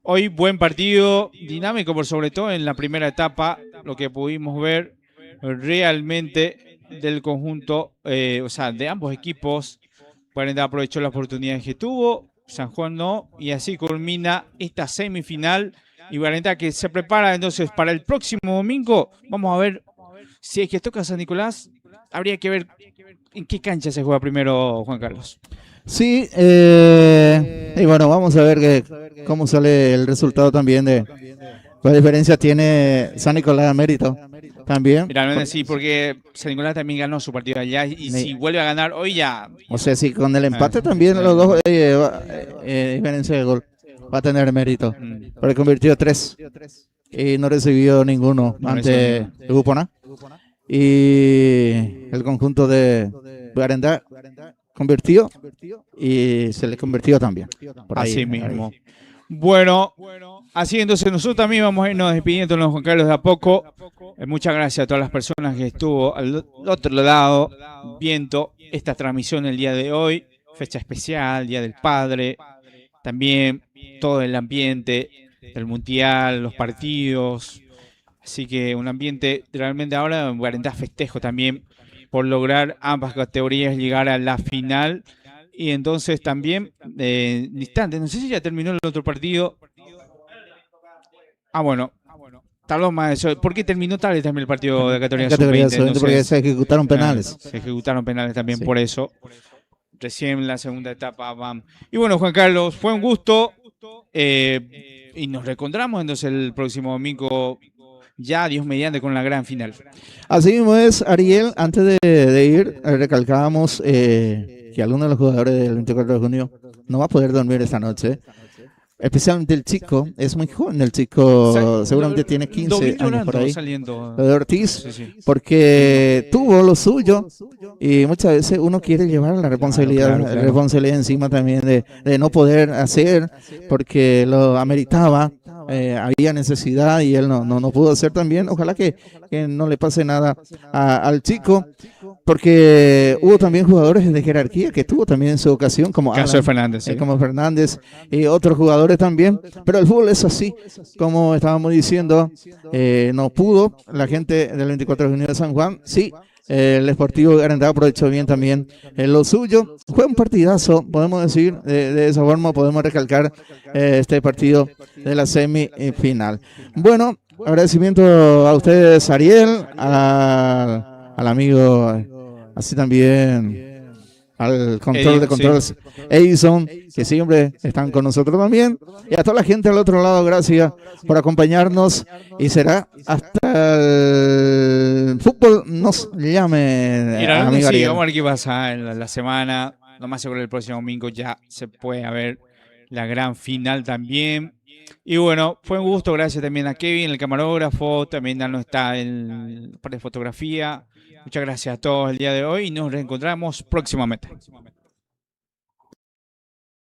Hoy buen partido, dinámico por sobre todo en la primera etapa, lo que pudimos ver realmente del conjunto, o sea, de ambos equipos. Guarentá aprovechó las oportunidades que tuvo, San Juan no, y así culmina esta semifinal. Y Guarentá que se prepara entonces para el próximo domingo. Vamos a ver si es que toca San Nicolás. Habría que ver en qué cancha se juega primero, Juan Carlos. Sí, y bueno, vamos a ver cómo sale el resultado también de la diferencia tiene San Nicolás de mérito también. Realmente sí, porque San Nicolás también ganó su partido allá, y si vuelve a ganar hoy ya... O sea, si con el empate también los dos diferencia de gol va a tener mérito, porque convirtió 3 y no recibió ninguno ante Ubupona. Y el conjunto de Guarentá convirtió y se le convirtió también. Por ahí, así mismo. Bueno, así entonces nosotros también vamos a irnos despidiéndonos, Juan Carlos, de a poco. Muchas gracias a todas las personas que estuvo al otro lado viendo esta transmisión el día de hoy. Fecha especial, Día del Padre. También todo el ambiente del Mundial, los partidos. Así que un ambiente realmente ahora en Guarentá festejo también por lograr ambas categorías llegar a la final. Y entonces también, en instantes, no sé si ya terminó el otro partido. Bueno, hablamos más de eso. ¿Por qué terminó tarde también el partido de categoría sub-20? Entonces, porque se ejecutaron penales. Se ejecutaron penales también, sí. Por eso. Recién en la segunda etapa van. Y bueno, Juan Carlos, fue un gusto. Y nos reencontramos entonces el próximo domingo, ya Dios mediante, con la gran final. Así mismo es, Ariel. Antes de ir, recalcábamos que alguno de los jugadores del 24 de junio no va a poder dormir esta noche. especialmente el chico, es muy joven el chico, seguramente tiene 15 años por ahí, saliendo. lo de Ortiz, Sí. porque tuvo lo suyo y muchas veces uno quiere llevar la responsabilidad, Claro. responsabilidad encima también de no poder hacer porque lo ameritaba. Había necesidad y él no pudo hacer también. Ojalá que no le pase nada al chico, porque hubo también jugadores de jerarquía que tuvo también en su ocasión, como Caso de Alan, Fernández. Sí. como Fernández y otros jugadores también. Pero el fútbol es así, como estábamos diciendo, no pudo la gente del 24 de junio de San Juan. Sí. El Sportivo Garantá aprovechó bien también lo suyo. Fue un partidazo, podemos decir, de esa forma podemos recalcar este partido de la semifinal. Bueno, agradecimiento a ustedes, Ariel, al amigo, así también al control de controles, Edison, que siempre están con nosotros también, y a toda la gente al otro lado, gracias por acompañarnos, y será hasta el fútbol nos llame, amigo Ariel. Vamos a ver qué pasa en la semana, lo más seguro el próximo domingo ya se puede ver la gran final también. Y bueno, fue un gusto, gracias también a Kevin, el camarógrafo, también no está en parte de fotografía. Muchas gracias a todos el día de hoy y nos reencontramos próximamente.